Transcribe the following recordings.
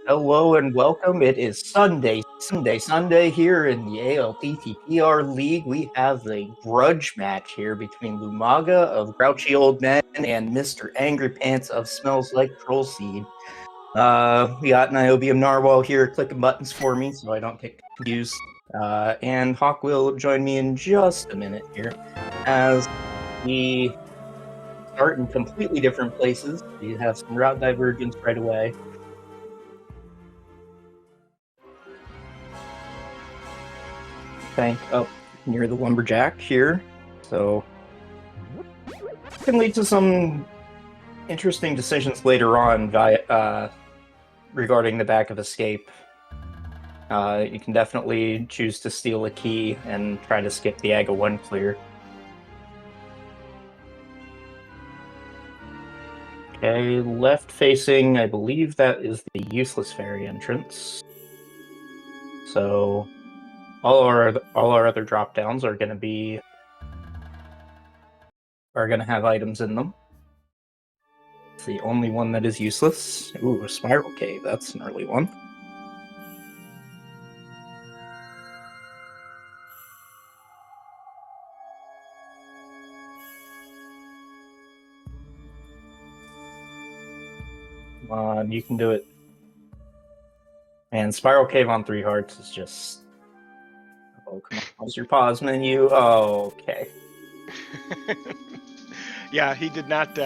Hello and welcome. It is Sunday here in the ALTTPR League. We have a grudge match here between Lumaga of Grouchy Old Men and Mr. Angry Pants of Smells Like Troll Seed. We got Niobium Narwhal here clicking buttons for me so I don't get confused. And Hawk will join me in just a minute here as we start in completely different places. We have some route divergence right away. Bank up near the lumberjack here, so it can lead to some interesting decisions later on regarding the back of escape. You can definitely choose to steal a key and try to skip the AGA 1 clear. Okay, left facing, I believe that is the useless fairy entrance. So all our other drop downs are going to have items in them. It's the only one that is useless. Ooh, a spiral cave, that's an early one. Come on, you can do it. And Spiral Cave on 3 hearts is just... Oh, come on. How's your pause menu? Oh, okay. Yeah, he did not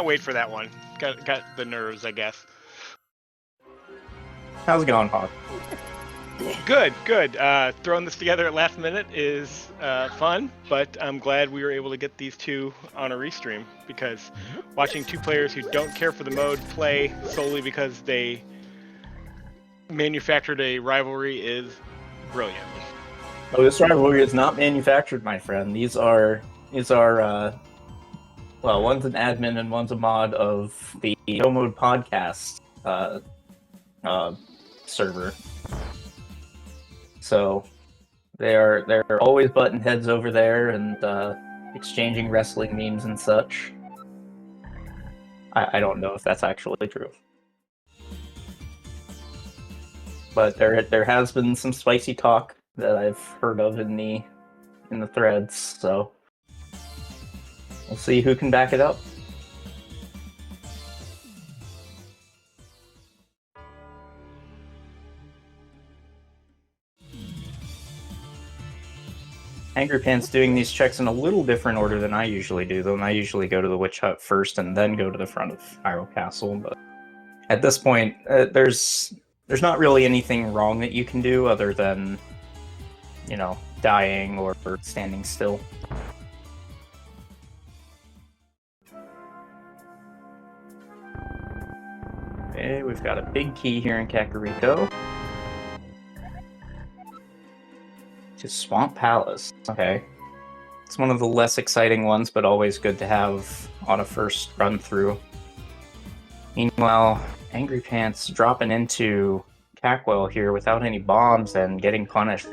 wait for that one. Got the nerves, I guess. How's it going, Hawk? Good. Throwing this together at last minute is fun, but I'm glad we were able to get these two on a restream, because watching two players who don't care for the mode play solely because they manufactured a rivalry is brilliant. Oh, this rivalry is not manufactured, my friend. These are well, one's an admin and one's a mod of the No Mode podcast server. So they're always button heads over there and exchanging wrestling memes and such. I don't know if that's actually true, but there has been some spicy talk that I've heard of in the threads. So we'll see who can back it up. Angry Pants doing these checks in a little different order than I usually do, though. I usually go to the Witch Hut first and then go to the front of Hyrule Castle. But at this point, there's not really anything wrong that you can do other than, you know, dying or standing still. Okay, we've got a big key here in Kakariko. To Swamp Palace. Okay. It's one of the less exciting ones, but always good to have on a first run through. Meanwhile, Angry Pants dropping into Cackwell here without any bombs and getting punished.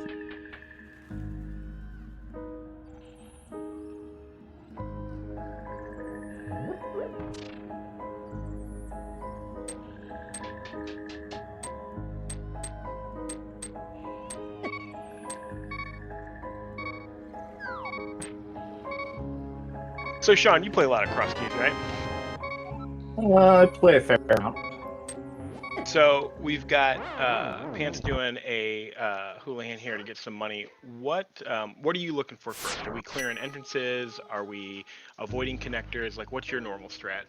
So Sean, you play a lot of cross keys, right? I play a fair amount. So we've got Pants doing a Houlihan here to get some money. What are you looking for first? Are we clearing entrances? Are we avoiding connectors? Like, what's your normal strat?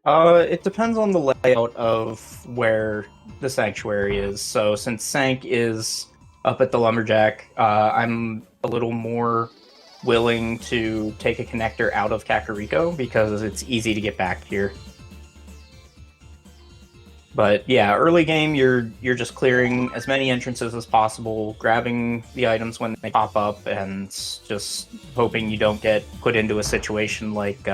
It depends on the layout of where the sanctuary is. So since Sank is up at the Lumberjack, I'm a little more willing to take a connector out of Kakariko because it's easy to get back here. But yeah, early game, you're just clearing as many entrances as possible, grabbing the items when they pop up, and just hoping you don't get put into a situation like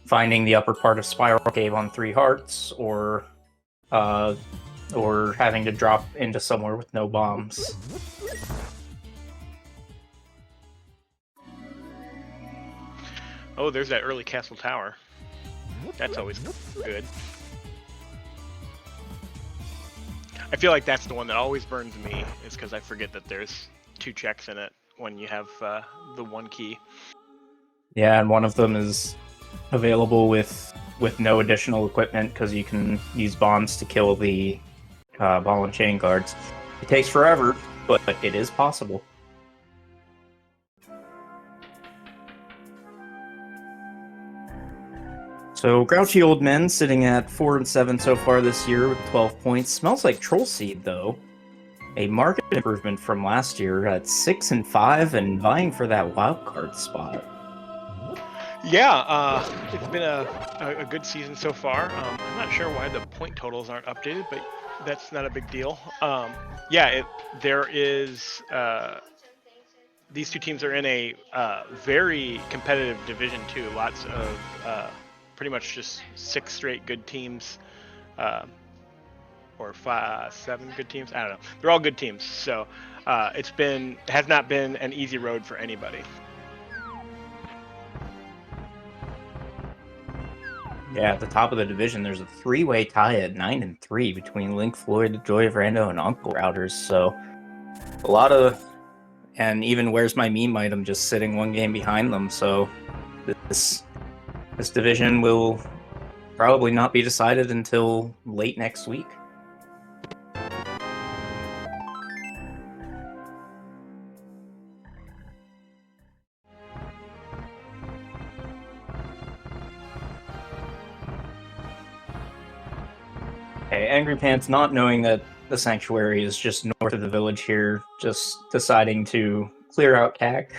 finding the upper part of Spiral Cave on 3 hearts, or having to drop into somewhere with no bombs. Oh, there's that early castle tower. That's always good. I feel like that's the one that always burns me, is because I forget that there's 2 checks in it when you have the 1 key. Yeah, and one of them is available with no additional equipment because you can use bombs to kill the ball and chain guards. It takes forever, but it is possible. So Grouchy Old Men sitting at 4-7 so far this year with 12 points. Smells like Troll Seed though. A market improvement from last year at 6-5 and vying for that wild card spot. Yeah, it's been a good season so far. I'm not sure why the point totals aren't updated, but that's not a big deal. Yeah, there is. These 2 teams are in a very competitive division too. Lots of pretty much just 6 straight good teams, or 7 good teams. I don't know. They're all good teams, so has not been an easy road for anybody. Yeah, at the top of the division, there's a 3-way tie at 9-3 between Link Floyd, Joy of Rando, and Uncle Routers. So a lot of, and even Where's My Meme item just sitting 1 game behind them. So this division will probably not be decided until late next week. Okay, Angry Pants, not knowing that the Sanctuary is just north of the village here, just deciding to clear out CAC.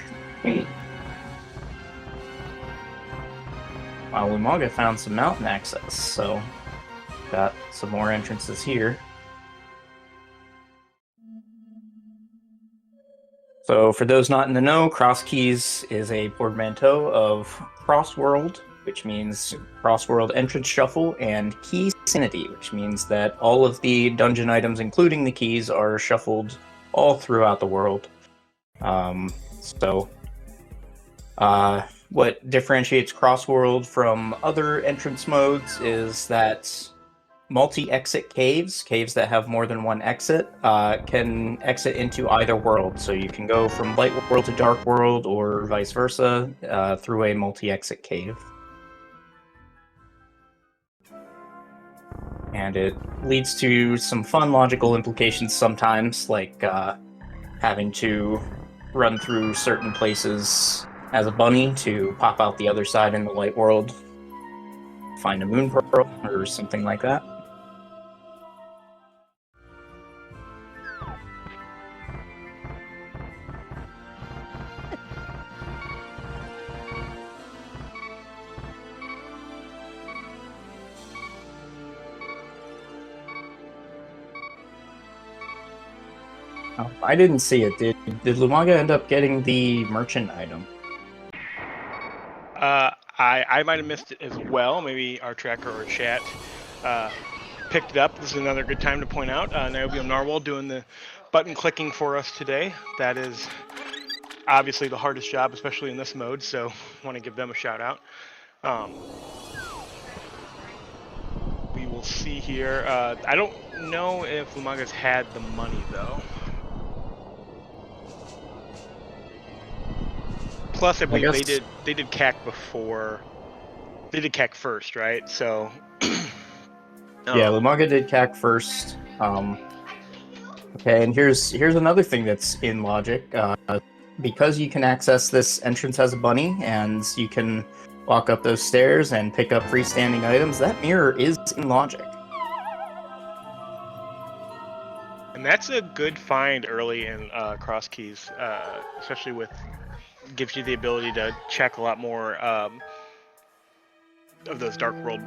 Wow, Umaga found some mountain access, so got some more entrances here. So for those not in the know, Cross Keys is a portmanteau of Crossworld, which means Crossworld Entrance Shuffle, and Key Sanity, which means that all of the dungeon items, including the keys, are shuffled all throughout the world. What differentiates Crossworld from other entrance modes is that multi-exit caves that have more than 1 exit, can exit into either world. So you can go from light world to dark world or vice versa through a multi-exit cave. And it leads to some fun logical implications sometimes, like having to run through certain places as a bunny to pop out the other side in the light world, find a moon pearl, or something like that. Oh, I didn't see it. Did Lumaga end up getting the merchant item? I might have missed it as well. Maybe our tracker or chat picked it up. This is another good time to point out Niobe Narwhal doing the button clicking for us today. That is obviously the hardest job, especially in this mode, so I want to give them a shout out. We will see here. I don't know if Lumaga's had the money though. Plus, I believe they did CAC before. They did CAC first, right? So. Yeah, Lumaga did CAC first. Okay, and here's another thing that's in logic. Because you can access this entrance as a bunny, and you can walk up those stairs and pick up freestanding items, that mirror is in logic. And that's a good find early in Cross Keys, especially with gives you the ability to check a lot more of those Dark World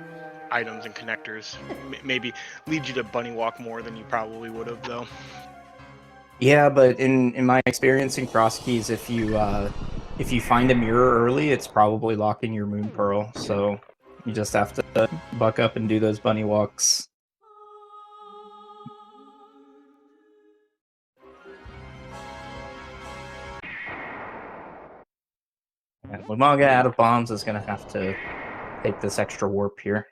items and connectors. Maybe lead you to bunny walk more than you probably would have, though. Yeah, but in my experience in Cross Keys, if you find a mirror early, it's probably locking your moon pearl. So you just have to buck up and do those bunny walks. And Lumaga out of bombs is gonna have to take this extra warp here.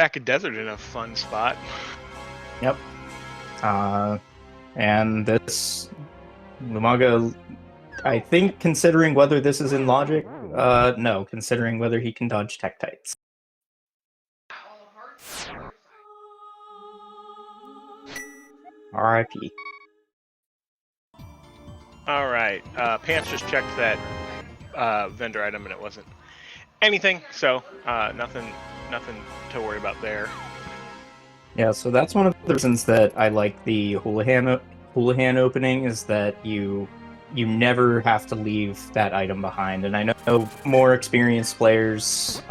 Back of Desert in a fun spot. Yep. And this Lumaga, I think, considering whether this is in logic, no, considering whether he can dodge Tektites. R.I.P. All right. Pants just checked that vendor item and it wasn't anything, so nothing to worry about there. Yeah, so that's one of the reasons that I like the Houlihan opening, is that you never have to leave that item behind. And I know more experienced players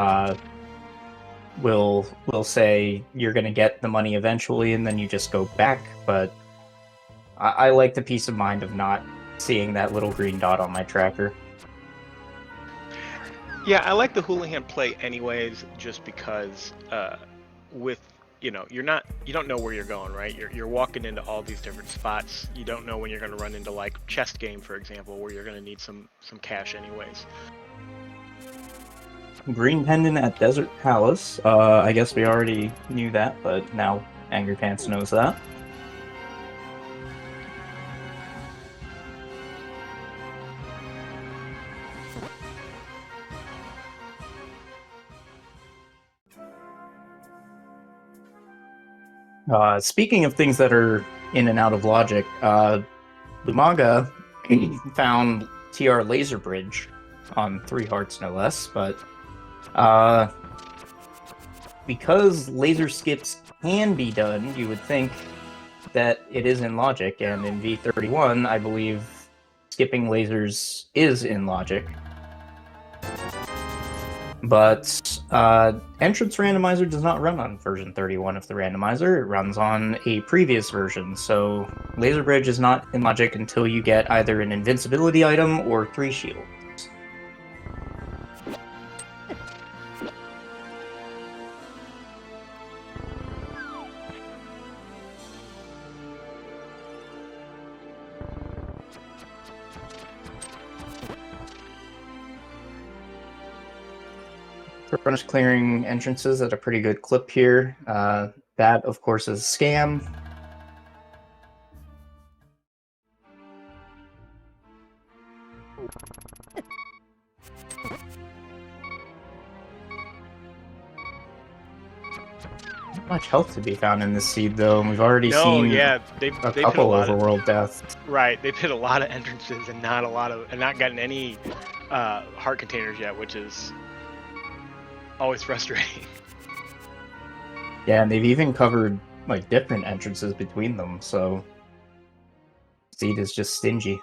will say you're going to get the money eventually and then you just go back, but I like the peace of mind of not seeing that little green dot on my tracker. Yeah, I like the Houlihan play anyways, just because with you don't know where you're going, right? You're walking into all these different spots. You don't know when you're going to run into like chest game, for example, where you're going to need some cash anyways. Green Pendant at Desert Palace. I guess we already knew that, but now Angry Pants knows that. Speaking of things that are in and out of logic, Lumaga found TR Laser Bridge on 3 hearts, no less, but because laser skips can be done, you would think that it is in logic, and in V31, I believe skipping lasers is in logic. But Entrance Randomizer does not run on version 31 of the randomizer. It runs on a previous version, so Laser Bridge is not in logic until you get either an invincibility item or 3 shields. Runners clearing entrances at a pretty good clip here. That, of course, is Scam. Not much health to be found in this seed, though, and we've already seen they've a hit couple a lot overworld deaths. Right, they've hit a lot of entrances and not gotten any heart containers yet, which is always frustrating. Yeah, and they've even covered like different entrances between them, so Seed is just stingy.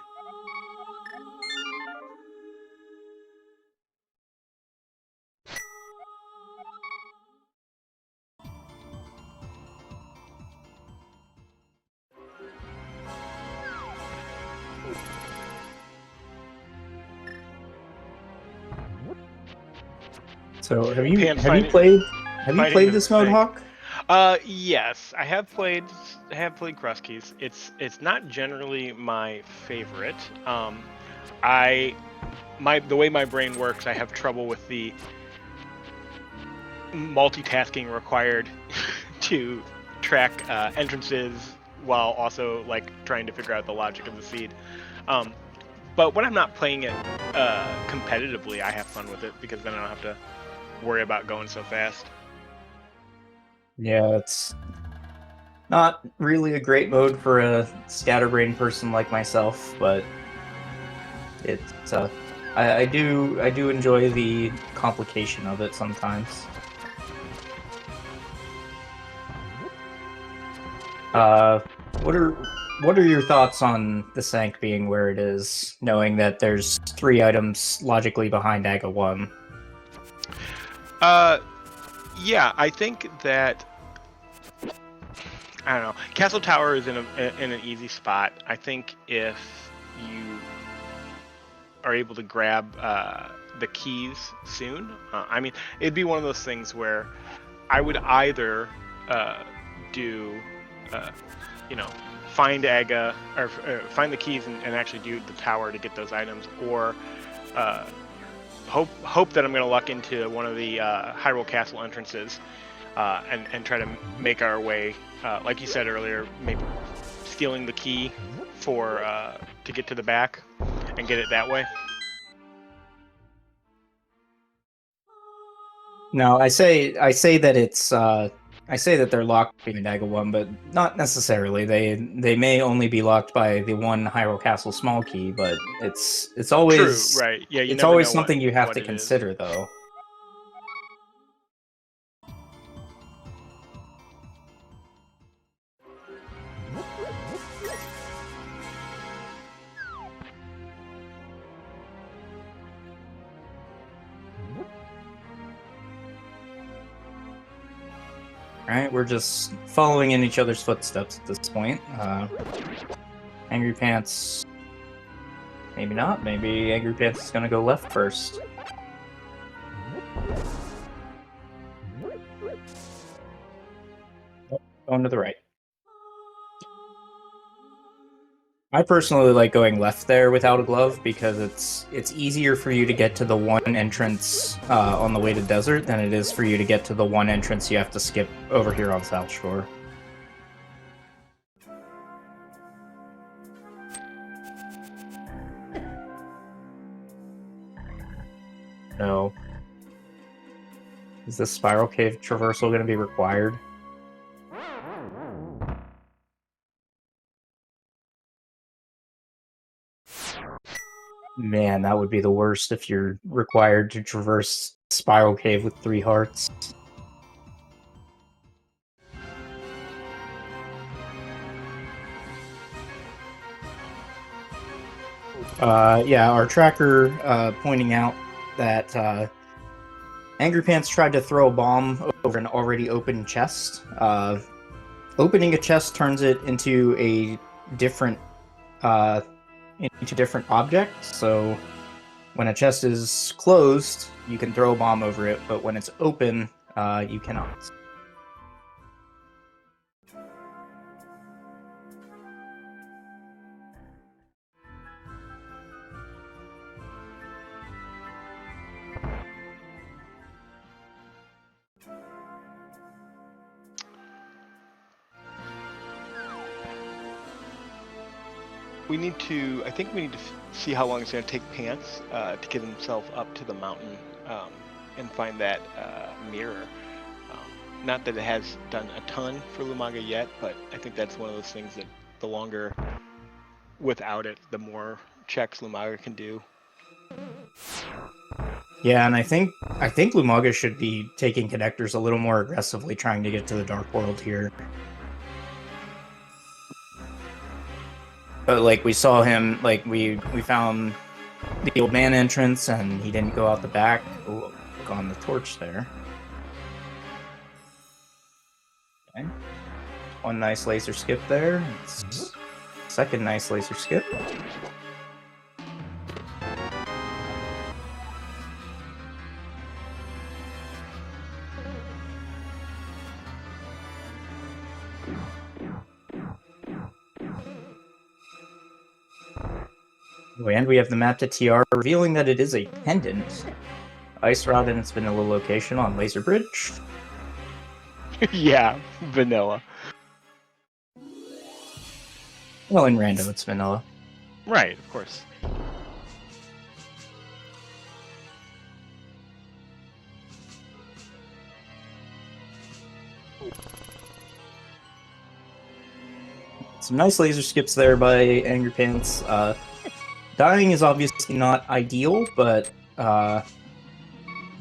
So have you played this mode, Hawk? Yes, I have played Kruskies. It's not generally my favorite. The way my brain works, I have trouble with the multitasking required to track entrances while also like trying to figure out the logic of the seed. But when I'm not playing it competitively, I have fun with it because then I don't have to worry about going so fast. Yeah, it's not really a great mode for a scatterbrain person like myself, but it's I do enjoy the complication of it sometimes. What are your thoughts on the Sank being where it is, knowing that there's 3 items logically behind AGA 1? Yeah, I think that I don't know. Castle Tower is in an easy spot. I think if you are able to grab the keys soon, I mean, it'd be one of those things where I would either do, find AGA or find the keys and actually do the tower to get those items, or hope that I'm going to luck into one of the Hyrule Castle entrances and try to make our way, like you said earlier, maybe stealing the key for to get to the back and get it that way. No, I say that it's I say that they're locked by Daga 1, but not necessarily. They may only be locked by the one Hyrule Castle small key, but it's always True, right? Yeah, you it's never always know something you have what to it is. consider, though. Alright, we're just following in each other's footsteps at this point. Angry Pants... Maybe not. Maybe Angry Pants is gonna go left first. Oh, going to the right. I personally like going left there without a glove because it's easier for you to get to the one entrance on the way to desert than it is for you to get to the one entrance you have to skip over here on South Shore. No. Is this Spiral Cave traversal going to be required? Man, that would be the worst if you're required to traverse Spiral Cave with 3 hearts. Yeah, our tracker pointing out that Angry Pants tried to throw a bomb over an already open chest. Opening a chest turns it into a different objects. So when a chest is closed, you can throw a bomb over it, but when it's open, you cannot. I think we need to see how long it's going to take Pants to get himself up to the mountain and find that mirror. Not that it has done a ton for Lumaga yet, but I think that's one of those things that the longer without it, the more checks Lumaga can do. Yeah, and I think Lumaga should be taking connectors a little more aggressively, trying to get to the Dark World here. But like we saw him, like we found the old man entrance, and he didn't go out the back. Ooh, look on the torch there. Okay. One nice laser skip there. Second nice laser skip. And we have the map to TR revealing that it is a pendant. Ice Rod in its vanilla location on Laser Bridge. Yeah, vanilla. Well, in Rando, it's vanilla. Right, of course. Some nice laser skips there by Angry Pants. Dying is obviously not ideal, but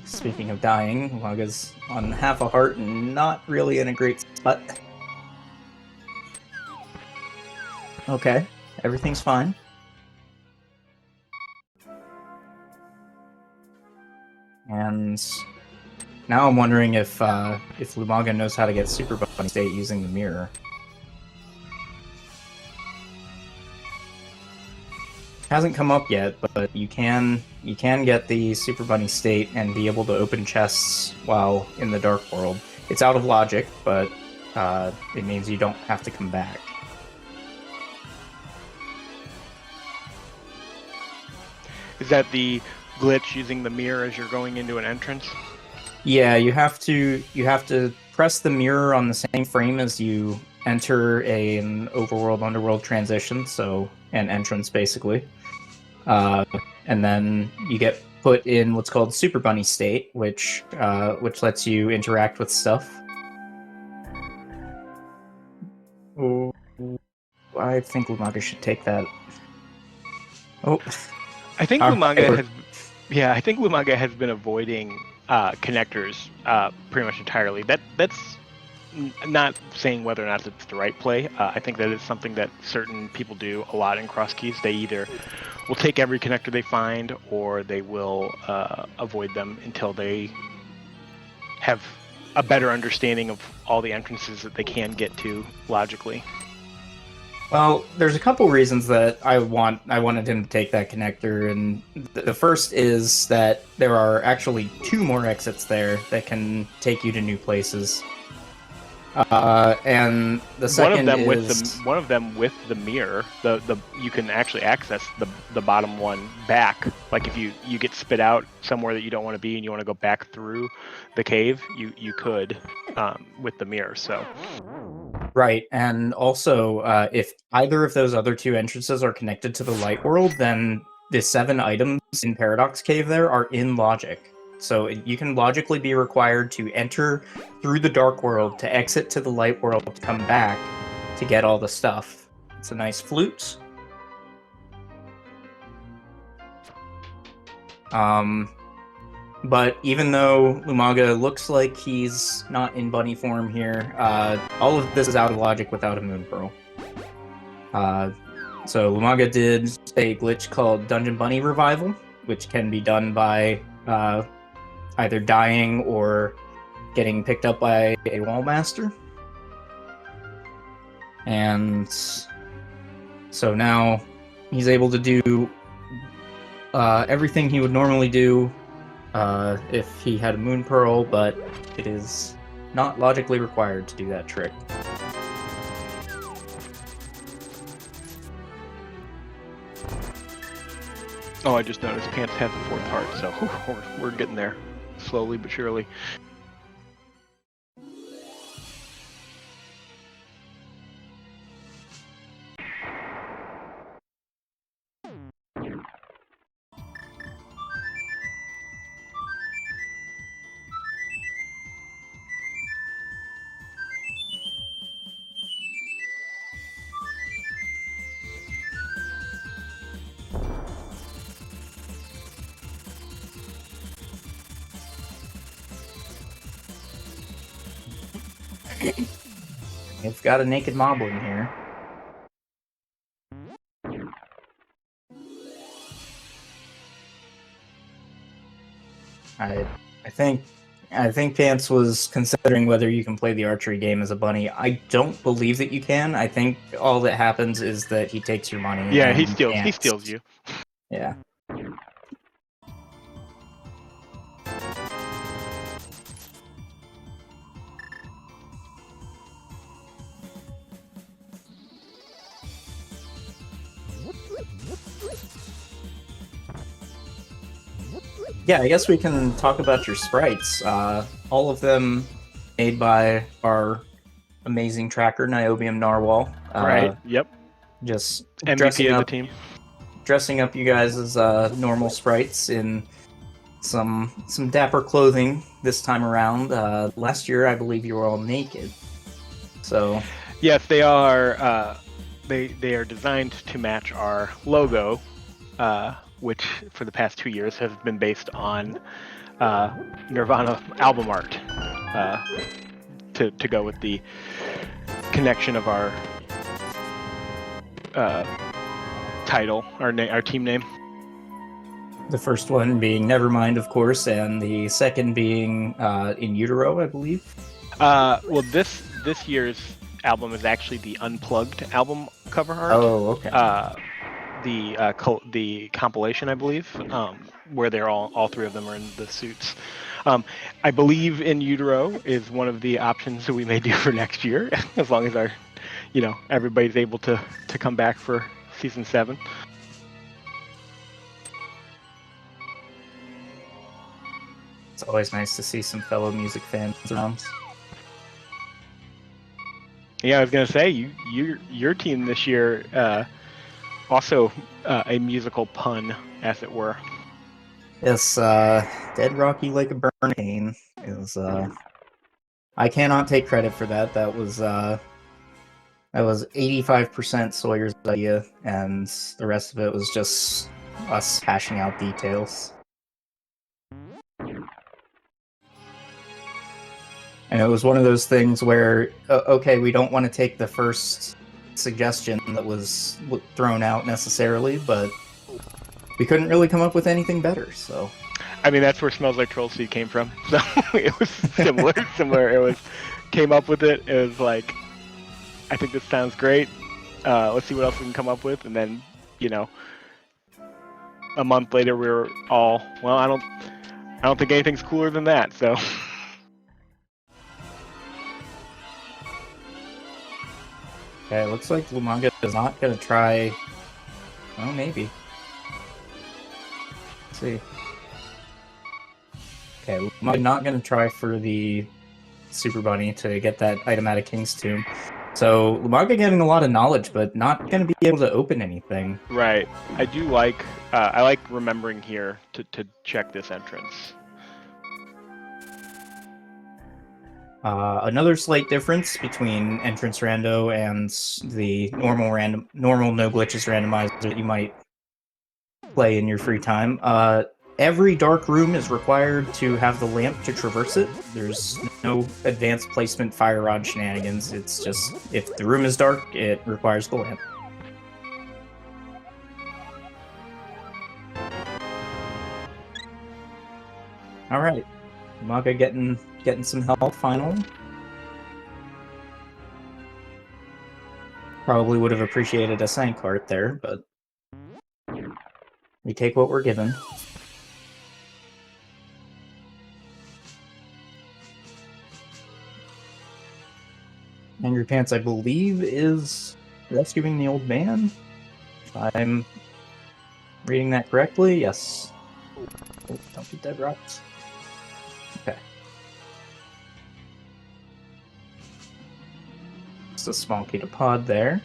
speaking of dying, Lumaga's on half a heart and not really in a great spot. Okay, everything's fine. And now I'm wondering if Lumaga knows how to get Super Bunny State using the mirror. Hasn't come up yet, but you can get the Super Bunny State and be able to open chests while in the Dark World. It's out of logic, but it means you don't have to come back. Is that the glitch using the mirror as you're going into an entrance? Yeah, you have to press the mirror on the same frame as you enter an overworld underworld transition, so an entrance basically, and then you get put in what's called Super Bunny state, which lets you interact with stuff. Oh, I think Lumaga should take that. Oh, I think all Lumaga right. has, yeah, I think Lumaga has been avoiding connectors pretty much entirely. That's not saying whether or not it's the right play. I think that is something that certain people do a lot in cross keys. They either will take every connector they find, or they will avoid them until they have a better understanding of all the entrances that they can get to logically. Well, there's a couple reasons that I wanted him to take that connector, and the first is that there are actually 2 more exits there that can take you to new places. And the second one of them with the mirror. The you can actually access the bottom one back. Like if you get spit out somewhere that you don't want to be and you want to go back through the cave, you could with the mirror. So. Right, and also, if either of those other 2 entrances are connected to the light world, then the 7 items in Paradox Cave there are in logic. So you can logically be required to enter through the dark world, to exit to the light world, to come back to get all the stuff. It's a nice flute. But even though Lumaga looks like he's not in bunny form here, all of this is out of logic without a Moon Pearl. So Lumaga did a glitch called Dungeon Bunny Revival, which can be done by either dying or getting picked up by a wall master. And so now he's able to do everything he would normally do if he had a Moon Pearl, but it is not logically required to do that trick. Oh, I just noticed Pants has the 4th heart, so we're getting there, slowly but surely. We've got a naked moblin here. I think Pants was considering whether you can play the archery game as a bunny. I don't believe that you can. I think all that happens is that he takes your money. Yeah, and he steals you. Yeah. Yeah, I guess we can talk about your sprites. All of them made by our amazing tracker, Niobium Narwhal. Right, yep. Just MVP of the team. Dressing up you guys as normal sprites in some dapper clothing this time around. Last year, I believe you were all naked. So yes, they are. They are designed to match our logo, which for the past 2 years has been based on Nirvana album art, to go with the connection of our title, our team name. The first one being Nevermind, of course, and the second being In Utero, I believe. Well, this year's album is actually the Unplugged album cover art. Oh, okay. The compilation, I believe, where they're all 3 of them are in the suits. I believe In Utero is one of the options that we may do for next year, as long as everybody's able to come back for season 7. It's always nice to see some fellow music fans around. Yeah, I was gonna say your team this year also a musical pun, as it were. Yes, Dead Rocky Like a Burn Cane is I cannot take credit for that. That was 85% Sawyer's idea, and the rest of it was just us hashing out details. And it was one of those things where, okay, we don't want to take the first suggestion that was thrown out necessarily, but we couldn't really come up with anything better, so. I mean, that's where Smells Like Troll Seed came from. So it was similar. It was came up with it. It was like, I think this sounds great. Let's see what else we can come up with, and then a month later we were all, well, I don't think anything's cooler than that. So. Okay, it looks like Lumaga is not going to try. Oh, maybe. Let's see. Okay, Lumaga not going to try for the Super Bunny to get that item out of King's Tomb. So Lumaga getting a lot of knowledge, but not going to be able to open anything. Right. I do like. I like remembering here to check this entrance. Another slight difference between entrance rando and the normal no glitches randomizer that you might play in your free time. Every dark room is required to have the lamp to traverse it. There's no advanced placement fire rod shenanigans. It's just, if the room is dark, it requires the lamp. Alright. Maga getting some help finally. Probably would have appreciated a sign cart there, but we take what we're given. Angry Pants, I believe, is rescuing the old man. If I'm reading that correctly, yes. Oh, don't be dead rocks. Okay. Just a small ketopod there.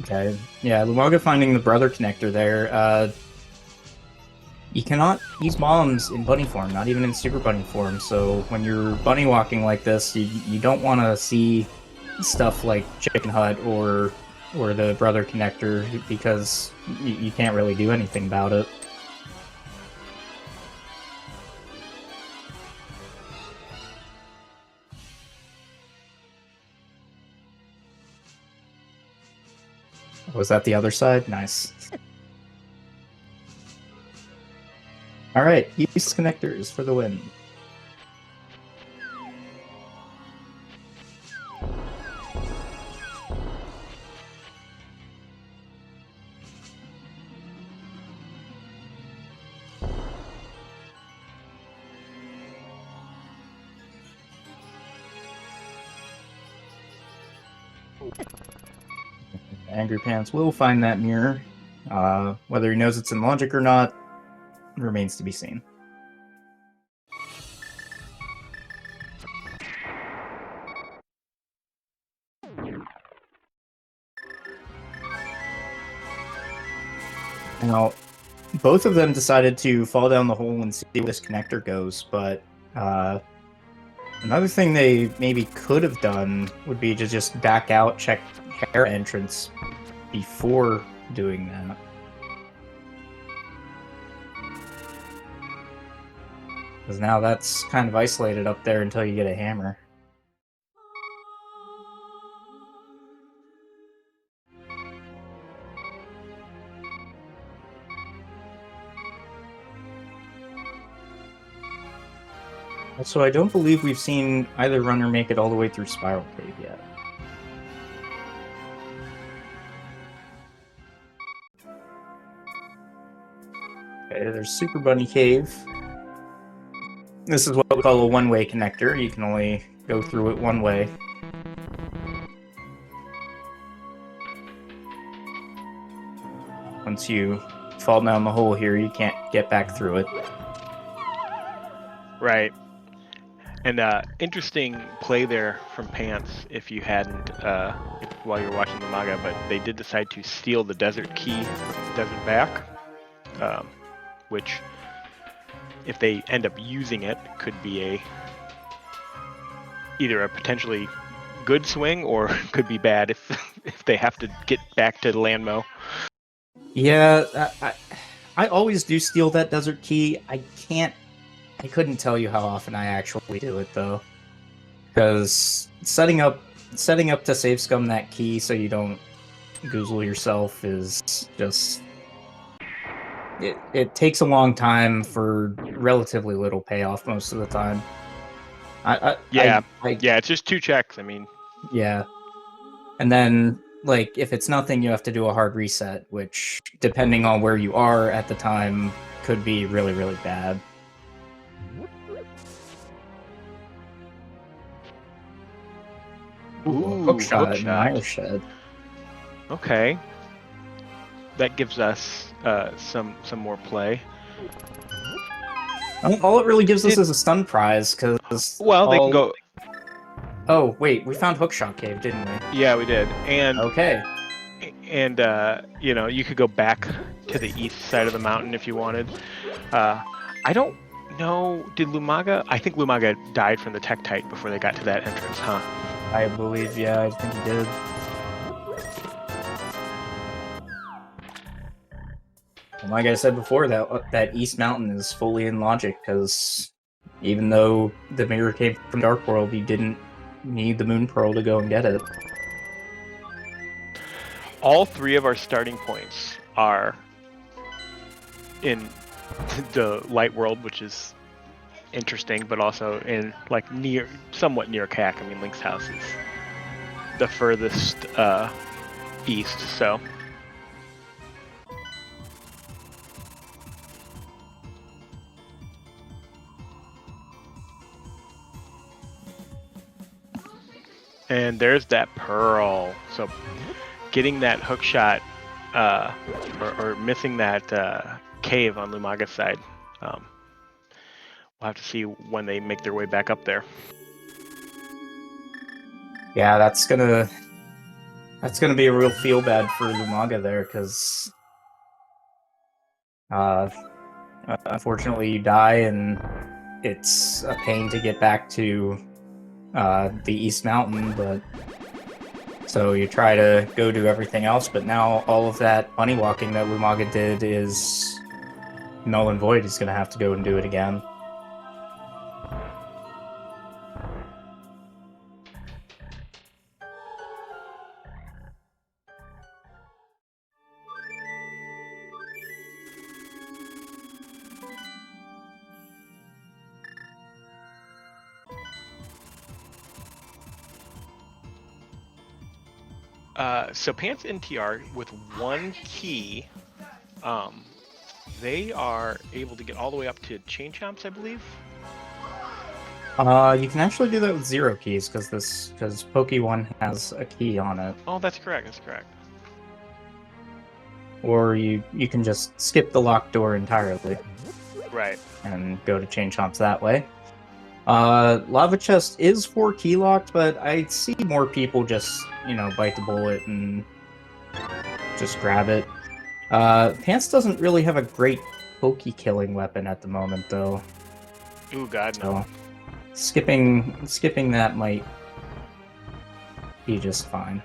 Okay, yeah, Lumaga finding the brother connector there. You cannot use bombs in bunny form, not even in super bunny form, so when you're bunny walking like this, you don't want to see stuff like Chicken Hut or the brother connector, because you can't really do anything about it. Was that the other side? Nice. Alright, use connectors for the win. Angry Pants will find that mirror. Whether he knows it's in logic or not remains to be seen. Now, both of them decided to fall down the hole and see where this connector goes, but another thing they maybe could have done would be to just back out, check hair entrance before doing that. Because now that's kind of isolated up there until you get a hammer. Also, I don't believe we've seen either runner make it all the way through Spiral Cave yet. Okay, there's Super Bunny Cave. This is what we call a one-way connector. You can only go through it one way. once you fall down the hole here, you can't get back through it. Right. And interesting play there from Pants if you hadn't, while you were watching the manga, but they did decide to steal the desert key, desert back, which, if they end up using it, could be either a potentially good swing or could be bad if they have to get back to Landmo. Yeah, I always do steal that desert key. I couldn't tell you how often I actually do it though, because setting up to save scum that key so you don't goozle yourself is just it takes a long time for relatively little payoff most of the time. Yeah, it's just 2 checks. I mean, yeah, and then like if it's nothing, you have to do a hard reset, which depending on where you are at the time could be really, really bad. Ooh, hook shot hook in shot. Mire Shed. Okay, that gives us some more play. All it really gives us is a stun prize, because they can go. Oh wait, we found Hookshot Cave, didn't we? Yeah, we did. And okay. And you could go back to the east side of the mountain if you wanted. I don't know. Did Lumaga? I think Lumaga died from the Tektite before they got to that entrance, huh? I believe, yeah, I think he did. And like I said before, that East Mountain is fully in logic, because even though the mirror came from Dark World, you didn't need the Moon Pearl to go and get it. All 3 of our starting points are in the light world, which is interesting, but also in like somewhat near CAC. I mean, Link's house is the furthest east, so. And there's that pearl. So getting that hook shot or missing that cave on Lumaga's side. We'll have to see when they make their way back up there. Yeah, that's gonna be a real feel bad for Lumaga there, because unfortunately you die, and it's a pain to get back to the East Mountain, but so you try to go do everything else, but now all of that bunny walking that Lumaga did is null and void. He's going to have to go and do it again. So Pants NTR with 1 key, they are able to get all the way up to Chain Chomps, I believe. You can actually do that with 0 keys, because Poke1 has a key on it. Oh, that's correct. That's correct. Or you can just skip the locked door entirely. Right. And go to Chain Chomps that way. Lava Chest is 4 key locked, but I see more people just, bite the bullet and just grab it. Pants doesn't really have a great Poke killing weapon at the moment, though. Ooh, God, no. So, skipping that might be just fine.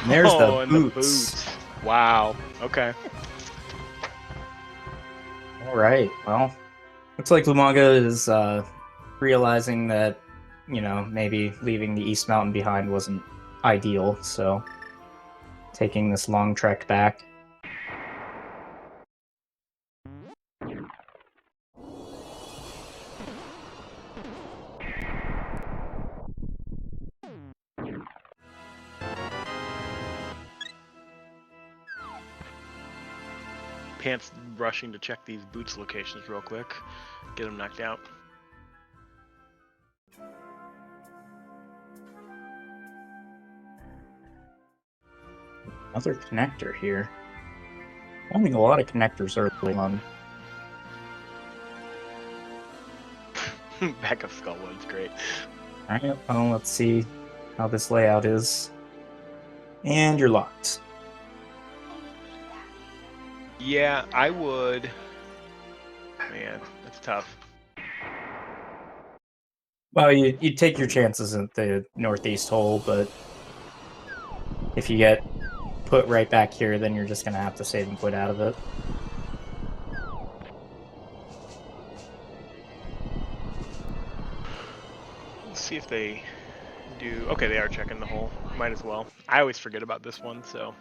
And there's the boots. Wow. Okay. All right. Well, looks like Lumaga is realizing that, maybe leaving the East Mountain behind wasn't ideal, so taking this long trek back. Pants rushing to check these boots locations real quick. Get them knocked out. Another connector here. Finding a lot of connectors early on. Back of Skullwood's great. Alright, well, let's see how this layout is. And you're locked. Yeah, I would. Man, that's tough. Well, you take your chances at the northeast hole, but if you get put right back here, then you're just going to have to save and quit out of it. Let's see if they do. Okay, they are checking the hole. Might as well. I always forget about this one, so.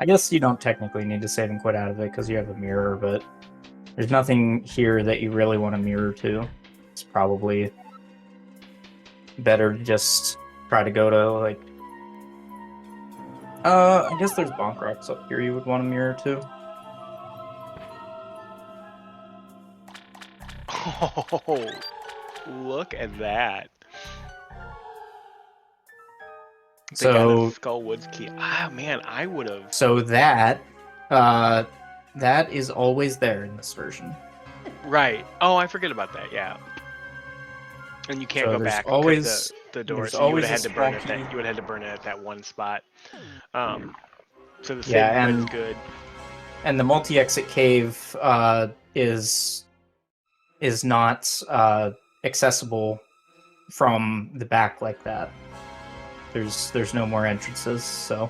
I guess you don't technically need to save and quit out of it because you have a mirror, but there's nothing here that you really want to mirror to. It's probably better to just try to go to, like... I guess there's bonk rocks up here you would want to mirror to. Oh, look at that. They got a Skullwood's key. Ah, man, I would have. So that is always there in this version. Right. Oh, I forget about that. Yeah. And you can't go back always the door. So you would have had to burn it. You would have had to burn it at that one spot. So the saving is good. And the multi-exit cave is not accessible from the back like that. There's no more entrances, so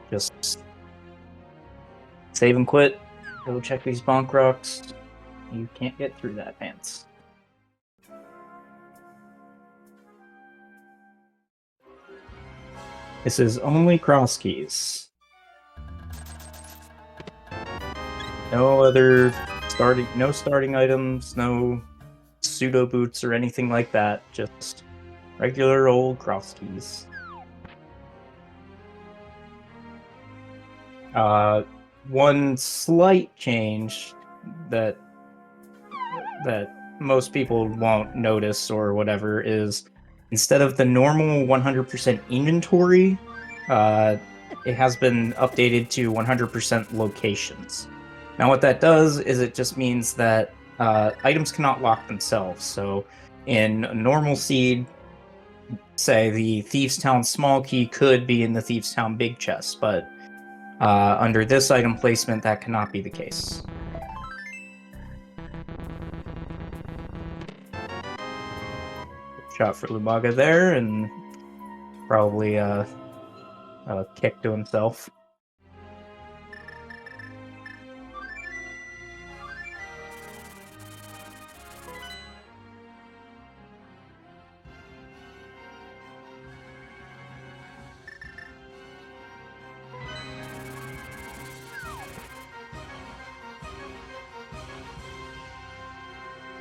just save and quit. Go check these bonk rocks. You can't get through that, Vance. This is only cross keys. No other starting items, no pseudo boots or anything like that. Just regular old cross keys. One slight change that most people won't notice or whatever is instead of the normal 100% inventory, it has been updated to 100% locations. Now what that does is it just means that items cannot lock themselves. So in a normal seed, say the Thieves' Town small key could be in the Thieves' Town big chest, but under this item placement, that cannot be the case. Shot for Lumaga there, and probably a kick to himself.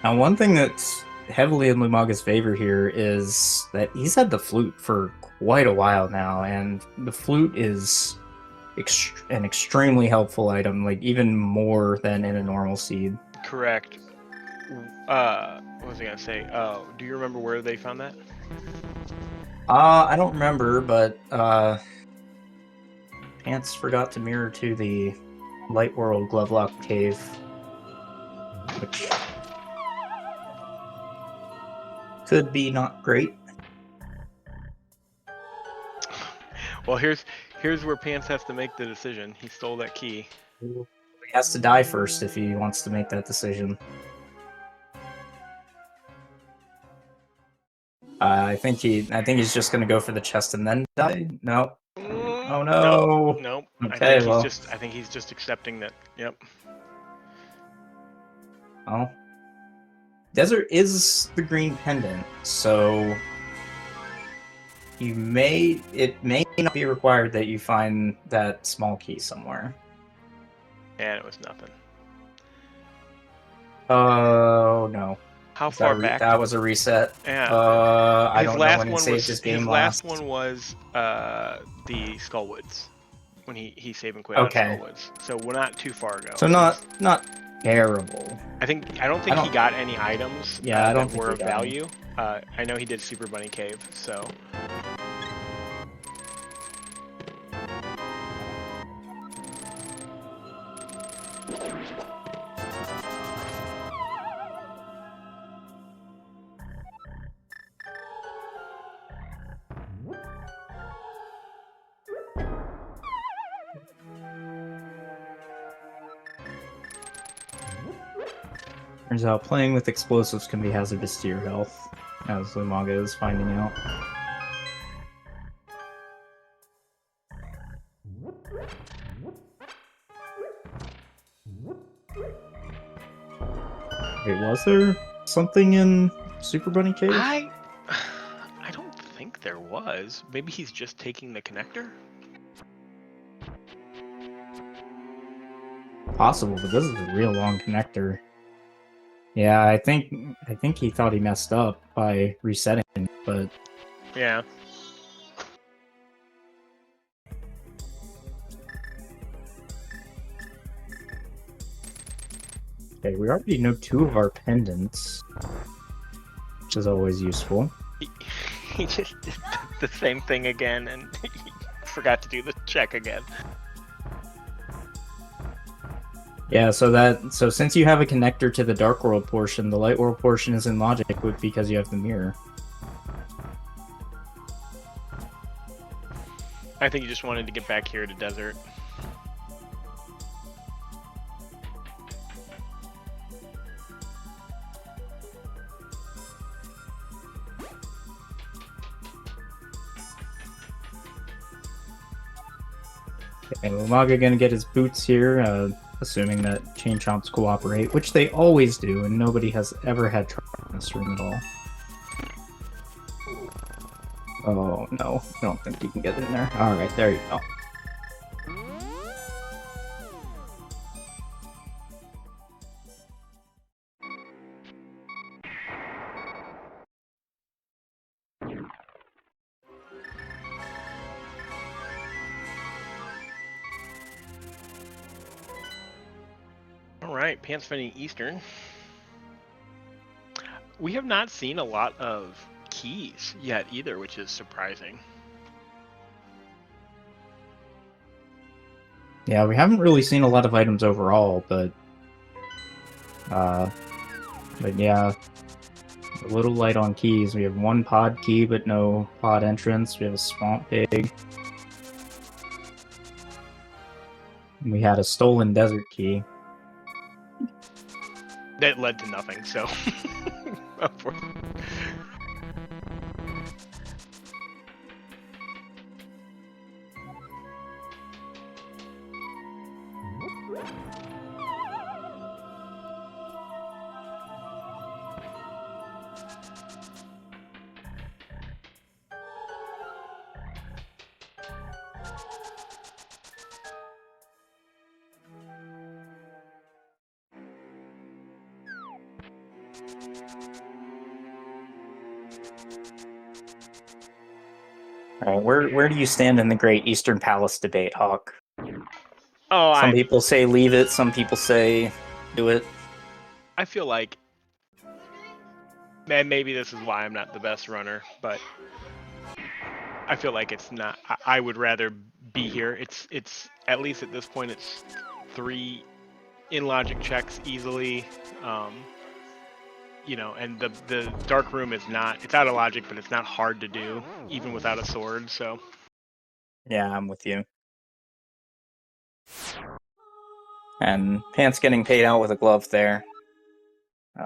Now, one thing that's heavily in Lumaga's favor here is that he's had the flute for quite a while now, and the flute is an extremely helpful item, like even more than in a normal seed. Correct. What was I gonna say? Oh, do you remember where they found that? I don't remember, but Pants forgot to mirror to the Light World Glovelock Cave, which could be not great. Well, here's where Pants has to make the decision. He stole that key. He has to die first if he wants to make that decision. I think he's just gonna go for the chest and then die. No. Oh no. Nope. Okay, I think he's just accepting that. Yep. Well, Desert is the green pendant, so it may not be required that you find that small key somewhere. And it was nothing. Oh no. How far back? That was a reset. Yeah. I don't know when he saved his game last. His last one was the Skullwoods, when he saved and quit out of Skullwoods. So we're not too far ago. So not terrible. I don't think he got any items that were of value. I know he did Super Bunny Cave, so. Turns out playing with explosives can be hazardous to your health, as Lumaga is finding out. Wait, was there something in Super Bunny Cave? I don't think there was. Maybe he's just taking the connector? Possible, but this is a real long connector. Yeah, I think he thought he messed up by resetting, but yeah. Okay, we already know 2 of our pendants, which is always useful. He just did the same thing again, and he forgot to do the check again. Yeah, so since you have a connector to the Dark World portion, the Light World portion is in logic because you have the mirror. I think he just wanted to get back here to desert. Okay, Lumaga gonna get his boots here, assuming that Chain Chomps cooperate, which they always do, and nobody has ever had trouble in this room at all. Oh, no. I don't think you can get in there. Alright, there you go. Alright, Pants Finding Eastern. We have not seen a lot of keys yet either, which is surprising. Yeah, we haven't really seen a lot of items overall, but yeah, a little light on keys. We have 1 pod key, but no pod entrance. We have a swamp pig. And we had a stolen desert key. That led to nothing, so. Alright, where do you stand in the Great Eastern Palace debate, Hawk? Oh, Some people say leave it, some people say do it. I feel like, man, maybe this is why I'm not the best runner, but I feel like it's not. I would rather be here. It's at least at this point, it's 3 in logic checks easily. You know, and the dark room is not. It's out of logic, but it's not hard to do even without a sword. So. Yeah, I'm with you. And Pants getting paid out with a glove there.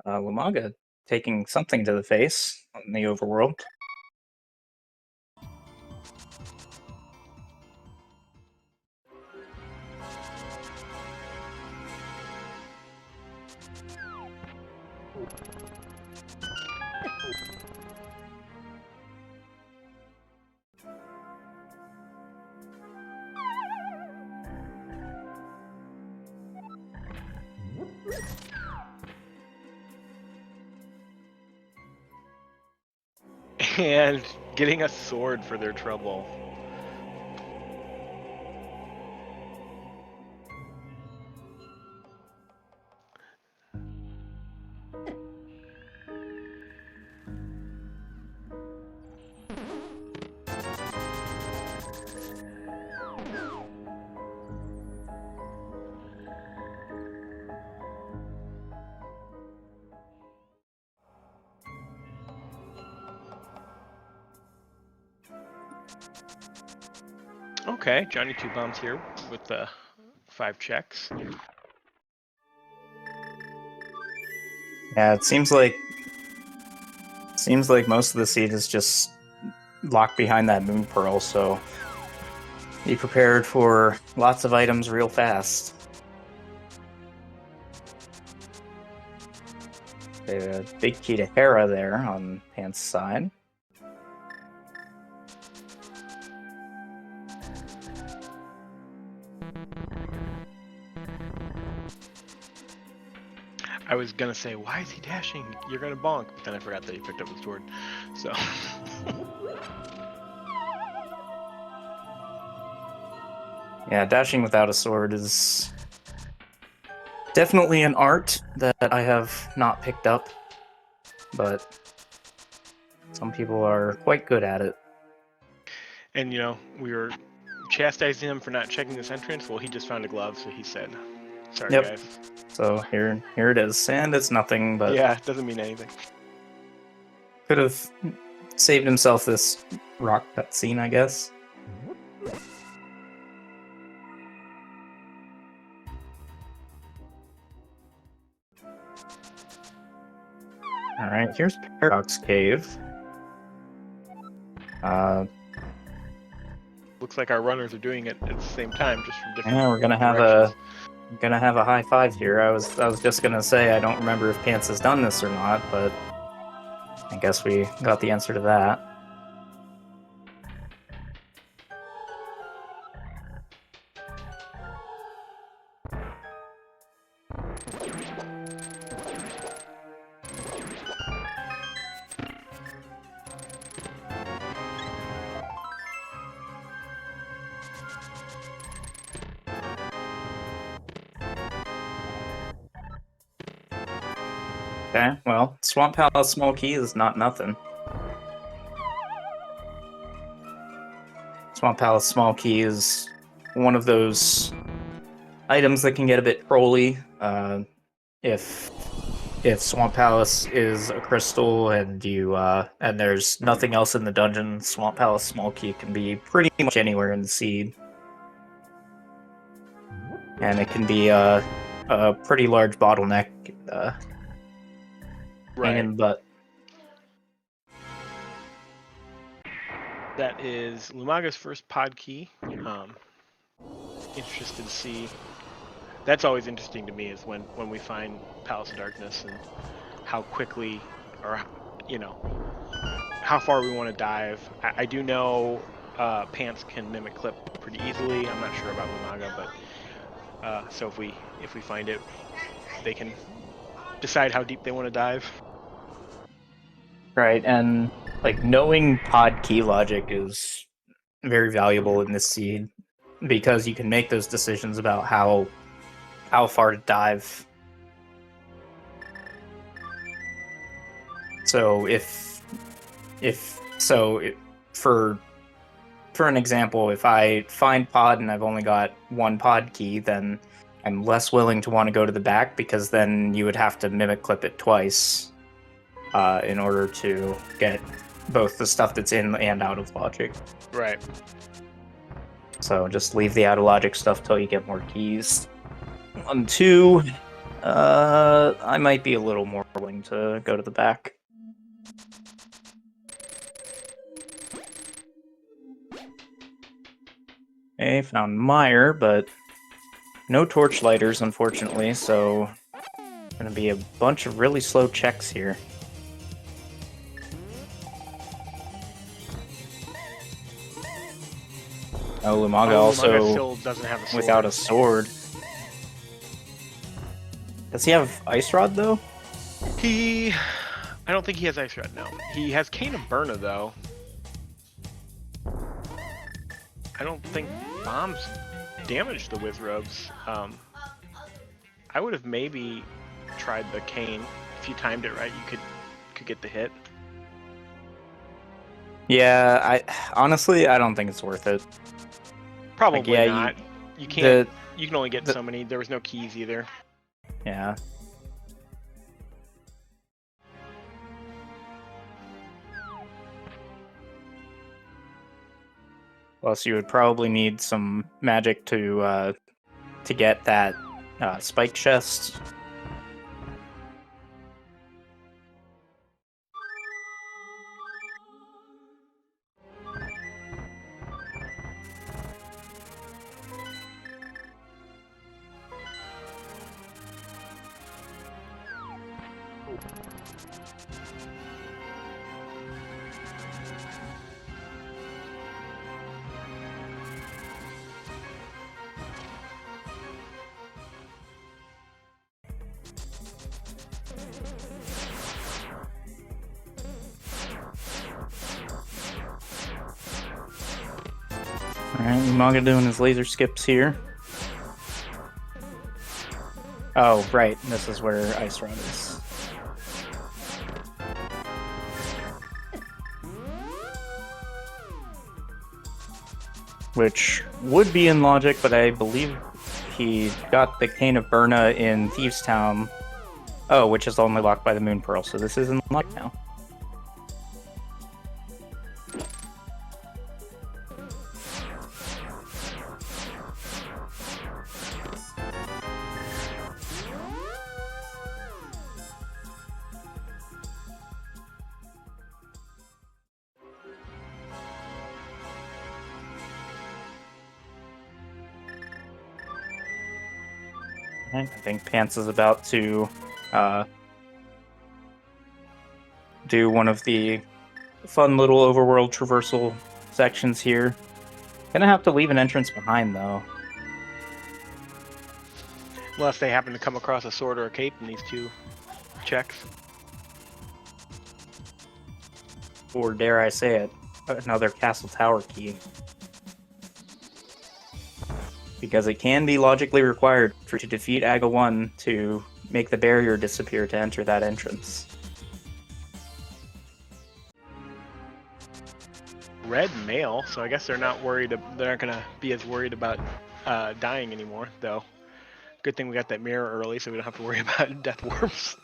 Lumaga taking something to the face in the overworld. And getting a sword for their trouble. Okay, Johnny Two Bombs here with the 5 checks. Yeah, it seems like most of the seed is just locked behind that moon pearl, so be prepared for lots of items real fast. A big key to Hera there on Pant's side. I was gonna say, why is he dashing? You're gonna bonk, but then I forgot that he picked up the sword. So. Yeah, dashing without a sword is definitely an art that I have not picked up, but some people are quite good at it. And we were chastising him for not checking this entrance. Well, he just found a glove, so he said, "Sorry, Yep. guys." So here it is, and it's nothing, but Yeah, it doesn't mean anything. could have saved himself this rock cutscene, I guess. Alright, here's Paradox Cave. Looks like our runners are doing it at the same time, just from different Yeah, we're gonna have a high five here. I was just gonna say I don't remember if Pants has done this or not, but I guess we got the answer to that. Okay, well, Swamp Palace Small Key is not nothing. Swamp Palace Small Key is one of those items that can get a bit trolly. If Swamp Palace is a crystal and and there's nothing else in the dungeon, Swamp Palace Small Key can be pretty much anywhere in the seed. And it can be a pretty large bottleneck Right. in the butt. That is Lumaga's first pod key. Interested to see. That's always interesting to me is when we find Palace of Darkness and how quickly or how far we want to dive. I do know Pants can mimic clip pretty easily. I'm not sure about Lumaga, but so if we find it, they can decide how deep they want to dive. Right, and like knowing pod key logic is very valuable in this seed because you can make those decisions about how far to dive. So for an example, if I find pod and I've only got one pod key, then I'm less willing to want to go to the back because then you would have to mimic clip it twice in order to get both the stuff that's in and out of logic. Right. So just leave the out of logic stuff till you get more keys. On 2, I might be a little more willing to go to the back. Okay, found Meyer, but no torchlighters, unfortunately, so gonna be a bunch of really slow checks here. Oh, Lumaga also still doesn't have a sword. without a sword. Does he have Ice Rod, though? I don't think he has Ice Rod, no. He has Cane of Burna, though. I don't think bombs damage the Wizrobes. I would have maybe tried the Cane. If you timed it right, you could get the hit. Yeah, honestly, I don't think it's worth it. Probably like, yeah, not. You can't. You can only get so many. There was no keys either. Yeah. Plus, you would probably need some magic to get that spike chest. Alright, Umaga doing his laser skips here. Oh, right, this is where Ice Rod is. Which would be in logic, but I believe he got the Cane of Burna in Thieves Town. Oh, which is only locked by the Moon Pearl, so this is in lock now. I think Pants is about to do one of the fun little overworld traversal sections here. Gonna have to leave an entrance behind, though. Unless they happen to come across a sword or a cape in these two checks. Or dare I say it, another castle tower key. Because it can be logically required to defeat Aga 1 to make the barrier disappear to enter that entrance. Red mail, so I guess they're not worried. They're not gonna be as worried about dying anymore, though. Good thing we got that mirror early, so we don't have to worry about death warps.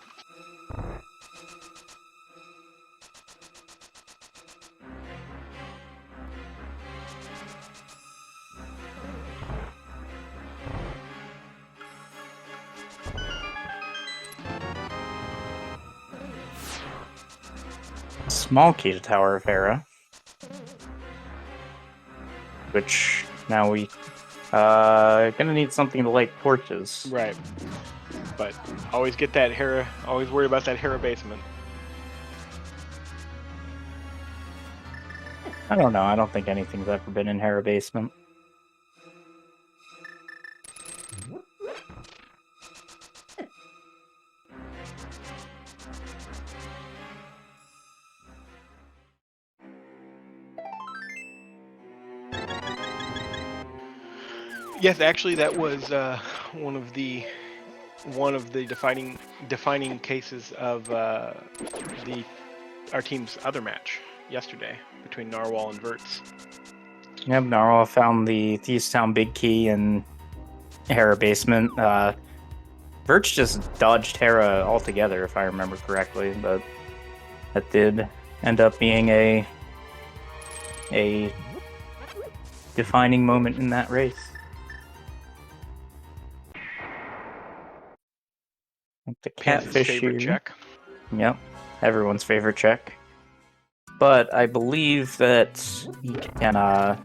Small key to Tower of Hera. Which now we gonna need something to light torches. Right. But always get that Hera, always worry about that Hera basement. I don't know, I don't think anything's ever been in Hera basement. Yes, actually, that was one of the defining cases of our team's other match yesterday between Narwhal and Verts. Yep, Narwhal found the Thieves Town big key in Hera basement. Verts just dodged Hera altogether, if I remember correctly, but that did end up being a defining moment in that race. The catfish favorite here. check. Yep, everyone's favorite check. But I believe that he can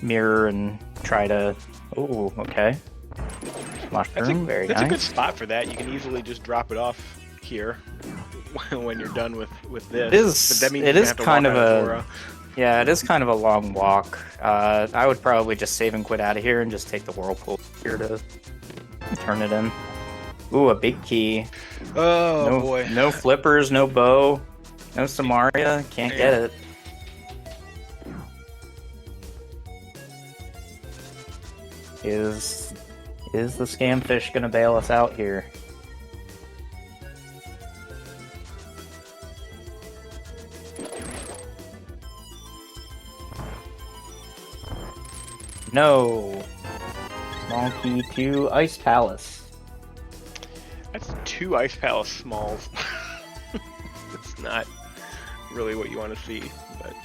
mirror and try to. Oh, okay. Mushroom, very nice. That's a good spot for that. You can easily just drop it off here when you're done with this. It is. But that means it you is have to kind walk of out a. Zora. Yeah, it is kind of a long walk. I would probably just save and quit out of here and just take the whirlpool here to turn it in. Ooh, a big key. Oh boy. No flippers, no bow, no Samaria. Can't get it. Is the scamfish gonna bail us out here? No. Small key to Ice Palace. That's 2 Ice Palace smalls. It's not really what you want to see, but.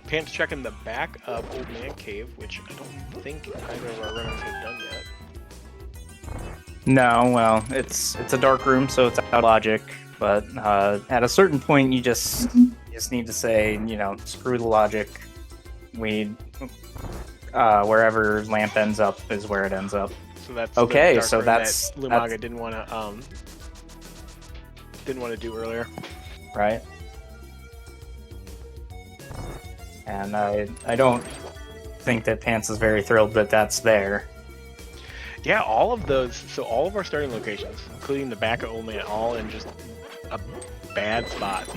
Pants checking the back of Old Man Cave, which I don't think either of our runners have done yet. No, well, it's a dark room, so it's out of logic. But at a certain point, you just need to say, screw the logic. Wherever lamp ends up is where it ends up. So that's okay. The dark So room that's that Lumaga didn't want to do earlier, right? And I don't think that Pants is very thrilled that that's there. Yeah, all of those. So all of our starting locations, including the back of Old Man, all in just a bad spot.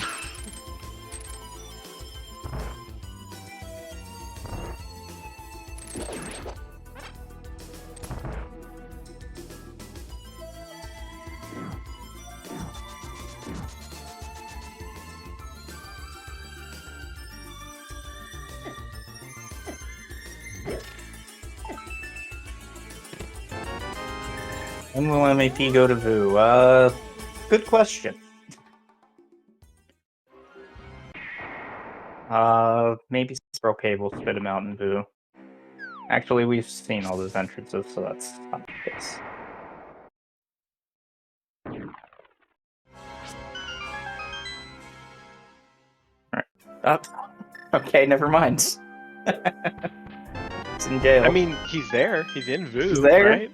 When will MAP go to Vu? Good question. Maybe Brocade will spit him out in Vu. Actually, we've seen all those entrances, so that's not the case. Alright. Okay, never mind. He's in jail. I mean, he's there. He's in Vu, He's there. right?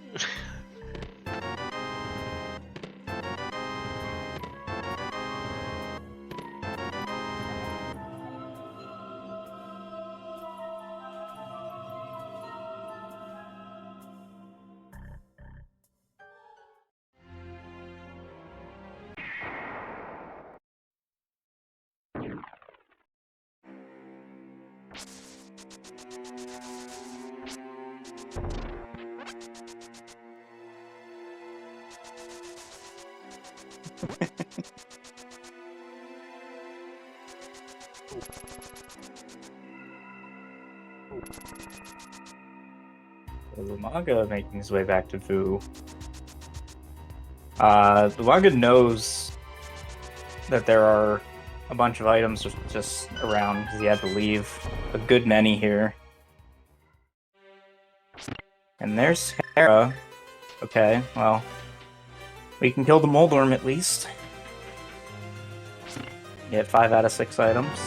Lumaga making his way back to Vu. Lumaga knows that there are a bunch of items just around because he had to leave a good many here. And there's Hera. Okay, well, we can kill the Moldorm at least. Get 5 out of 6 items.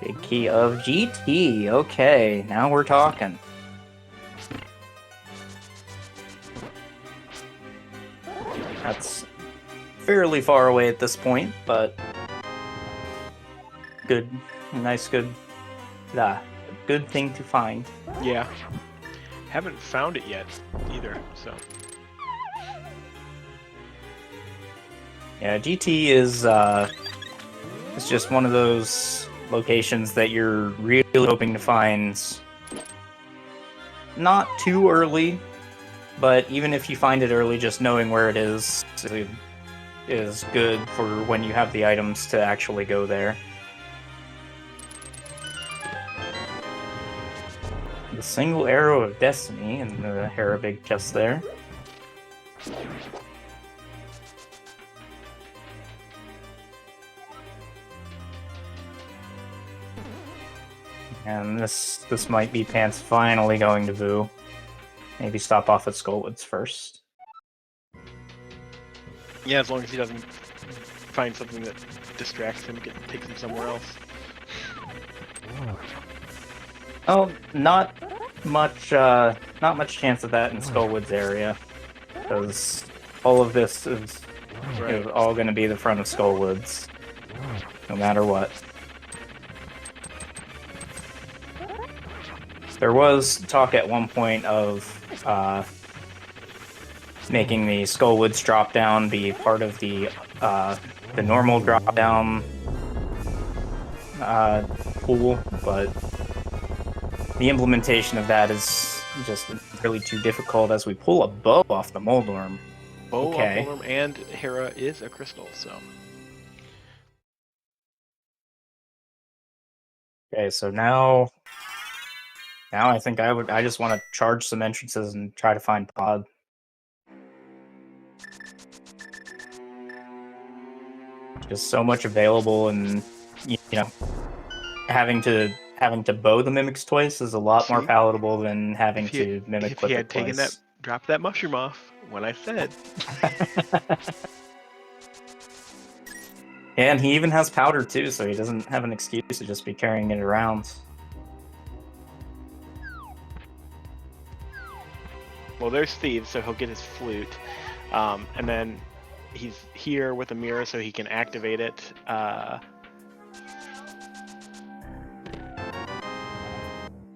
Big key of GT. Okay, now we're talking. That's fairly far away at this point, but good, nice, good thing to find. Yeah. Haven't found it yet either, so. Yeah, GT is it's just one of those locations that you're really hoping to find not too early, but even if you find it early, just knowing where it is good for when you have the items to actually go there. The single arrow of destiny and the Hera big chest there. And this might be Pants finally going to Vu. Maybe stop off at Skullwoods first. Yeah, as long as he doesn't find something that distracts him, takes him somewhere else. Oh, not much chance of that in Skullwoods area, because all of this is all going to be the front of Skullwoods, no matter what. There was talk at one point of making the Skullwoods drop down be part of the normal drop down pool, but the implementation of that is just really too difficult as we pull a bow off the Moldorm. Bow Okay. off Moldorm, and Hera is a crystal, so. Okay, so now I think I just want to charge some entrances and try to find Pod. Just so much available, and you know, having to bow the mimics twice is a lot more palatable than having to mimic if he had twice. taken that, dropped that mushroom off when I said. And he even has powder too, so he doesn't have an excuse to just be carrying it around. Well, there's Thieves, so he'll get his flute. And then he's here with a mirror so he can activate it.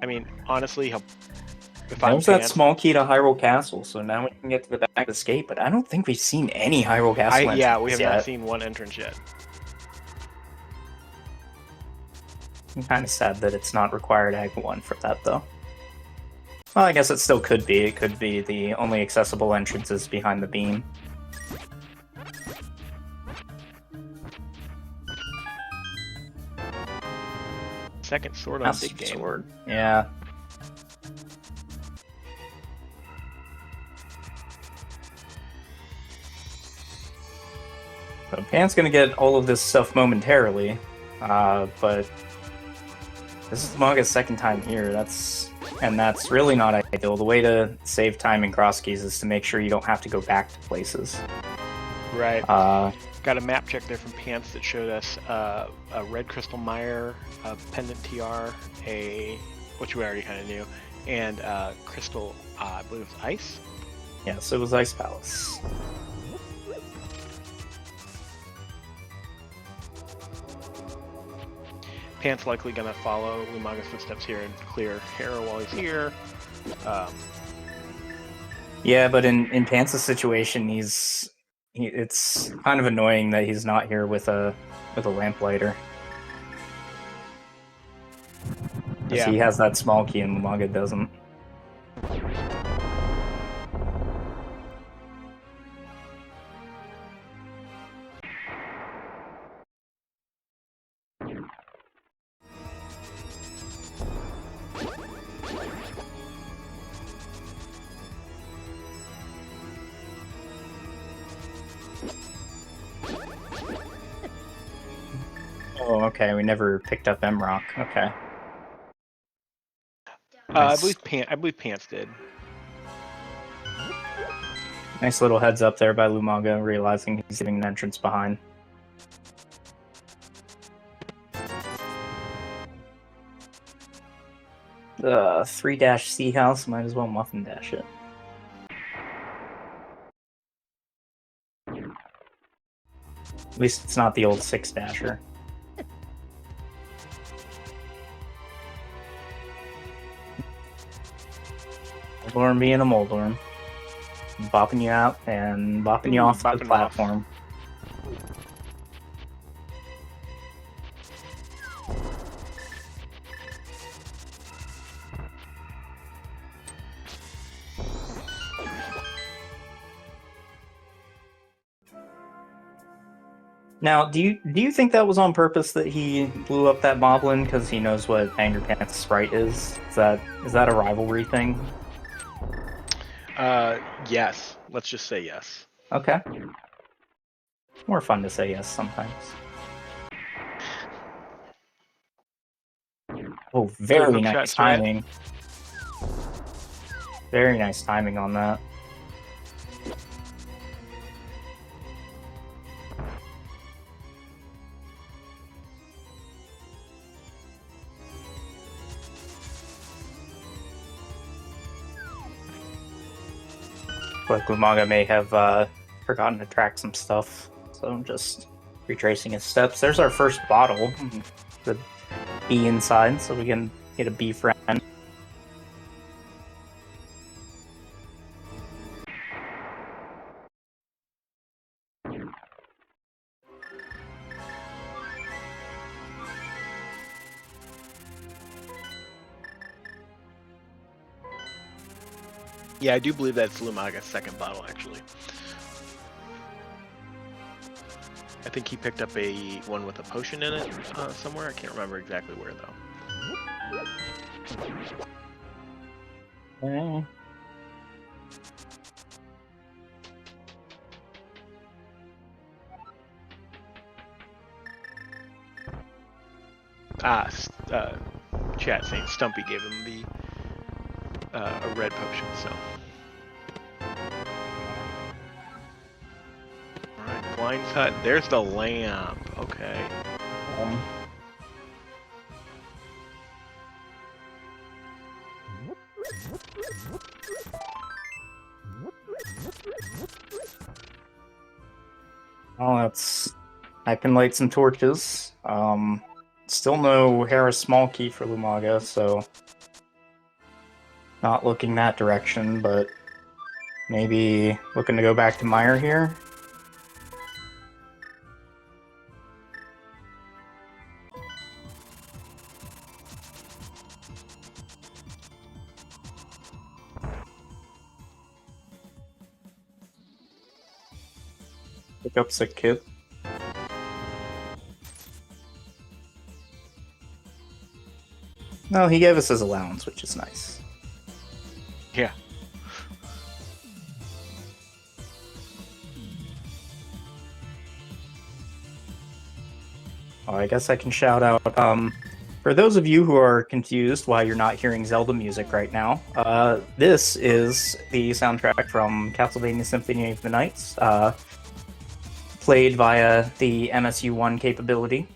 I mean, honestly, if I'm There's that Pants, small key to Hyrule Castle, so now we can get to the back escape, but I don't think we've seen any Hyrule Castle we entrances have yet. not seen one entrance yet. I'm kind of sad that it's not required Act 1 for that, though. Well, I guess it still could be. It could be the only accessible entrances behind the beam. Second sword on That's big game. sword. Yeah. So Pan's gonna get all of this stuff momentarily, but this is Maga's second time here. That's really not ideal. The way to save time in cross keys is to make sure you don't have to go back to places. Right. Got a map check there from Pants that showed us a red crystal mire, a pendant TR, which we already kind of knew, and crystal, I believe it was ice. Yes, it was Ice Palace. Pants likely gonna follow Lumaga's footsteps here and clear Hera while he's here. Yeah, but in Pants' situation, it's kind of annoying that he's not here with a lamplighter. Yeah, he has that small key and Lumaga doesn't. Oh, okay. We never picked up M-Rock. Okay. Nice. I believe Pants did. Nice little heads up there by Lumaga, realizing he's leaving an entrance behind. The 3-C house, might as well muffin dash it. At least it's not the old 6-dasher. Moldorm being a Moldorm. Bopping you out and bopping you off the platform. Now, do you think that was on purpose that he blew up that Moblin because he knows what Angry Pants' sprite is? Is that a rivalry thing? Yes. Let's just say yes. Okay. More fun to say yes sometimes. Oh, very nice timing. Very nice timing on that. But Lumaga may have forgotten to track some stuff, so I'm just retracing his steps. There's our first bottle. The B inside, so we can get a B friend. Yeah, I do believe that's Lumaga's second bottle, actually. I think he picked up a one with a potion in it somewhere. I can't remember exactly where, though. Okay. Chat saying Stumpy gave him the a red potion, so. Alright, Blind's Hut. There's the lamp. Okay. Well, I can light some torches. Still no Hera small key for Lumaga, so Not looking that direction, but maybe looking to go back to Meyer here. Pick up sick kid. No, he gave us his allowance, which is nice. Yeah. Oh, I guess I can shout out. For those of you who are confused why you're not hearing Zelda music right now, this is the soundtrack from Castlevania Symphony of the Nights, played via the MSU1 capability.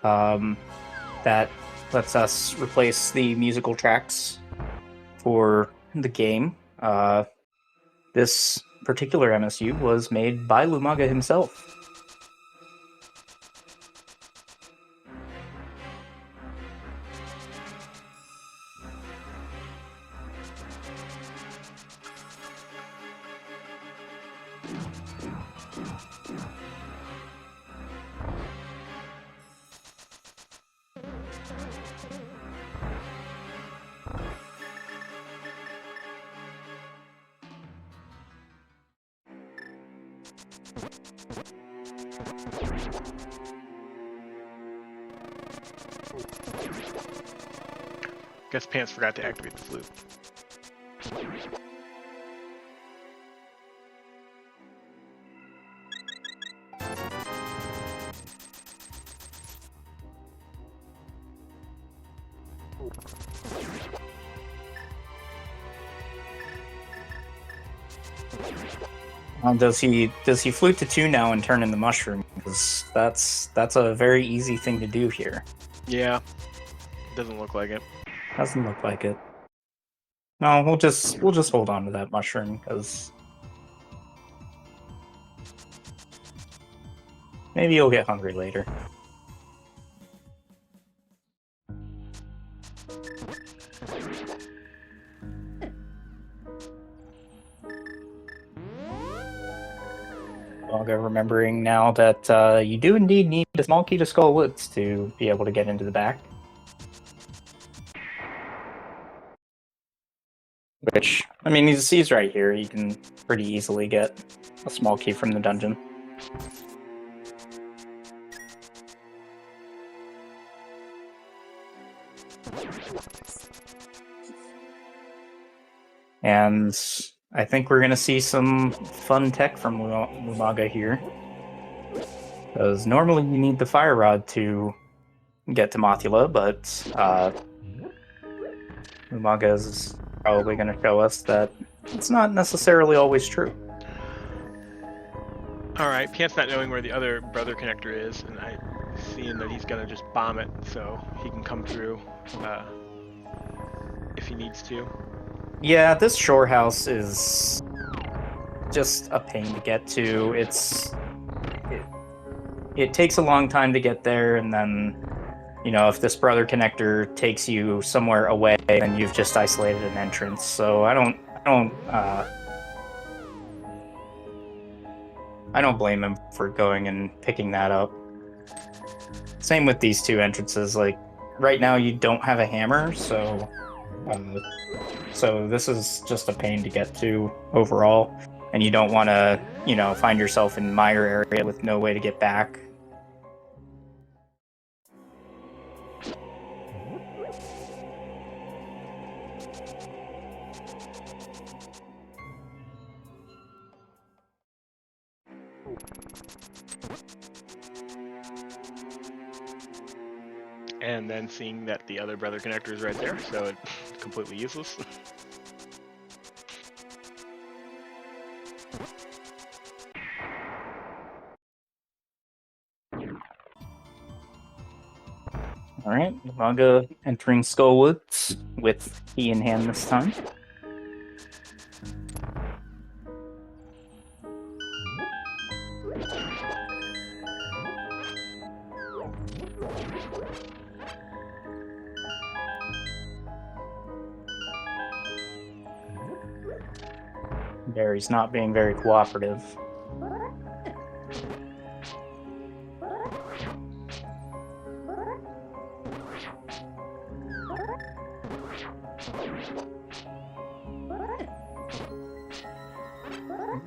That lets us replace the musical tracks for the game. This particular MSU was made by Lumaga himself. Guess Pants forgot to activate the flute. Does he flute to 2 now and turn in the mushroom? Because that's a very easy thing to do here. Yeah. Doesn't look like it. Doesn't look like it. No, we'll just hold on to that mushroom because maybe you'll get hungry later. Remembering now that you do indeed need a small key to Skull Woods to be able to get into the back. Which, I mean, he's right here. You can pretty easily get a small key from the dungeon. And I think we're going to see some fun tech from Lumaga here. Because normally you need the Fire Rod to get to Mothula, but Lumaga is probably going to show us that it's not necessarily always true. Alright, Pants not knowing where the other brother connector is, and I seeing that he's gonna just bomb it so he can come through if he needs to. Yeah, this shore house is just a pain to get to. It takes a long time to get there, and then, you know, if this brother connector takes you somewhere away, then you've just isolated an entrance. So I don't blame him for going and picking that up. Same with these two entrances. Like, right now you don't have a hammer, so this is just a pain to get to overall, and you don't want to, you know, find yourself in Meyer area with no way to get back. And then seeing that the other brother connector is right there, so it's completely useless. Alright, Lumaga entering Skullwoods with key in hand this time. Barry's not being very cooperative.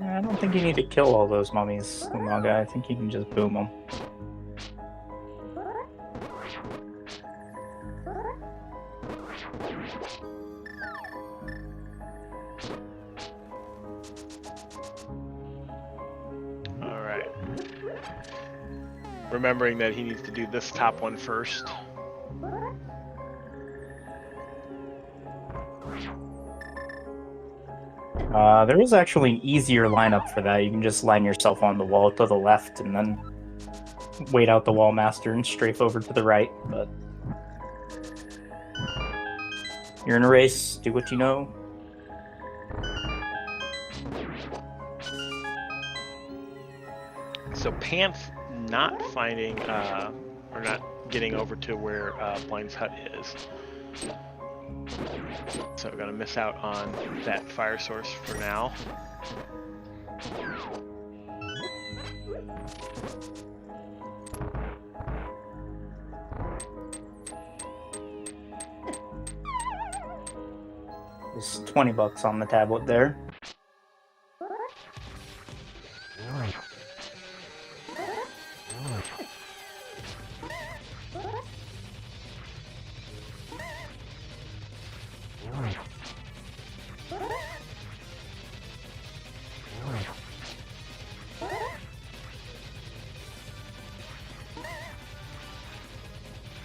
I don't think you need to kill all those mummies, Umaga. I think you can just boom them. Alright. Remembering that he needs to do this top one first. There is actually an easier lineup for that. You can just line yourself on the wall to the left and then wait out the wall master and strafe over to the right, but you're in a race, do what you know. So Pants not finding, or not getting over to where Blind's hut is. So we're gonna miss out on that fire source for now. There's $20 on the tablet there.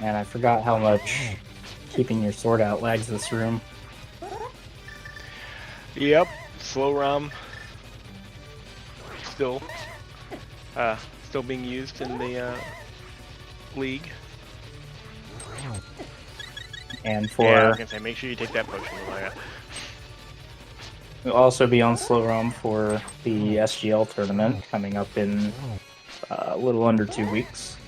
And I forgot how much keeping your sword out lags this room. Yep, slow ROM still being used in the league. And for yeah, I was gonna say, make sure you take that potion, Maya. We'll also be on slow ROM for the SGL tournament coming up in a little under 2 weeks.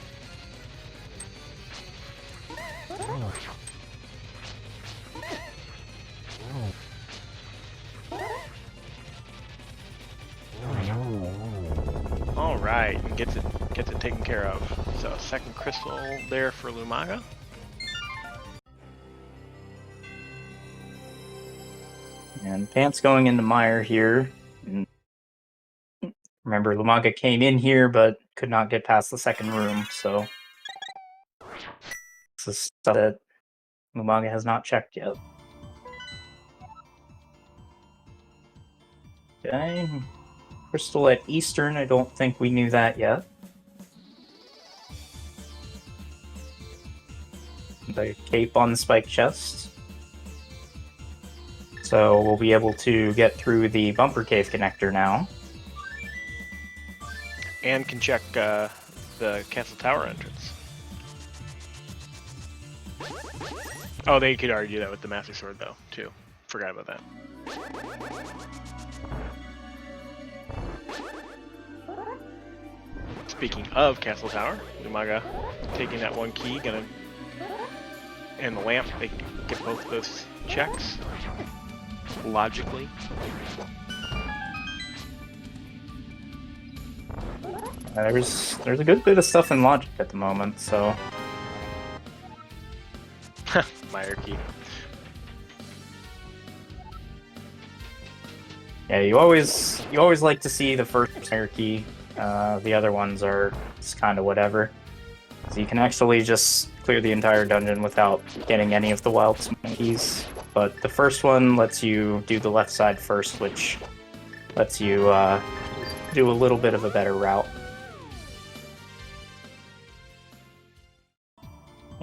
All right, and gets it taken care of. So second crystal there for Lumaga. And Pants going into Mire here. And remember, Lumaga came in here but could not get past the second room, so this is stuff that Lumaga has not checked yet. Okay. Crystal at Eastern, I don't think we knew that yet. The cape on the spike chest. So we'll be able to get through the bumper cave connector now. And can check the castle tower entrance. Oh, they could already do that with the Master Sword, though, too. Forgot about that. Speaking of castle tower, Lumaga taking that one key, and the lamp, they can get both those checks logically. There's a good bit of stuff in logic at the moment, so Hierarchy. yeah, you always like to see the first hierarchy. The other ones are just kind of whatever. So you can actually just clear the entire dungeon without getting any of the wild smokies. But the first one lets you do the left side first, which lets you do a little bit of a better route.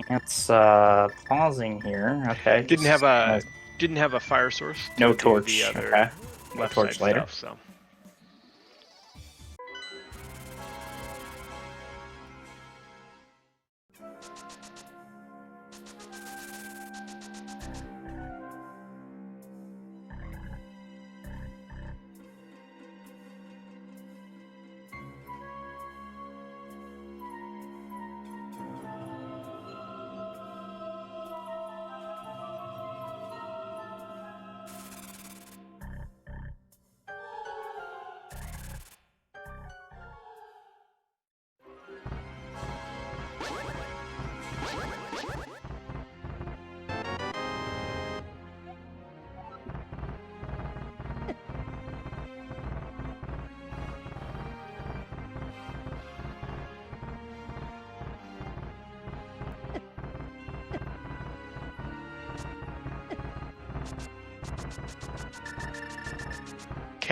It's pausing here. Okay. Didn't have a fire source. No torch. The other okay. Left torch side later. Stuff, so.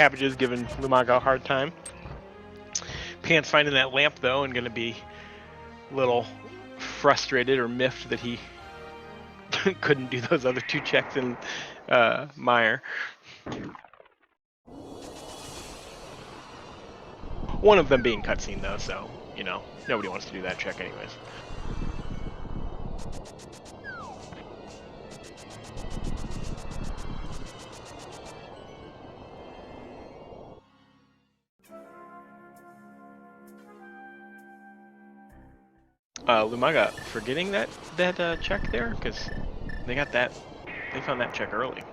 cabbages giving Lumaga a hard time. Pants finding that lamp though and going to be a little frustrated or miffed that he couldn't do those other 2 checks in Meyer. One of them being cutscene though, so you know nobody wants to do that check anyways. Lumaga forgetting that check there because they found that check early.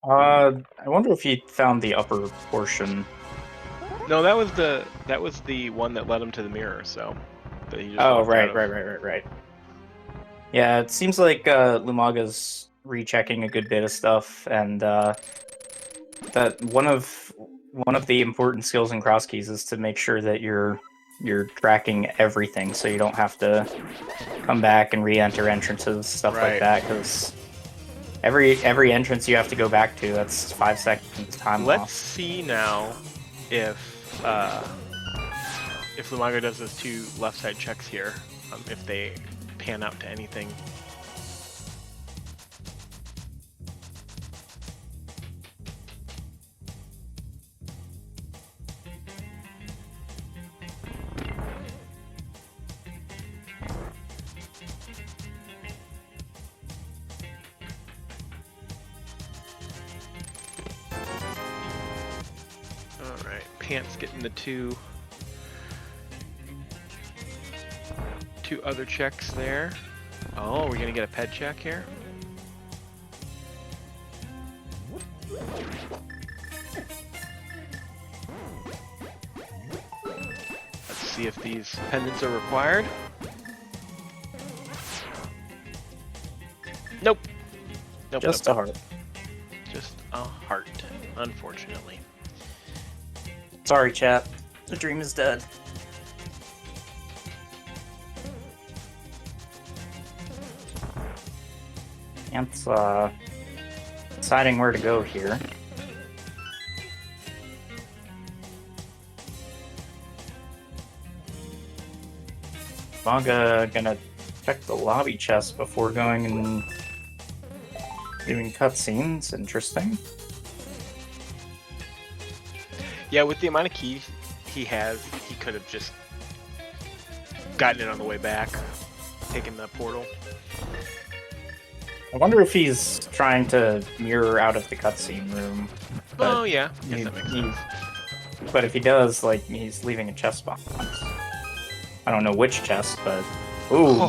I wonder if he found the upper portion. No, that was the one that led him to the mirror. So that he just right. Yeah, it seems like Lumaga's rechecking a good bit of stuff, and that one of the important skills in cross keys is to make sure that you're tracking everything, so you don't have to come back and re-enter entrances, stuff like that, because every entrance you have to go back to, that's 5 seconds time loss. Let's see now if Lumaga does those 2 left side checks here, if they pan out to anything. Pants getting the 2 other checks there. Oh, we're gonna get a ped check here. Let's see if these pendants are required. Nope. Just a heart. Just a heart, unfortunately. Sorry, chat. The dream is dead. Ant's deciding where to go here. Manga gonna check the lobby chest before going and doing cutscenes. Interesting. Yeah, with the amount of keys he has, he could have just gotten it on the way back, taken the portal. I wonder if he's trying to mirror out of the cutscene room. Oh yeah, I guess that makes sense. But if he does, like, he's leaving a chest box. I don't know which chest, but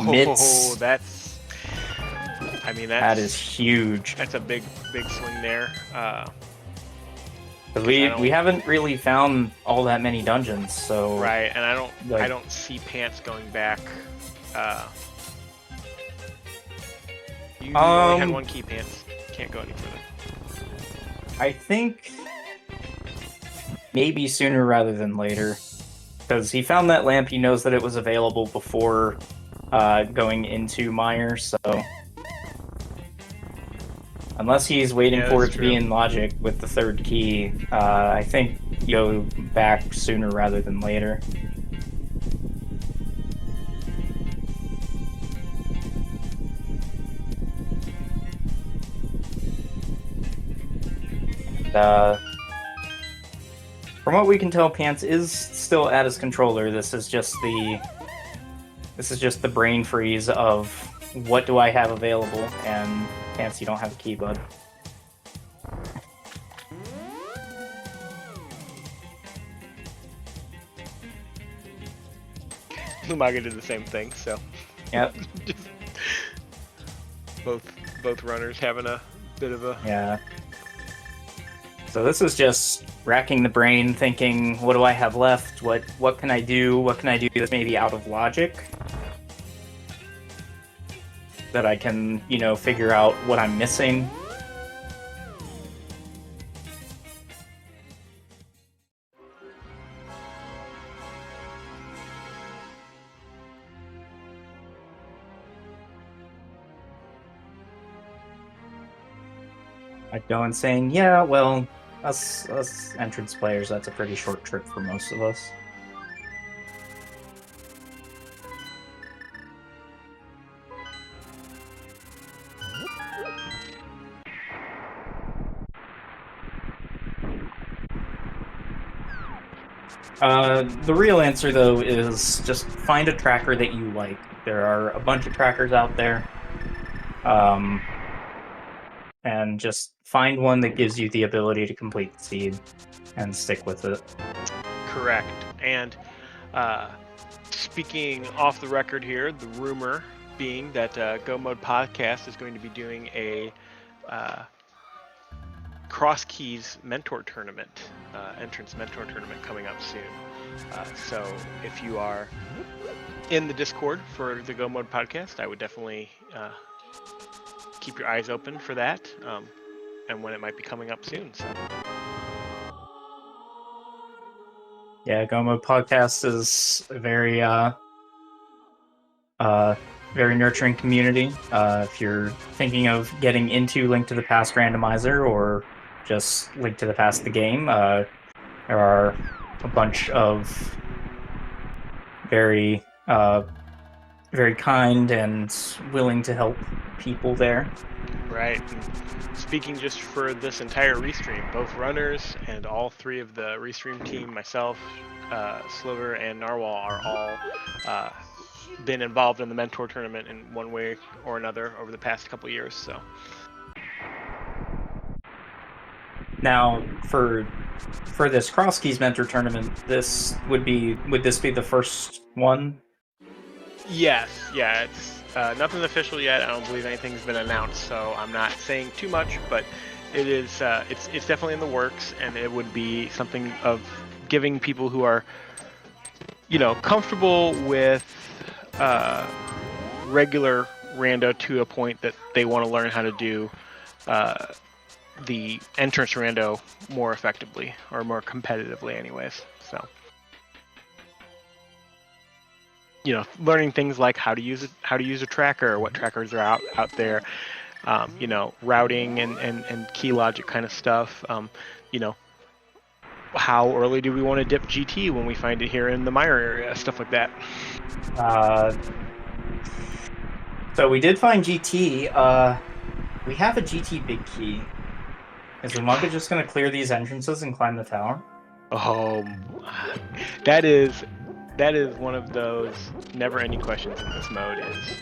mitts. That's. I mean, that is huge. That's a big swing there. We haven't really found all that many dungeons, so right, and I don't see Pants going back. You only had 1 key, Pants. Can't go any further. I think maybe sooner rather than later, because he found that lamp. He knows that it was available before going into Meyer, so unless he's waiting for it to be in logic with the 3rd key, I think go back sooner rather than later. From what we can tell, Pants is still at his controller. This is just the brain freeze of what do I have available, and Pants, you don't have a key, bud. Lumaga did the same thing, so. Yep. both runners having a bit of a. Yeah. So this is just racking the brain, thinking, what do I have left? What can I do? What can I do that's maybe out of logic? That I can, figure out what I'm missing. Like going saying, yeah, well, us entrance players, that's a pretty short trip for most of us. The real answer, though, is just find a tracker that you like. There are a bunch of trackers out there. And just find one that gives you the ability to complete the seed and stick with it. Correct. And speaking off the record here, the rumor being that Go Mode Podcast is going to be doing a Cross Keys mentor tournament, entrance mentor tournament coming up soon. So if you are in the Discord for the Go Mode Podcast, I would definitely keep your eyes open for that, and when it might be coming up soon. So. Yeah, Go Mode Podcast is a very very nurturing community. If you're thinking of getting into Link to the Past Randomizer or just Link to the Past the game, there are a bunch of very very kind and willing to help people there. Right. And speaking just for this entire restream, both runners and all three of the restream team, myself, Sliver, and Narwhal are all been involved in the mentor tournament in one way or another over the past couple years. So. Now, for this Cross Keys mentor tournament, would this be the first one? Yes, yeah, it's nothing official yet. I don't believe anything's been announced, so I'm not saying too much. But it is, it's definitely in the works, and it would be something of giving people who are, comfortable with regular rando to a point that they want to learn how to do the entrance rando more effectively or more competitively, anyways. So. Learning things like how to use a tracker, what trackers are out there, routing and key logic kind of stuff. How early do we want to dip GT when we find it here in the mire area, stuff like that. So we did find GT. We have a GT big key. Is Umaga just going to clear these entrances and climb the tower? That is one of those never-ending questions in this mode. Is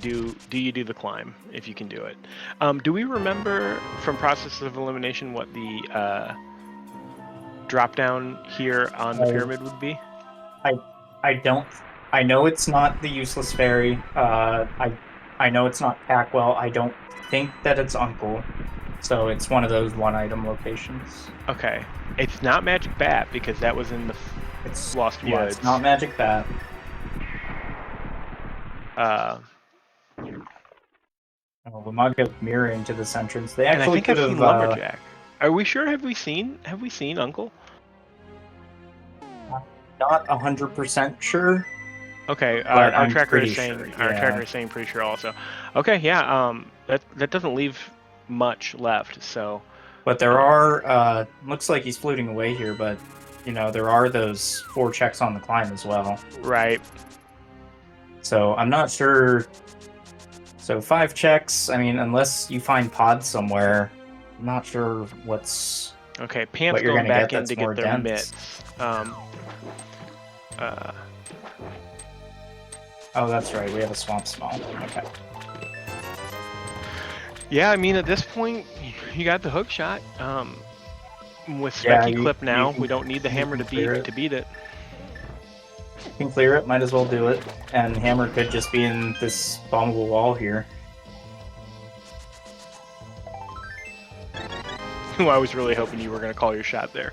do you do the climb if you can do it? Do we remember from Process of Elimination what the drop down here on the pyramid would be? I don't. I know it's not the useless fairy. I know it's not Packwell. I don't think that it's Uncle. So it's one of those one-item locations. Okay, it's not Magic Bat because that was in the Lost Woods. It's not Magic Bat. Umaga mirroring to this entrance. They actually could have seen Lumberjack. Are we sure? Have we seen Uncle? Not 100% sure. Okay, our tracker is saying sure, our tracker is saying pretty sure also. Okay, yeah. That doesn't leave much left. So. But there are. Looks like he's floating away here, but there are those 4 checks on the climb as well. Right. So I'm not sure. So 5 checks. I mean, unless you find pods somewhere, I'm not sure what's. Okay, Pam's going back in to get their mitts. Oh, that's right. We have a swamp small. Okay. Yeah, I mean, at this point, you got the hook shot. With Specky Clip now, we don't need the hammer to beat it. You can clear it, might as well do it. And hammer could just be in this bombable wall here. I was really hoping you were going to call your shot there.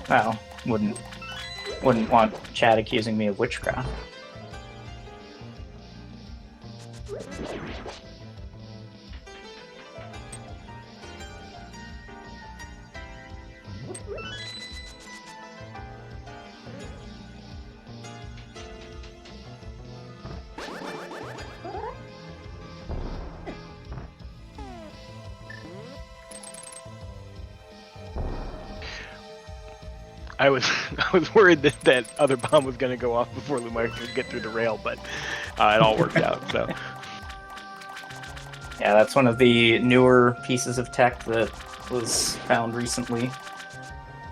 Well, wouldn't want Chad accusing me of witchcraft. I was I was worried that that other bomb was going to go off before Lumaga could get through the rail, but it all worked out. So Yeah, that's one of the newer pieces of tech that was found recently.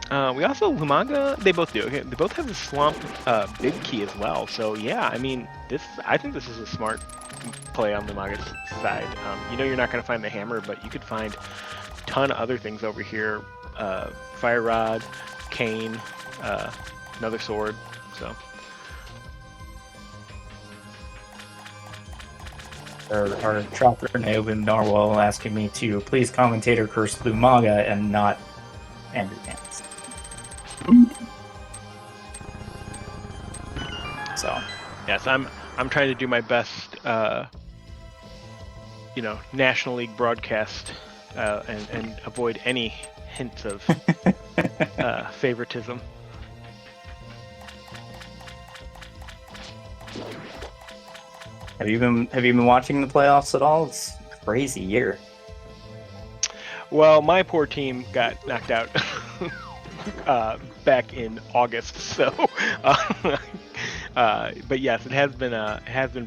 we also Lumaga, they both do. Okay, they both have the swamp big key as well. So yeah, I mean I think this is a smart play on Lumaga's side. You know, you're not going to find the hammer, but you could find a ton of other things over here. Fire rod, cane, another sword. So Our chopper Naoben Narwhal asking me to please commentator curse Lumaga and not Underpants. So yes, I'm trying to do my best. You know, National League broadcast and avoid any hints of favoritism. Have you been watching the playoffs at all? It's a crazy year. Well, my poor team got knocked out back in August, so. But yes, it has been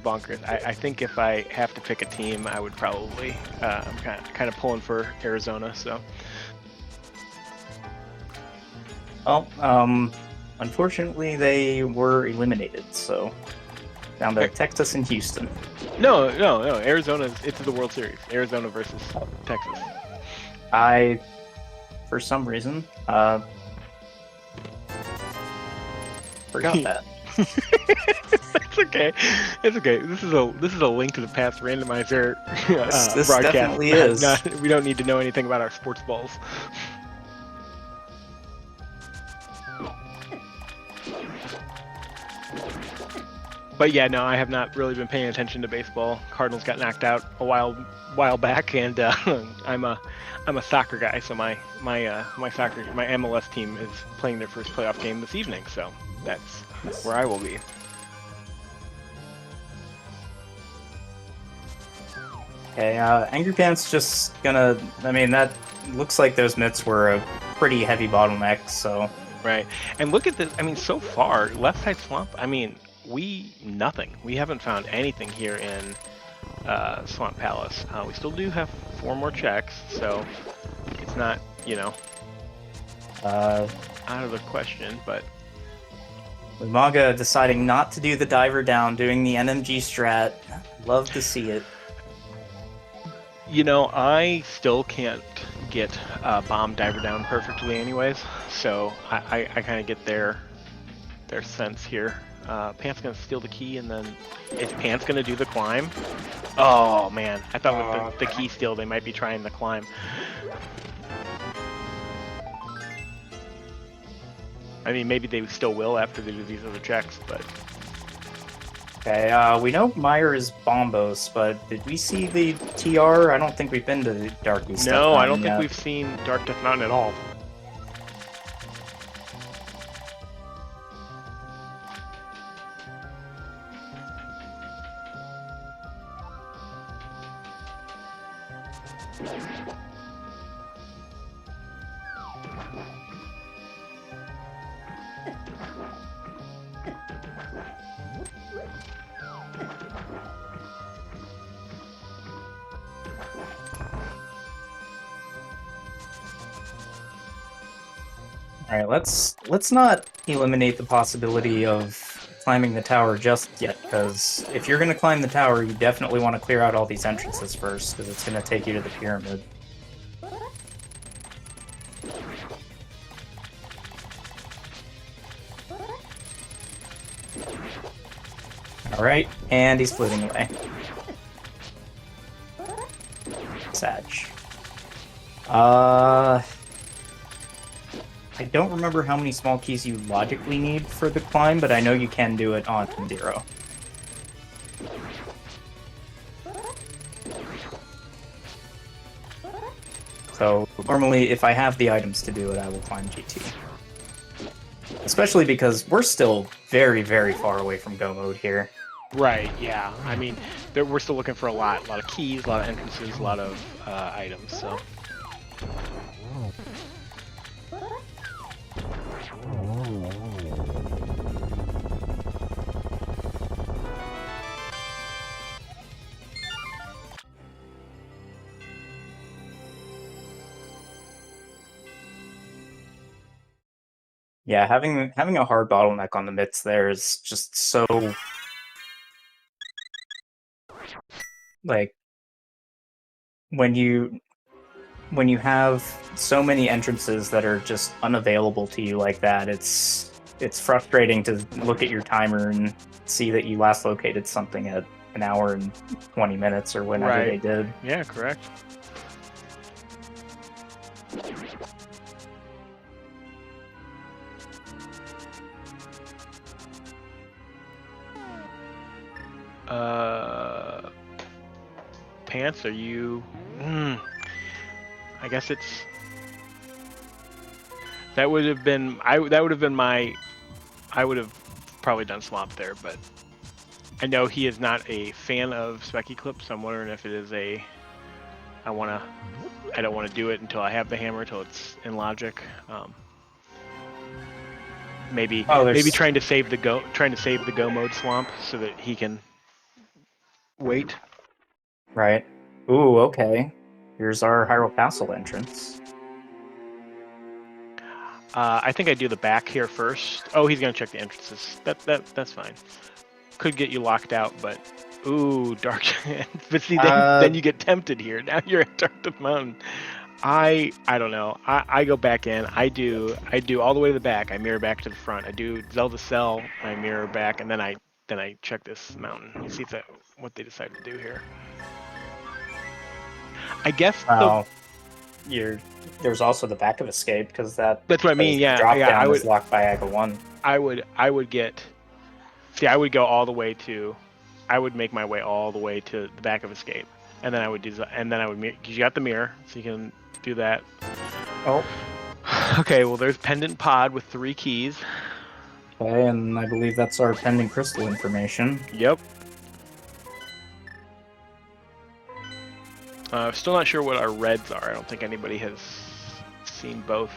bonkers. I think if I have to pick a team, I would probably I'm kind of pulling for Arizona. So. Well, unfortunately, they were eliminated. So down to Texas and Houston. No. It's the World Series. Arizona versus Texas. For some reason, forgot that. It's okay. It's okay. This is a link to the past randomizer This broadcast. definitely is. We don't need to know anything about our sports balls. But yeah, no, I have not really been paying attention to baseball. Cardinals got knocked out a while back, and I'm a soccer guy, so my MLS team is playing their first playoff game this evening, so that's where I will be. Okay, Angry Pants just gonna. I mean, that looks like those mitts were a pretty heavy bottleneck. So right, and look at this. I mean, so far, left side swamp. I mean, nothing. We haven't found anything here in Swamp Palace. We still do have 4 more checks, so it's not, you know, out of the question. But Lumaga deciding not to do the diver down, doing the NMG strat. Love to see it. You know, I still can't get bomb diver down perfectly anyways, so I kind of get their sense here. Pant's gonna steal the key, and then is Pant's gonna do the climb? Oh man, I thought with the key steal they might be trying the climb. I mean, maybe they still will after they do these other checks, but... Okay, we know Meyer is Bombos, but did we see the TR? I don't think we've been to the Dark East. No, I don't think we've seen Dark Death Mountain at all. Alright, let's not eliminate the possibility of climbing the tower just yet, because if you're going to climb the tower, you definitely want to clear out all these entrances first, because it's going to take you to the pyramid. Alright, and he's floating away. Sag. I don't remember how many small keys you logically need for the climb, but I know you can do it on 0. So normally, if I have the items to do it, I will climb GT. Especially because we're still very, very far away from Go mode here. Right, yeah. I mean, we're still looking for a lot of keys, a lot of entrances, a lot of items, so... Yeah, having a hard bottleneck on the mitts there is just so like when you have so many entrances that are just unavailable to you like that, it's frustrating to look at your timer and see that you last located something at an hour and 20 minutes or whenever they did. Yeah, correct. Pants, are you... I guess it's... That would have been... that would have been my... I would have probably done Swamp there, but... I know he is not a fan of Specky Clips, so I'm wondering if it is a... I don't want to do it until I have the hammer, until it's in logic. Maybe trying to save the go mode Swamp so that he can wait. Right. Ooh, okay. Here's our Hyrule Castle entrance. I think I do the back here first. Oh, he's gonna check the entrances. That's fine. Could get you locked out, but ooh, Dark Giant. But see, then you get tempted here. Now you're at Dark Mountain. I don't know. I go back in. I do all the way to the back. I mirror back to the front. I do Zelda Cell. I mirror back, and then I check this mountain. See if what they decide to do here. I guess. There's also the back of escape because that's what I mean. Yeah, drop down I would locked by Aga 1. I would get. See, I would go all the way to. I would make my way all the way to the back of escape, and then I would do. And then I would because you got the mirror, so you can do that. Oh. Okay. Well, there's Pendant Pod with 3 keys. Okay, and I believe that's our pending crystal information. Yep. Still not sure what our reds are. I don't think anybody has seen both.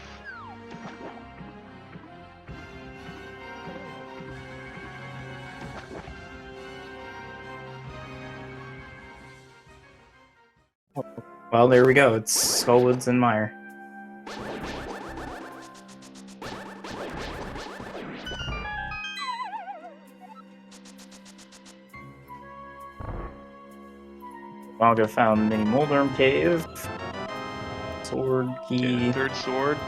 Well, there we go. It's Skullwoods and Mire. Maga found Mini Moldorm Cave. Sword key. Yeah, 3rd sword.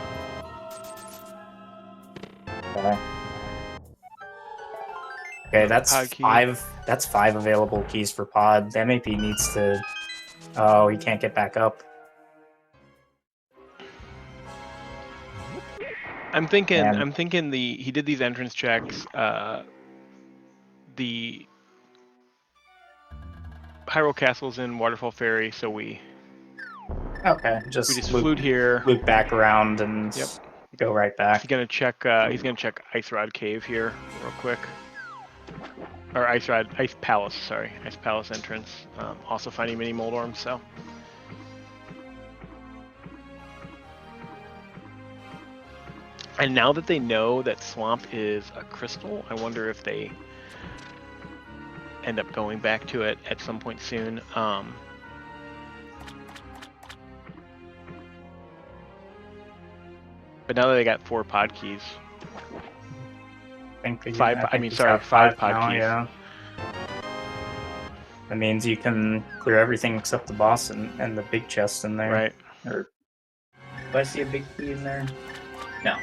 Okay, that's 5. That's 5 available keys for Pod. The MAP needs to. Oh, he can't get back up. I'm thinking he did these entrance checks. The Hyrule Castle's in Waterfall Ferry, so we just flew here, loop back around, and go right back. He's gonna check. He's gonna check Ice Rod Cave here real quick, or Ice Palace. Sorry, Ice Palace entrance. Also finding Mini Moldorm. So. And now that they know that Swamp is a crystal, I wonder if they end up going back to it at some point soon. But now that they got 4 pod keys, I think 5 pod keys. Yeah. That means you can clear everything except the boss and the big chest in there. Right. Or do I see a big key in there? No.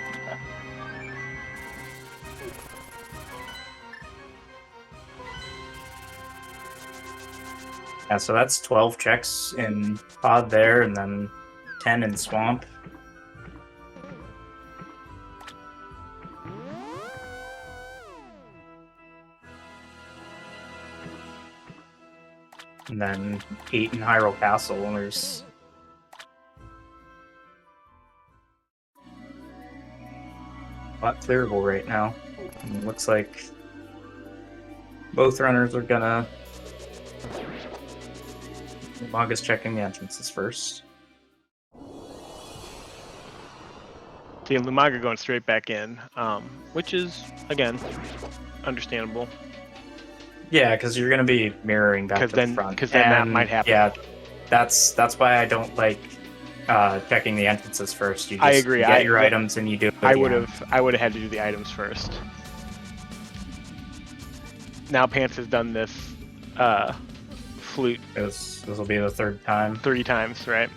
Yeah, so that's 12 checks in Pod there, and then 10 in Swamp. And then 8 in Hyrule Castle, and there's... a lot clearable right now. And it looks like both runners are gonna... Maga's checking the entrances first. See, Lumaga going straight back in, which is, again, understandable. Yeah, because you're going to be mirroring back to the front. Because then that might happen. Yeah, that's why I don't like checking the entrances first. You just I agree. get your items and you do it. I would have had to do the items first. Now Pants has done this flute. This will be the third time. 3 times, right?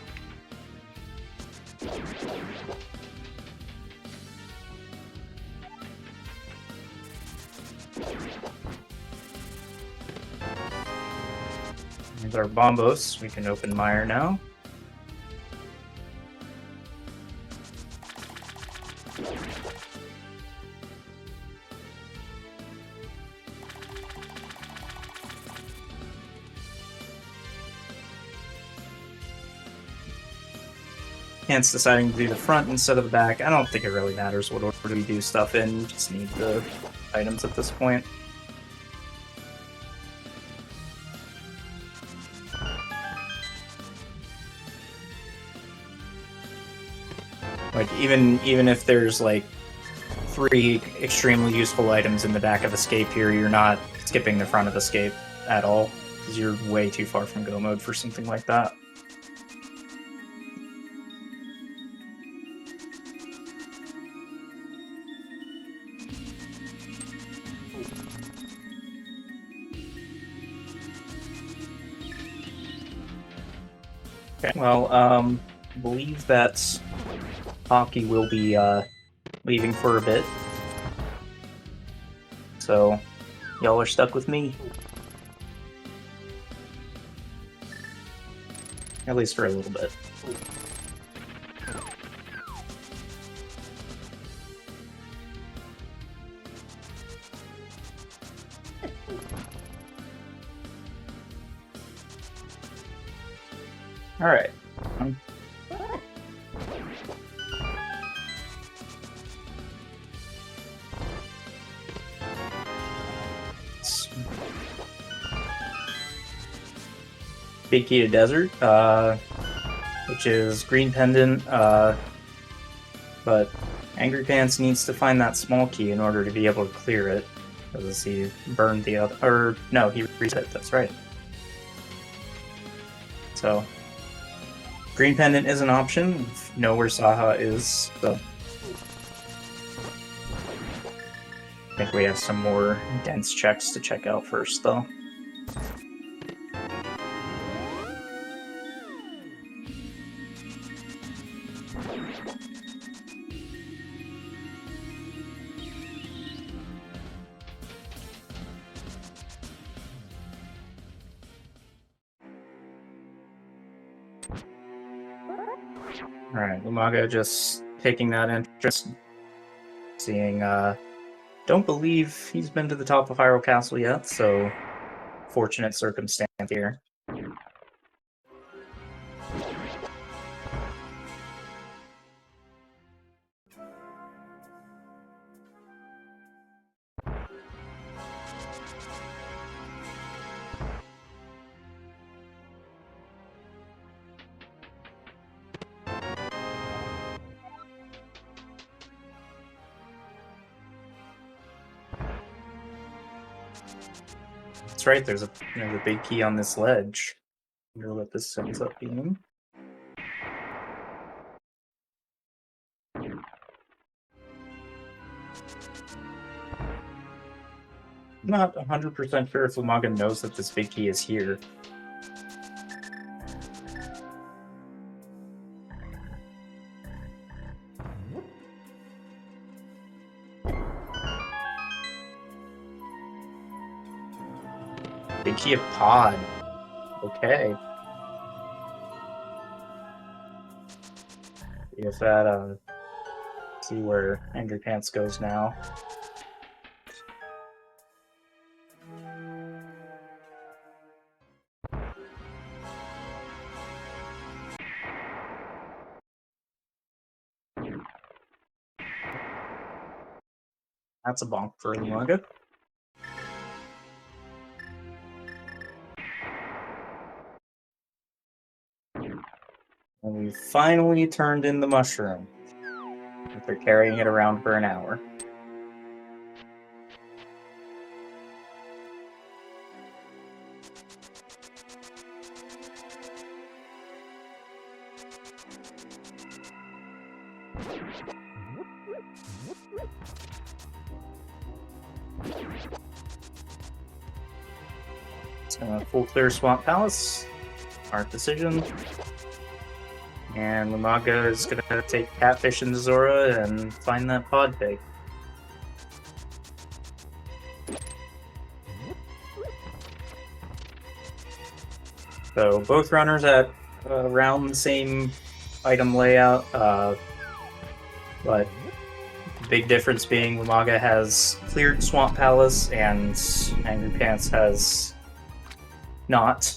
With our bombos, we can open Mire now. Pants deciding to do the front instead of the back. I don't think it really matters what order we do stuff in. We just need the items at this point. Like even if there's like 3 extremely useful items in the back of Escape here, you're not skipping the front of Escape at all, because you're way too far from go mode for something like that. Okay, well, I believe that Hockey will be leaving for a bit. So, y'all are stuck with me. At least for a little bit. Alright. Big key to desert, which is green pendant, but Angry Pants needs to find that small key in order to be able to clear it, because he burned the other, or no, he reset it, that's right. So, green pendant is an option, know where Saha is, so. I think we have some more dense checks to check out first, though. Alright, Umaga just taking that interest, seeing, don't believe he's been to the top of Hyrule Castle yet, so fortunate circumstance here. That's right, there's a big key on this ledge. I wonder what this ends up being. I'm not 100% sure if Umaga knows that this big key is here. Big key of pod. Okay. If that, see where Angry Pants goes now. That's a bonk for Umaga. And we finally turned in the mushroom. After carrying it around for an hour. Full clear Swamp Palace. Smart decision. And Lumaga is gonna take Catfish into Zora and find that pod pig. So both runners at around the same item layout, but the big difference being Lumaga has cleared Swamp Palace and Angry Pants has not.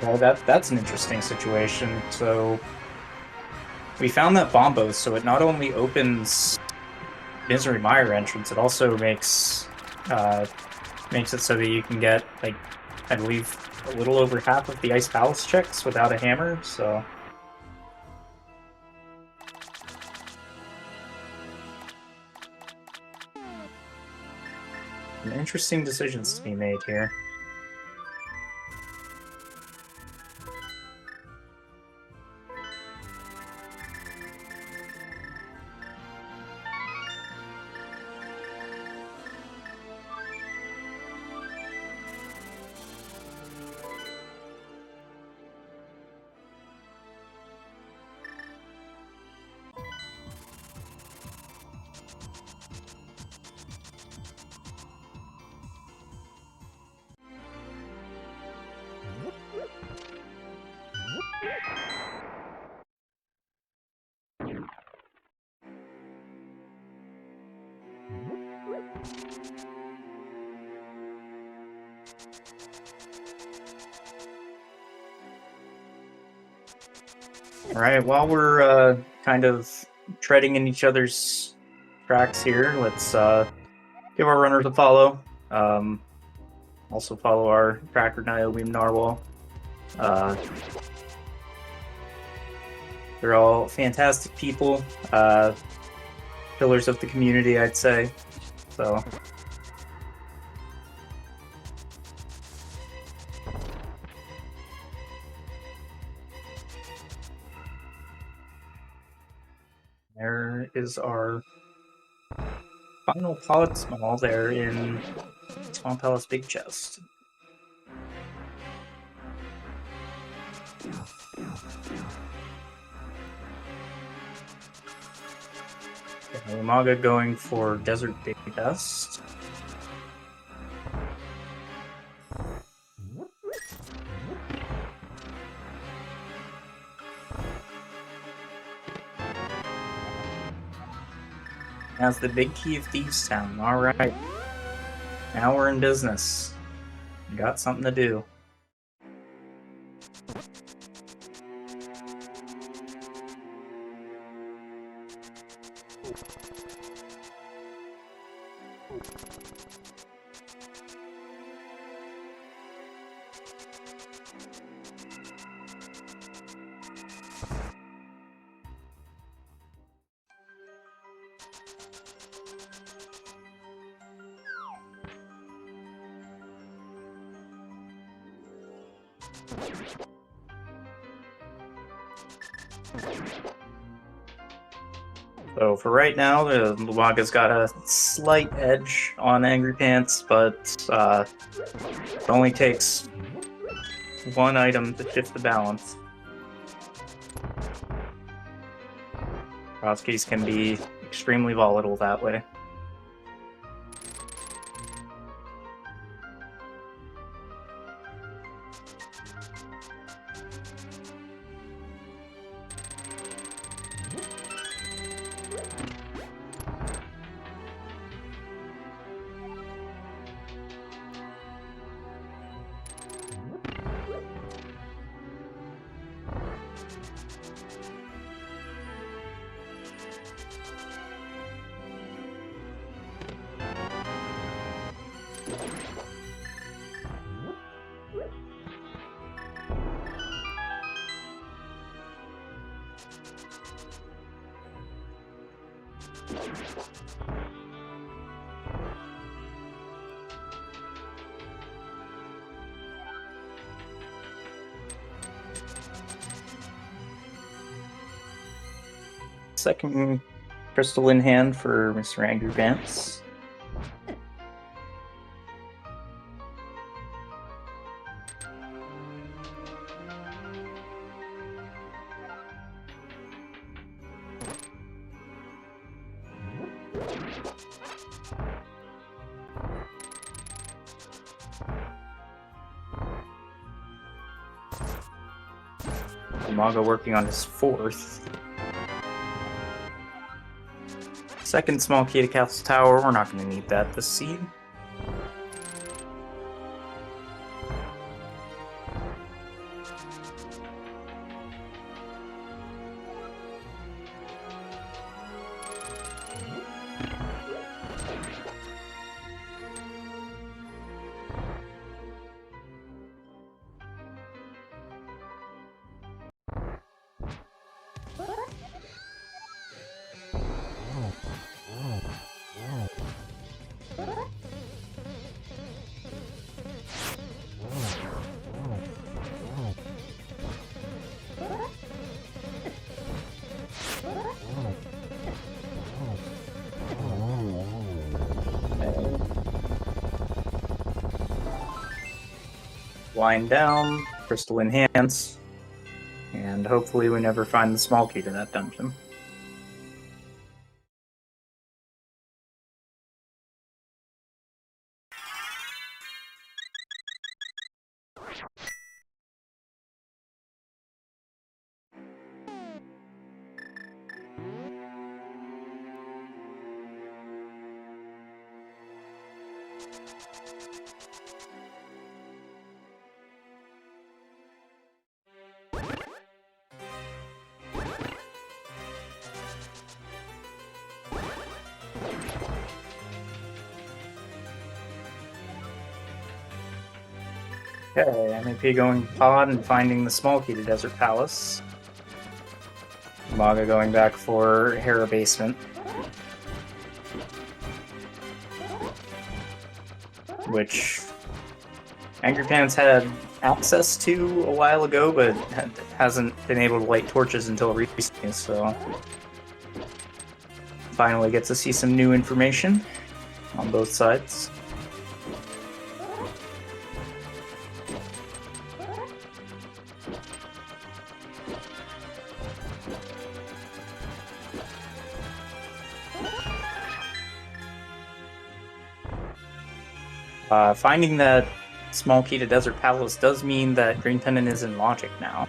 Okay, that's an interesting situation. So we found that Bombo, so it not only opens Misery Mire entrance, it also makes it so that you can get, like, I believe a little over half of the Ice Palace checks without a hammer, so some interesting decisions to be made here. Alright, while we're kind of treading in each other's tracks here, let's give our runners a follow. Also follow our tracker, Niobeam Narwhal. They're all fantastic people, pillars of the community, I'd say. So there is our final pod small there in Swamp Palace Big Chest. Umaga going for Desert Big Best. Has the big key of Thieves Town. Alright. Now we're in business. We got something to do. So for right now, Lumaga's got a slight edge on Angry Pants, but it only takes one item to shift the balance. Cross keys can be extremely volatile that way. Second crystal in hand for Mr. Angry Pants. Umaga working on his fourth. Second small key to Castle Tower. We're not going to need that this seed. Wind down, crystal enhance, and hopefully we never find the small key to that dungeon. Okay, MEP going pod and finding the small key to Desert Palace. Umaga going back for Hera Basement. Which Angry Pants had access to a while ago, but hasn't been able to light torches until recently, so finally get to see some new information on both sides. Finding that small key to Desert Palace does mean that Green Pendant is in Logic now.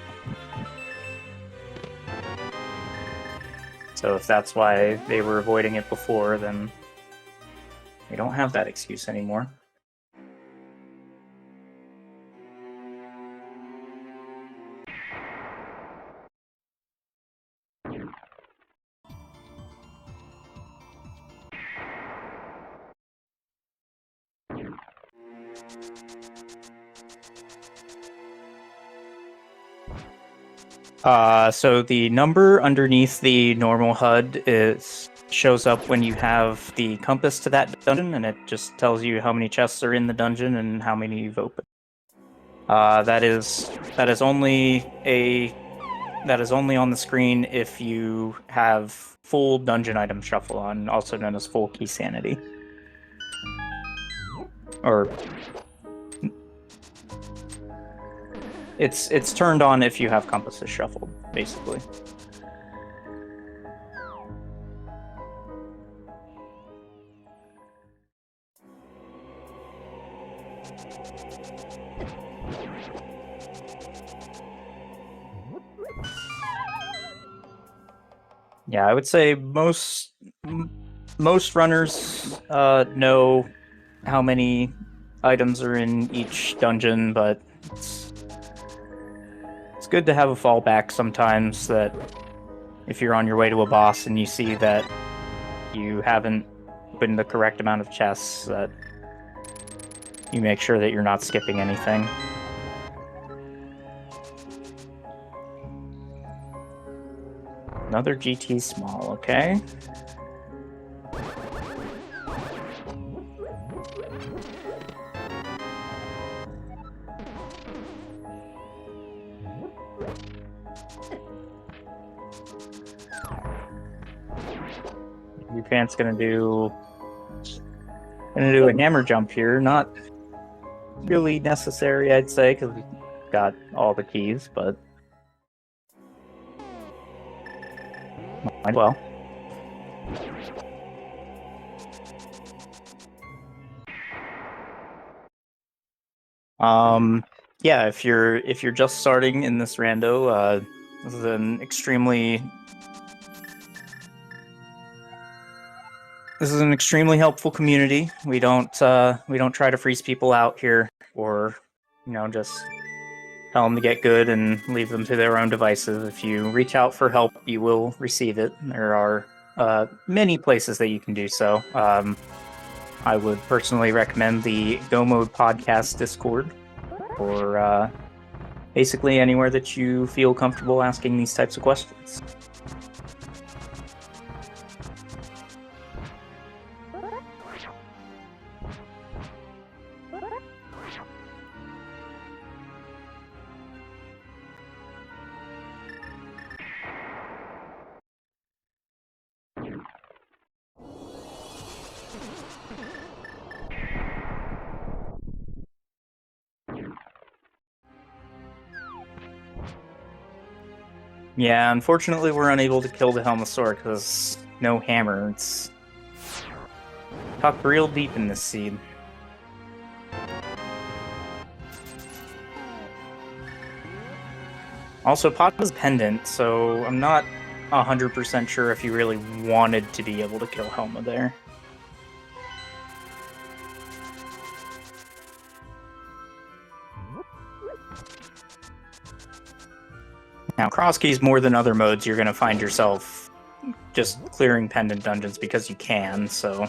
So if that's why they were avoiding it before, then they don't have that excuse anymore. So the number underneath the normal HUD shows up when you have the compass to that dungeon, and it just tells you how many chests are in the dungeon and how many you've opened. That is only on the screen if you have full dungeon item shuffle on, also known as full key sanity. Or it's turned on if you have compasses shuffled, basically. Yeah, I would say most runners know how many items are in each dungeon, but it's good to have a fallback sometimes, that if you're on your way to a boss and you see that you haven't opened the correct amount of chests, that you make sure that you're not skipping anything. Another GT small, okay. Angry Pant's gonna do a hammer jump here. Not really necessary, I'd say, because we've got all the keys, but might well. Yeah, if you're just starting in this rando, this is an extremely helpful community. We don't try to freeze people out here, or just tell them to get good and leave them to their own devices. If you reach out for help, you will receive it. There are many places that you can do so. I would personally recommend the Go Mode Podcast Discord, or basically anywhere that you feel comfortable asking these types of questions. Yeah, unfortunately we're unable to kill the Helmosaur because no hammer. It's tucked real deep in this seed. Also, Pot was Pendant, so I'm not 100% sure if you really wanted to be able to kill Helma there. Now, cross keys more than other modes, you're going to find yourself just clearing Pendant dungeons because you can, so...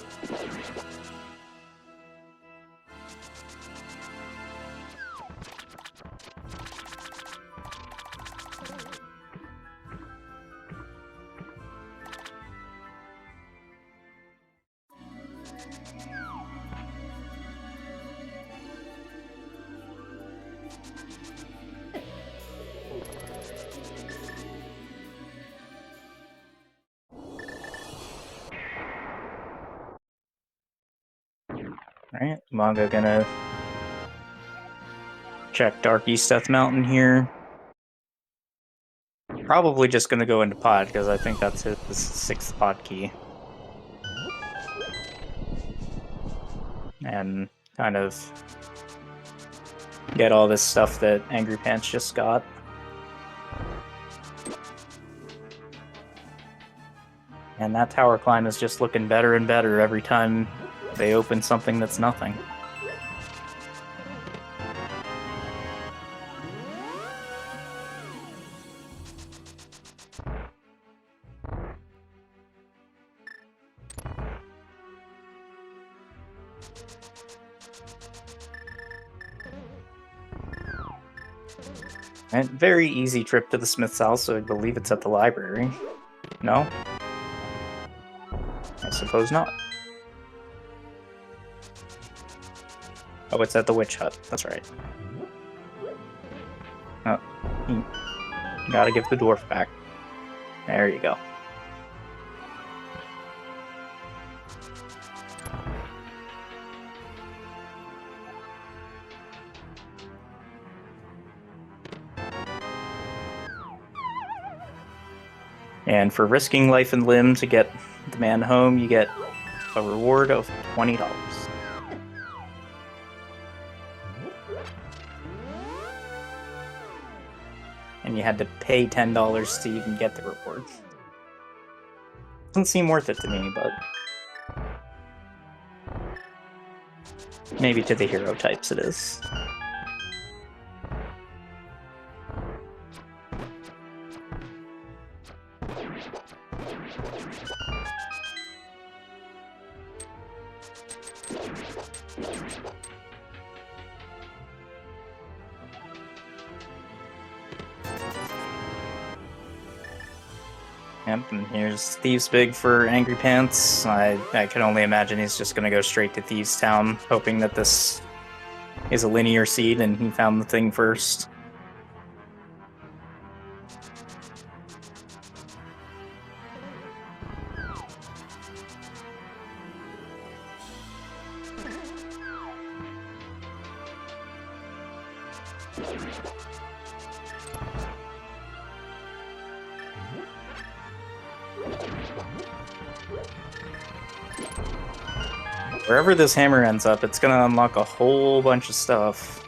Alright, Manga gonna check Dark East Death Mountain here. Probably just gonna go into pod, because I think that's his 6th pod key. And kind of get all this stuff that Angry Pants just got. And that tower climb is just looking better and better every time they open something that's nothing. And very easy trip to the Smith's house, so I believe it's at the library. No? I suppose not. Oh, it's at the witch hut. That's right. Oh, you gotta give the dwarf back. There you go. And for risking life and limb to get the man home, you get a reward of $20. And you had to pay $10 to even get the reward. Doesn't seem worth it to me, but maybe to the hero types it is. Yep, and here's Thieves Big for Angry Pants. I can only imagine he's just gonna go straight to Thieves Town, hoping that this is a linear seed and he found the thing first. Wherever this hammer ends up, it's gonna unlock a whole bunch of stuff.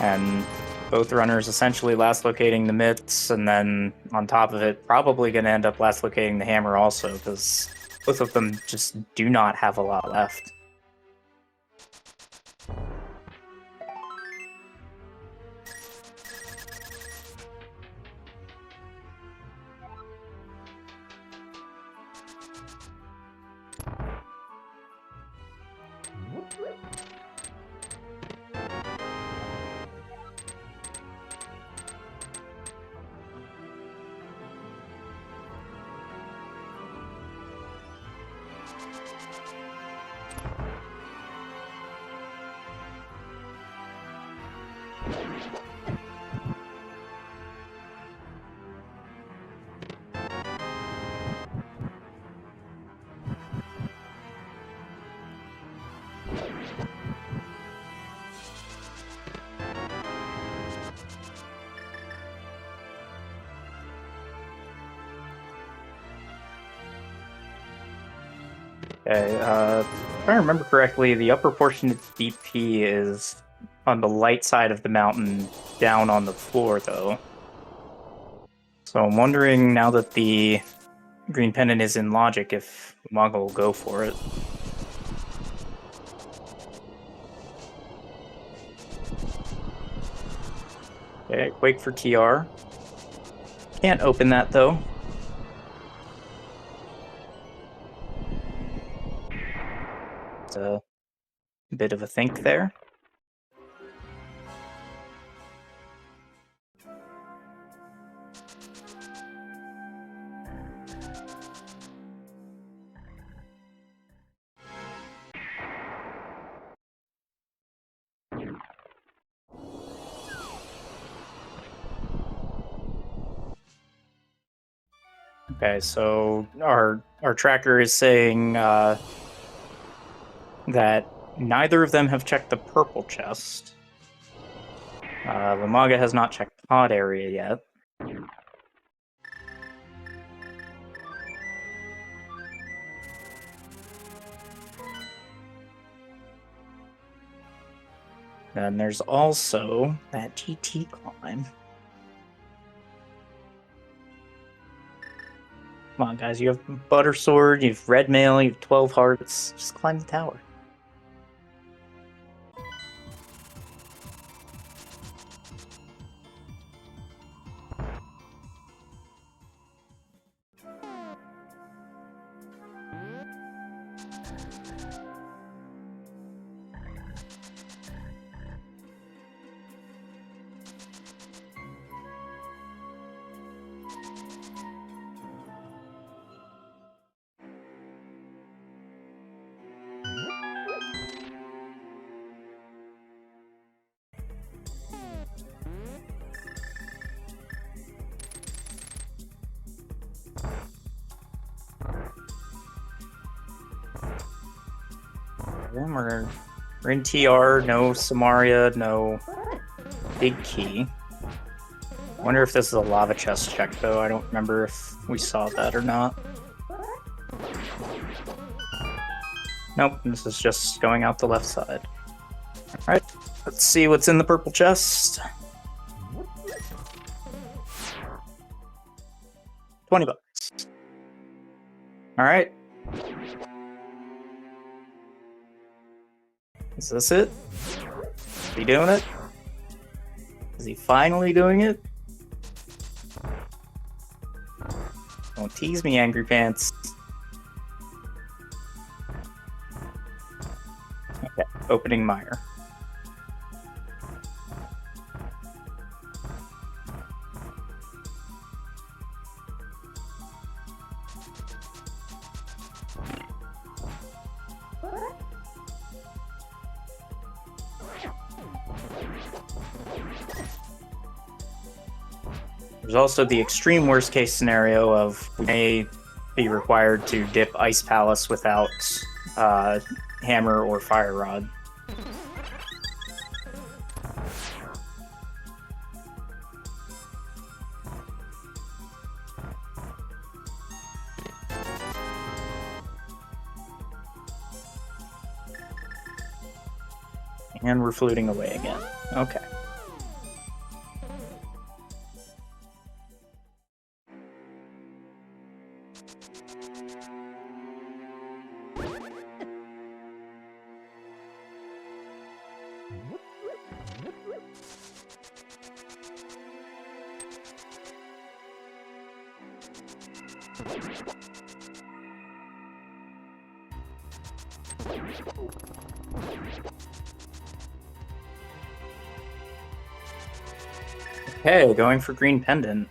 And both runners essentially last locating the mitts, and then on top of it, probably gonna end up last locating the hammer also, because both of them just do not have a lot left. Okay, if I remember correctly, the upper portion of DP is on the light side of the mountain, down on the floor, though. So I'm wondering, now that the green pendant is in logic, if Umaga will go for it. Okay, Quake for TR. Can't open that, though. It's a bit of a think there. Okay, so our tracker is saying that neither of them have checked the purple chest. Umaga has not checked pod area yet. Then there's also that GT climb. Come on, guys, you have Butter Sword, you have Red Mail, you have 12 hearts. Just climb the tower. We're in TR, no Samaria, no big key. Wonder if this is a lava chest check, though. I don't remember if we saw that or not. Nope, this is just going out the left side. Alright, let's see what's in the purple chest. 20 bucks. Alright. Is this it? Is he doing it? Is he finally doing it? Don't tease me, Angry Pants. Okay, opening mire. There's also the extreme worst case scenario of we may be required to dip Ice Palace without hammer or fire rod. And we're fluting away again. Okay. Okay, going for green pendant.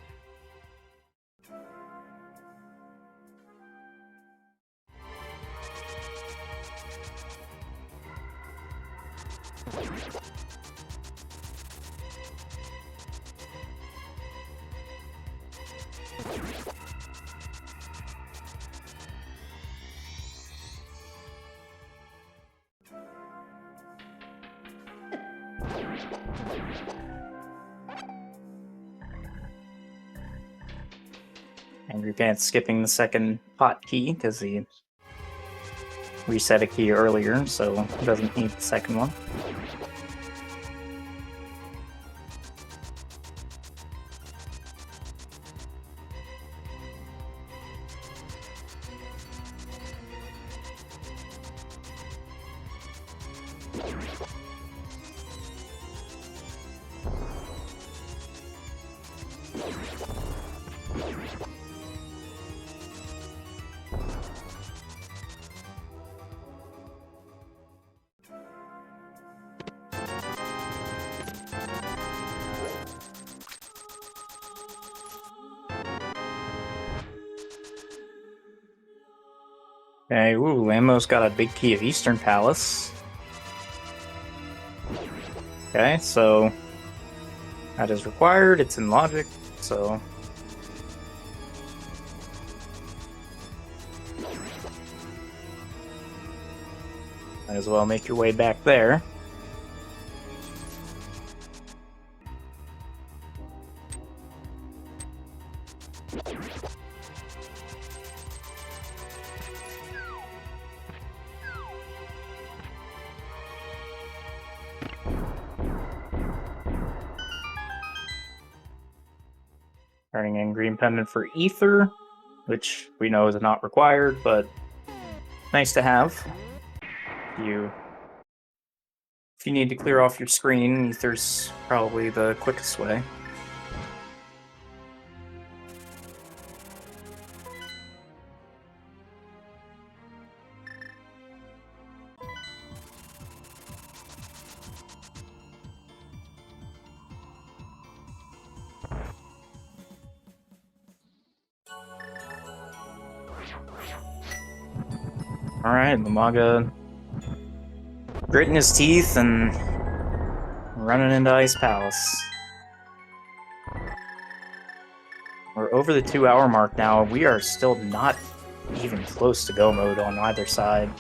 Angry Pants skipping the second pot key because he reset a key earlier, so doesn't need the second one. Okay, ooh, Lambo's got a big key of Eastern Palace. Okay, so that is required, it's in logic, so... Might as well make your way back there. Turning in green pendant for ether, which we know is not required, but nice to have. If you need to clear off your screen, ether's probably the quickest way. Alright, Lumaga gritting his teeth and running into Ice Palace. We're over the 2-hour mark now. We are still not even close to go mode on either side.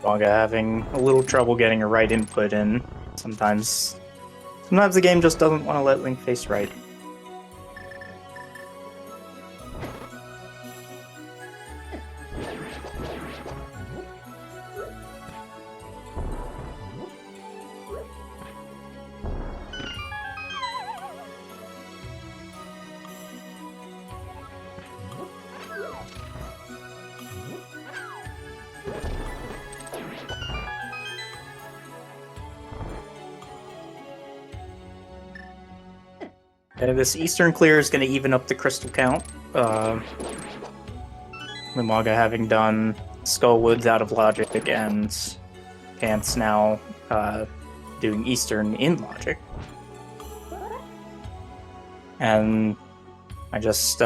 Lumaga having a little trouble getting a right input in. Sometimes the game just doesn't want to let Link face right. This Eastern clear is going to even up the crystal count. Lumaga having done Skullwoods out of logic and Pants now doing Eastern in logic. And I just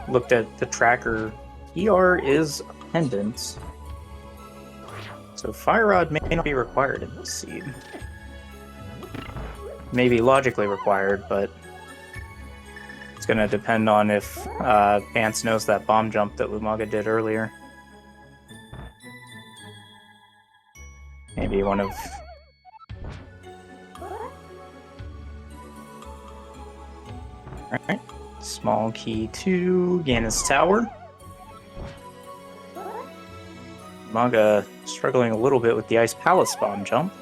looked at the tracker. PR is a pendant. So Fire Rod may not be required in this seed. Maybe logically required, but it's going to depend on if Pants knows that bomb jump that Lumaga did earlier. Maybe one of... Alright. Small key to Ganon's tower. Lumaga struggling a little bit with the Ice Palace bomb jump.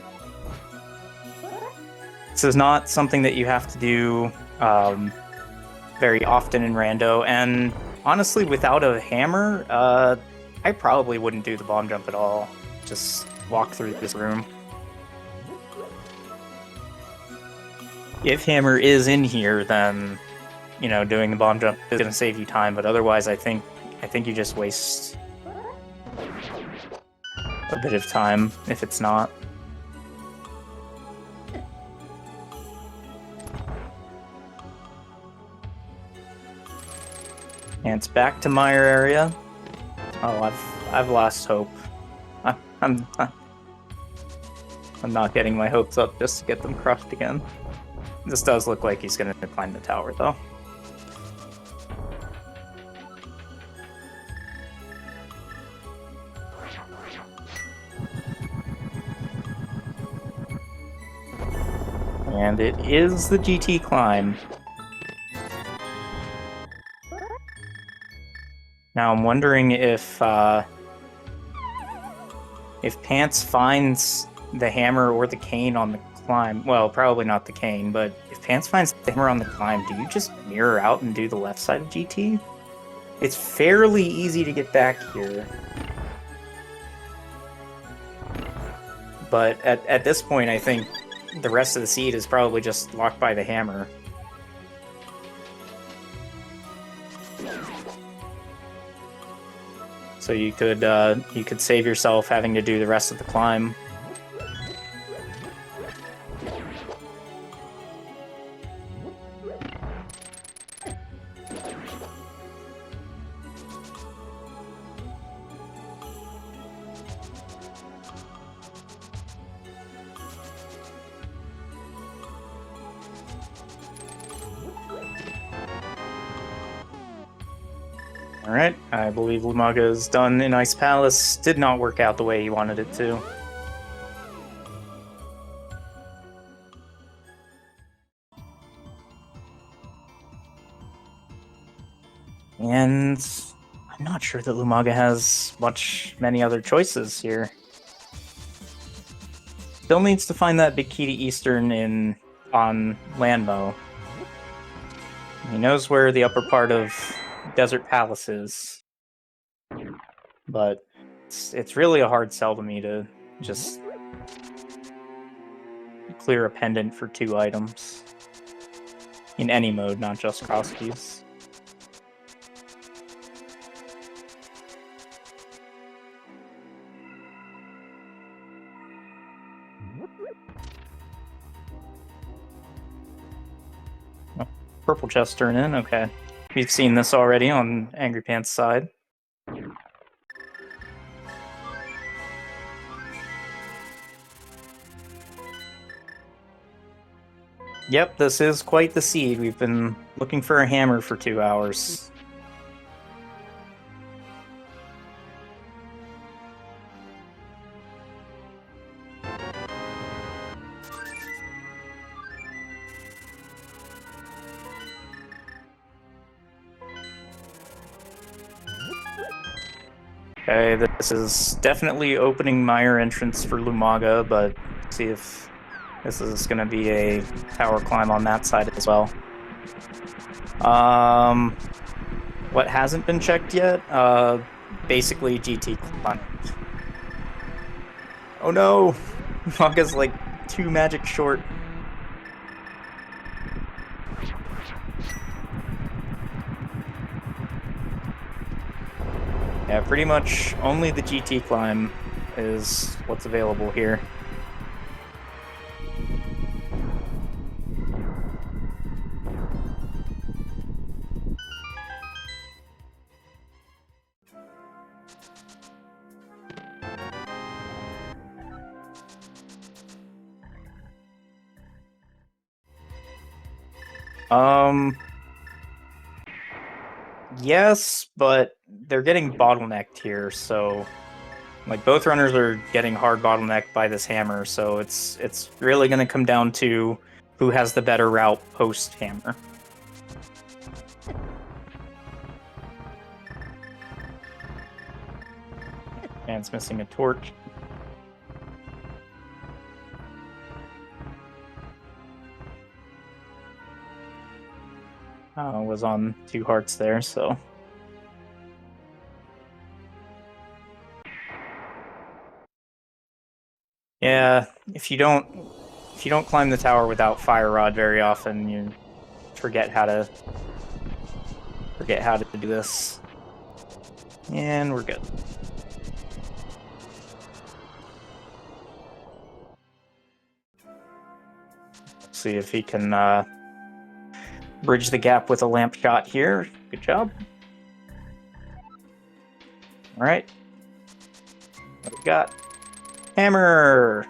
This is not something that you have to do very often in Rando, and honestly, without a hammer, I probably wouldn't do the bomb jump at all. Just walk through this room. If hammer is in here, then you know doing the bomb jump is going to save you time. But otherwise, I think you just waste a bit of time if it's not. And it's back to Mire area. Oh, I've lost hope. I'm not getting my hopes up just to get them crushed again. This does look like he's gonna climb the tower, though. And it is the GT climb. Now I'm wondering if Pants finds the hammer or the cane on the climb. Well, probably not the cane, but if Pants finds the hammer on the climb, do you just mirror out and do the left side of GT? It's fairly easy to get back here. But at this point, I think the rest of the seed is probably just locked by the hammer. So you could save yourself having to do the rest of the climb. Alright, I believe Lumaga is done in Ice Palace. Did not work out the way he wanted it to. And I'm not sure that Lumaga has many other choices here. Still needs to find that big key to Eastern on Landmo. He knows where the upper part of Desert Palace is, but it's really a hard sell to me to just clear a pendant for 2 items in any mode, not just cross keys. Oh, purple chest turn in, okay. We've seen this already on Angry Pants' side. Yep, this is quite the seed. We've been looking for a hammer for 2 hours. Okay, this is definitely opening Mire entrance for Lumaga, but see if this is going to be a tower climb on that side as well. What hasn't been checked yet? Basically GT climb. Oh no! Lumaga's like 2 magic short. Yeah, pretty much only the GT climb is what's available here. Yes, but they're getting bottlenecked here, so like both runners are getting hard bottlenecked by this hammer, so it's really going to come down to who has the better route post hammer. And it's missing a torch. Was on 2 hearts there, so. Yeah, if you don't climb the tower without fire rod very often, you forget how to do this. And we're good. See if he can bridge the gap with a lamp shot here. Good job. All right. What we got? Hammer!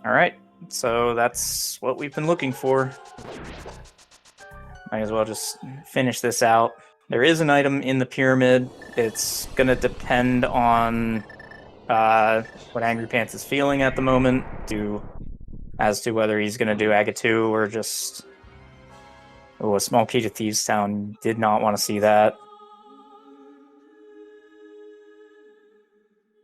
All right. So that's what we've been looking for. Might as well just finish this out. There is an item in the pyramid. It's going to depend on what Angry Pants is feeling at the moment as to whether he's going to do Agatu or just... Oh, a small key to Thieves Town. Did not want to see that.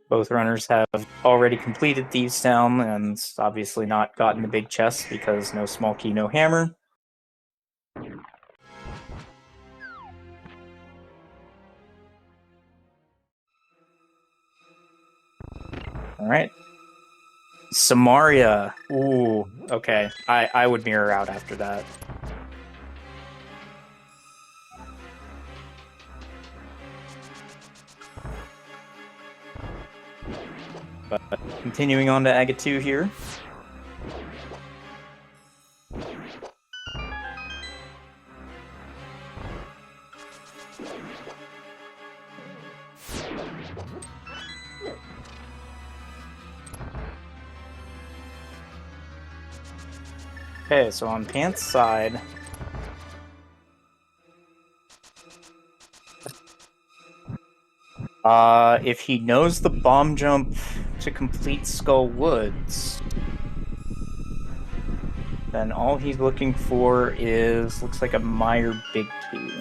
Both runners have already completed Thieves Town and obviously not gotten the big chest because no small key, no hammer. All right. Samaria. Ooh, okay. I would mirror out after that. But continuing on to Agatu here. Okay, so on Pants' side, if he knows the bomb jump to complete Skull Woods, then all he's looking for looks like a Meyer Big Key.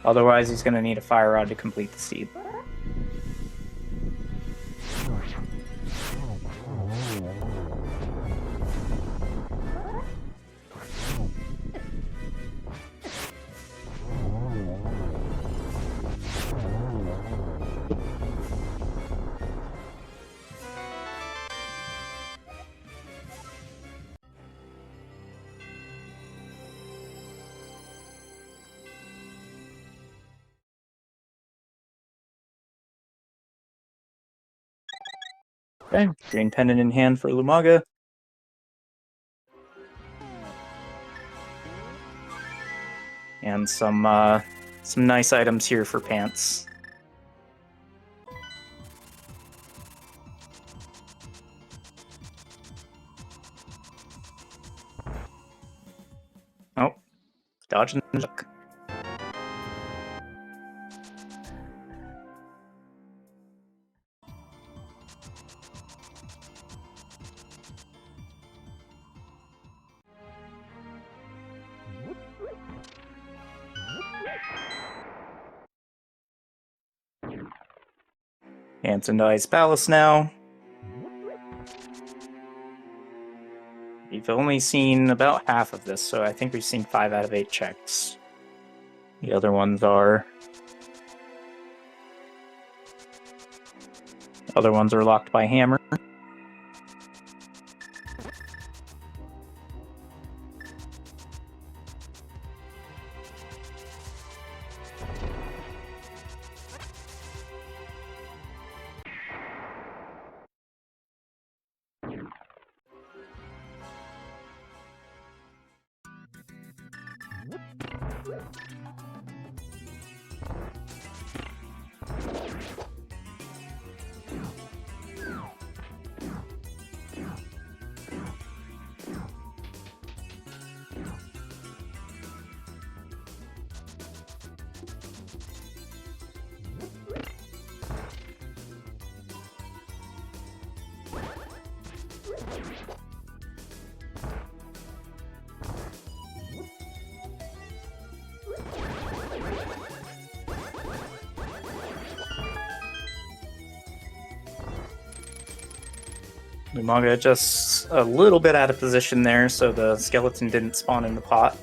Otherwise, he's going to need a Fire Rod to complete the seed. Okay, green pendant in hand for Lumaga. And some nice items here for Pants. Oh, dodge and duck. Pants into Ice Palace now. We've only seen about half of this, so I think we've seen 5 out of 8 checks. The other ones are locked by hammer. Lumaga just a little bit out of position there, so the skeleton didn't spawn in the pot.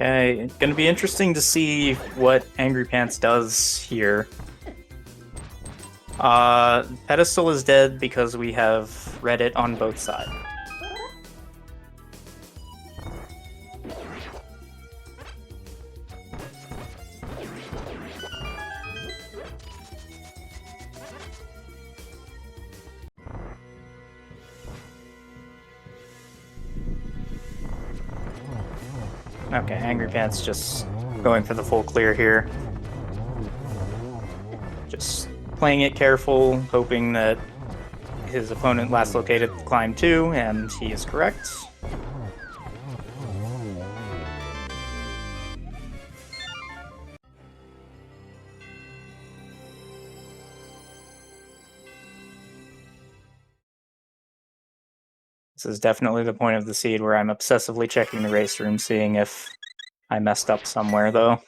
Okay, it's gonna be interesting to see what Angry Pants does here. Pedestal is dead because we have Reddit on both sides. Okay, Angry Pants just going for the full clear here. Just playing it careful, hoping that his opponent last located climb 2, and he is correct. This is definitely the point of the seed where I'm obsessively checking the race room, seeing if I messed up somewhere, though.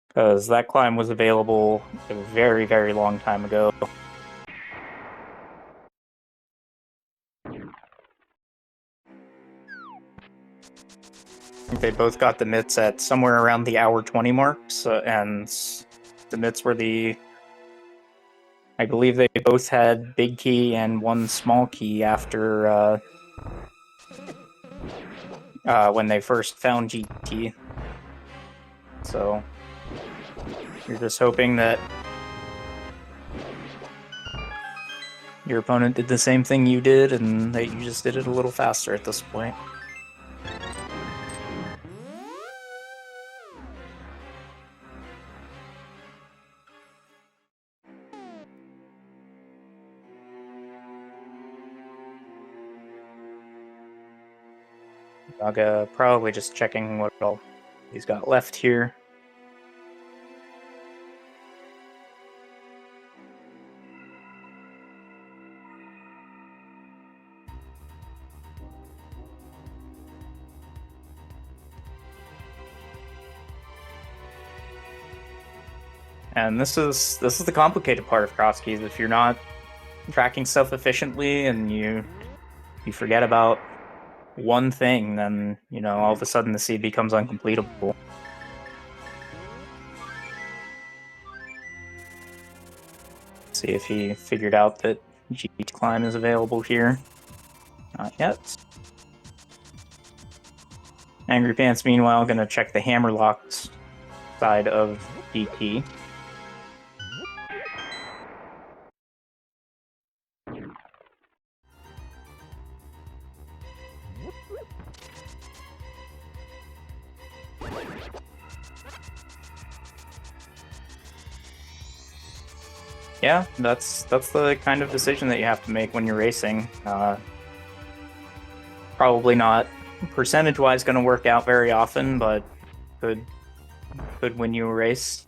Because that climb was available a very, very long time ago. I think they both got the mitts at somewhere around the hour 20 mark, and the mitts were I believe they both had big key and one small key after when they first found GT. So you're just hoping that your opponent did the same thing you did and that you just did it a little faster at this point. Naga probably just checking what all he's got left here. And this is the complicated part of cross keys. If you're not tracking stuff efficiently and you forget about one thing, then all of a sudden the seed becomes uncompletable. See if he figured out that GT climb is available here. Not yet. Angry Pants, meanwhile, gonna check the hammerlocked side of GT. Yeah, that's the kind of decision that you have to make when you're racing. Probably not percentage-wise going to work out very often, but could win you a race.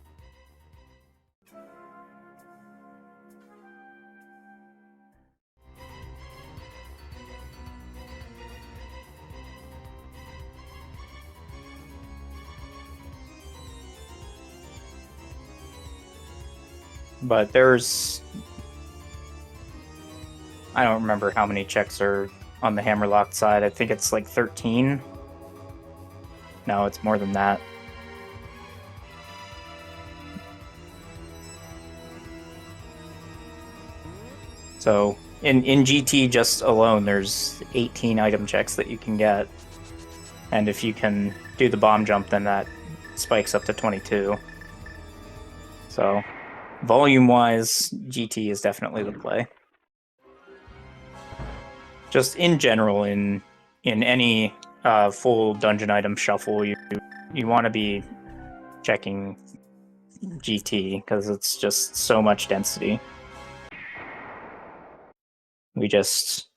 But I don't remember how many checks are on the hammerlock side. I think it's like 13. No, it's more than that. So in GT just alone, there's 18 item checks that you can get. And if you can do the bomb jump, then that spikes up to 22. So volume-wise, GT is definitely the play. just in general, in any full dungeon item shuffle, you want to be checking GT because it's just so much density. We just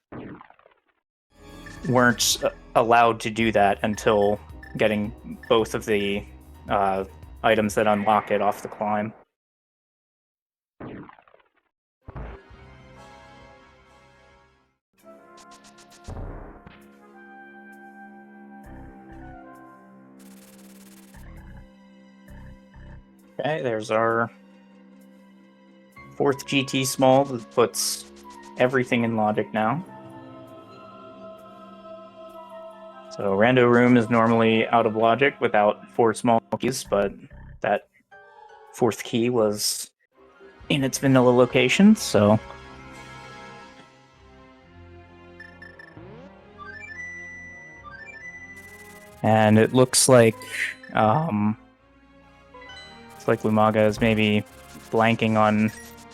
weren't allowed to do that until getting both of the items that unlock it off the climb. Okay, there's our 4th GT small that puts everything in logic now. So Rando Room is normally out of logic without 4 small keys, but that 4th key was in its vanilla location, so... And it looks like Lumaga is maybe blanking on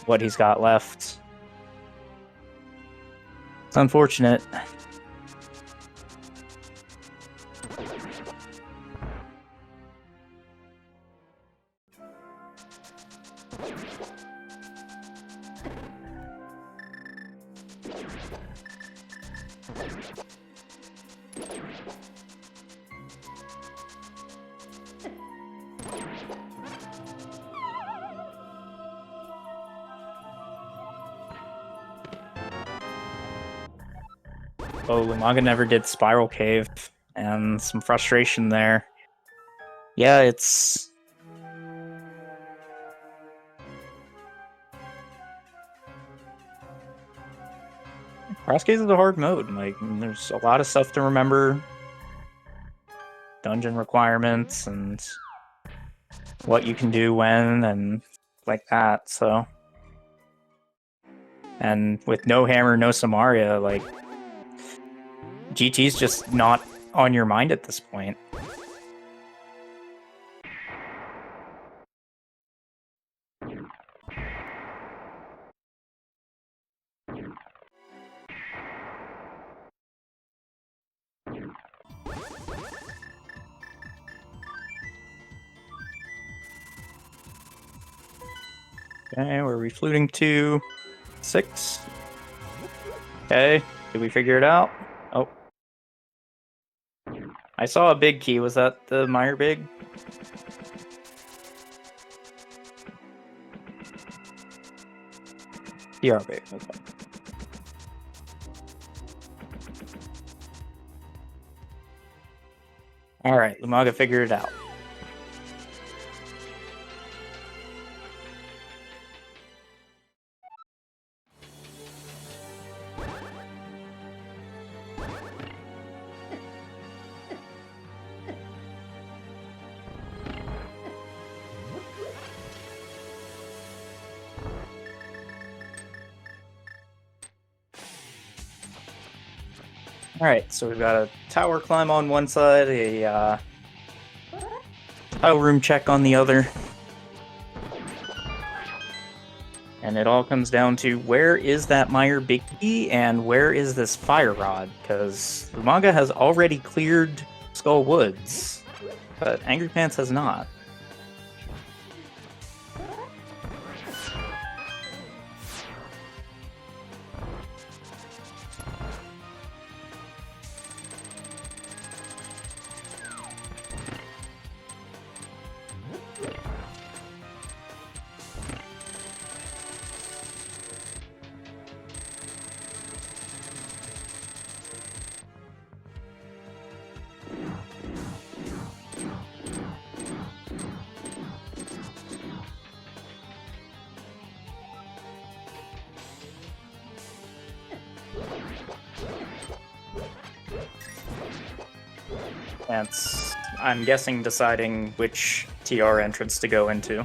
what he's got left. It's unfortunate. Oh, Lumaga never did Spiral Cave, and some frustration there. Yeah, it's... Crosscase is a hard mode. Like, there's a lot of stuff to remember. Dungeon requirements, and what you can do when, and like that, so... And with no hammer, no Samaria, like... GT's just not on your mind at this point. Okay, we're refluting to 6. Okay, did we figure it out? Oh. I saw a big key. Was that the Meyer big? PR big, okay. Alright, Lumaga figured it out. Alright, so we've got a tower climb on one side, a tile room check on the other. And it all comes down to where is that Meyer big key and where is this fire rod? Because Lumaga has already cleared Skull Woods, but Angry Pants has not. That's, I'm guessing, deciding which TR entrance to go into.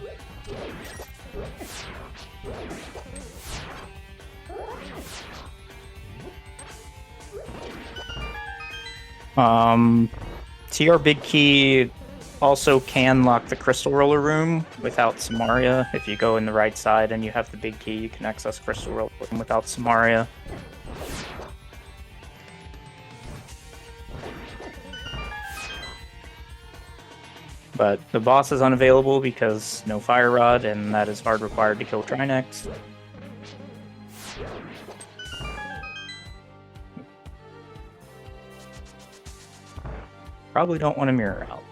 TR Big Key also can lock the Crystal Roller room without Samaria. If you go in the right side and you have the Big Key, you can access Crystal Roller room without Samaria. But the boss is unavailable because no fire rod, and that is hard required to kill Trinex. Probably don't want to mirror out.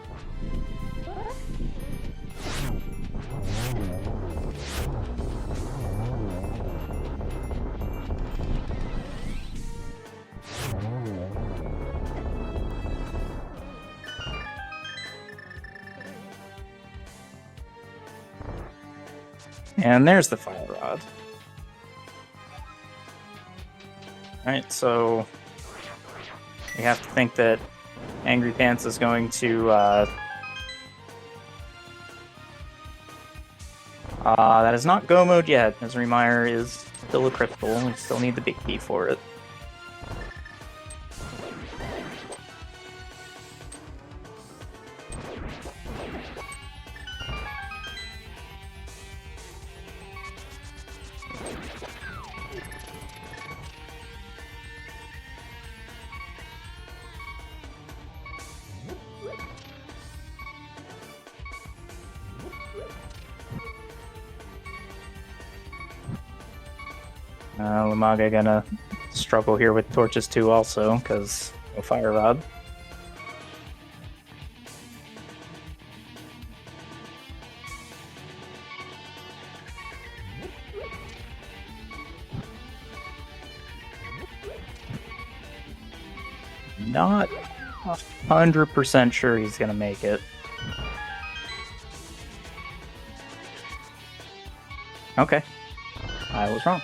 And there's the fire rod. Alright, so we have to think that Angry Pants is going to that is not go mode yet, as Remire is still a crystal. We still need the big key for it. Lumaga gonna struggle here with torches too also, because no fire rod. Not 100% sure he's gonna make it. Okay, I was wrong.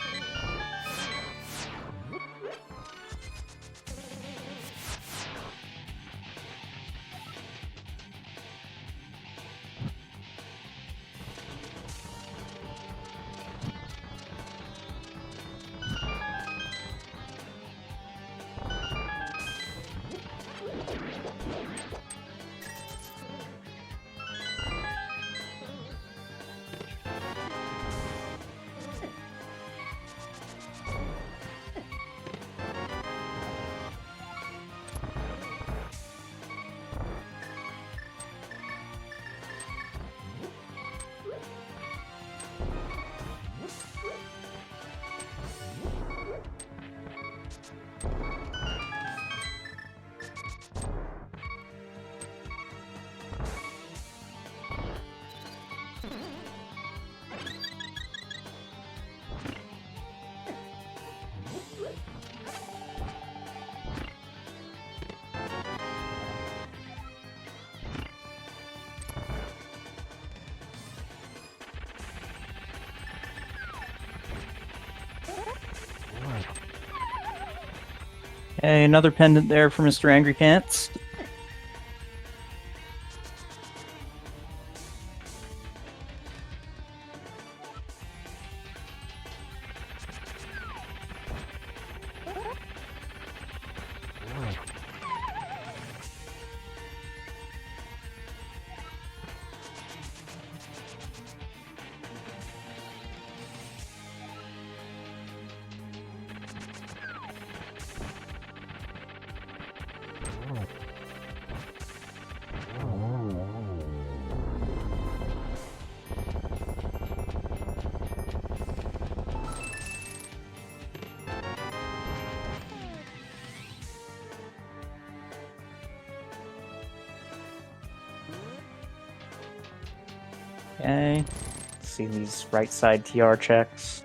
Okay, another pendant there for Mr. Angry Pants. Okay, let's see these right side TR checks.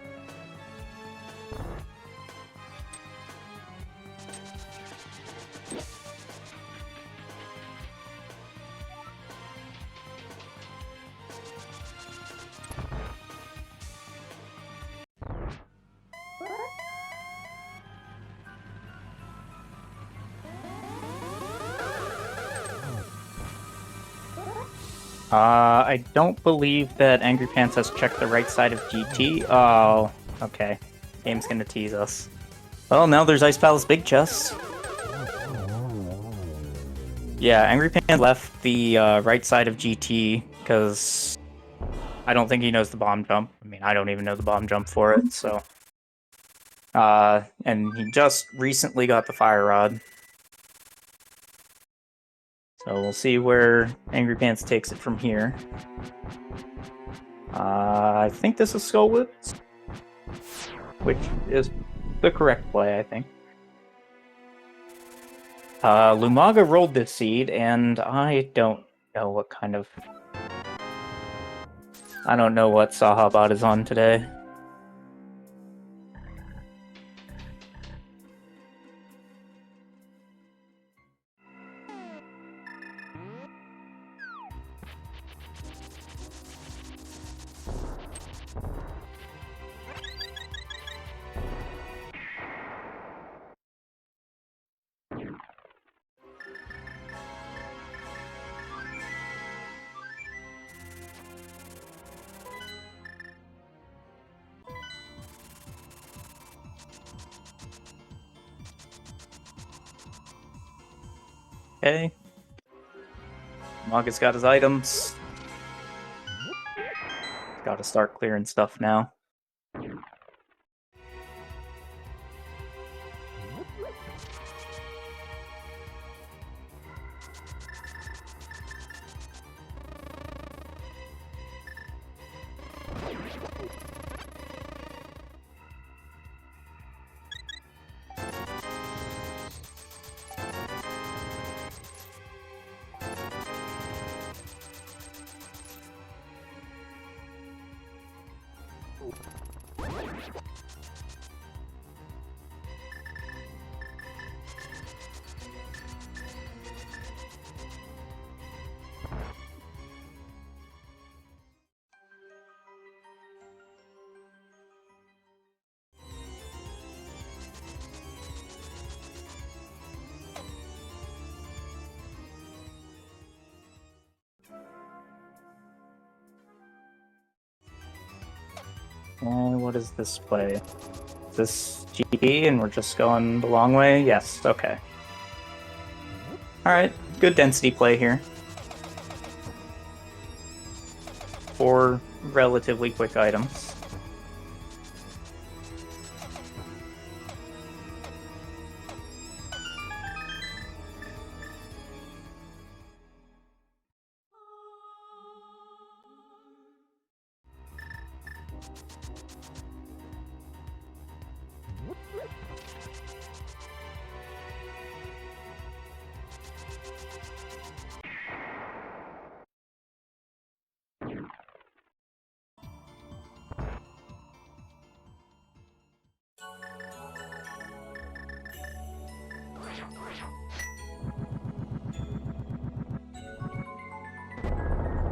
I don't believe that Angry Pants has checked the right side of GT. Oh, okay. Game's gonna tease us. Well, now there's Ice Palace Big Chests. Yeah, Angry Pants left the right side of GT because I don't think he knows the bomb jump. I mean, I don't even know the bomb jump for it, so. And he just recently got the fire rod. So we'll see where Angry Pants takes it from here. I think this is Skullwoods, which is the correct play, I think. Lumaga rolled this seed, and I don't know what kind of... I don't know what Sahabot is on today. Okay. Lumaga's got his items. Gotta start clearing stuff now. And what is this play? Is this GP and we're just going the long way? Yes, okay. Alright, good density play here. 4 relatively quick items.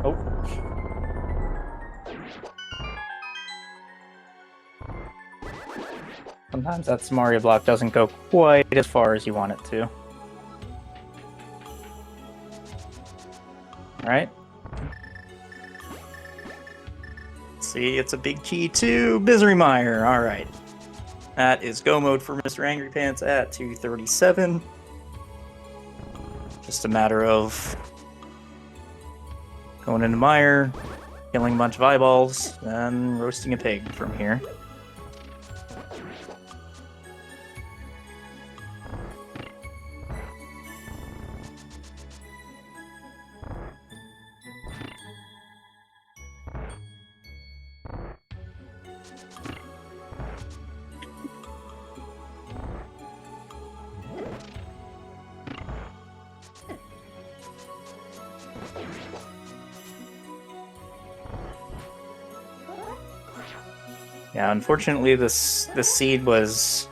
Oh. Sometimes that Mario block doesn't go quite as far as you want it to. Alright. See, it's a big key too. Misery Mire. Alright. That is go mode for Mr. Angry Pants at 237. Just a matter of going into Mire, killing a bunch of eyeballs, and roasting a pig from here. Yeah, unfortunately this seed was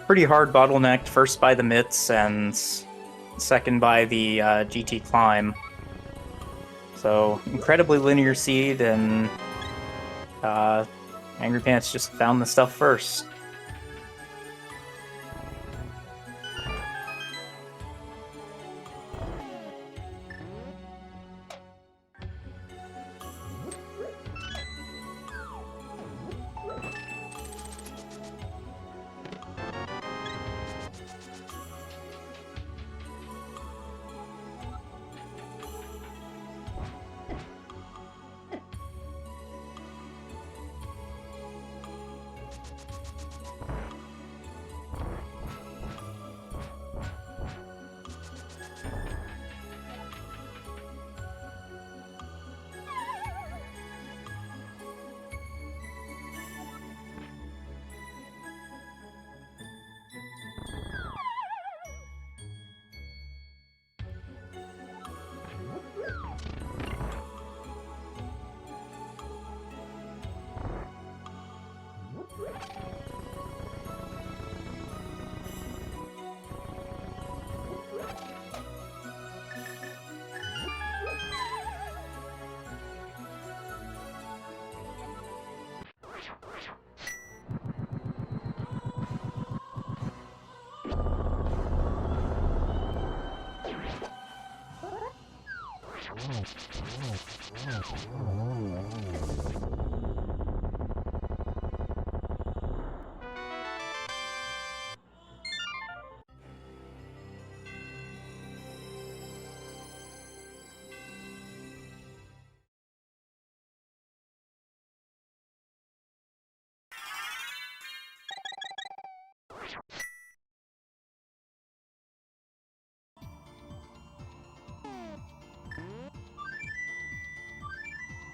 pretty hard bottlenecked, first by the mitts and second by the GT climb. So, incredibly linear seed, and Angry Pants just found the stuff first.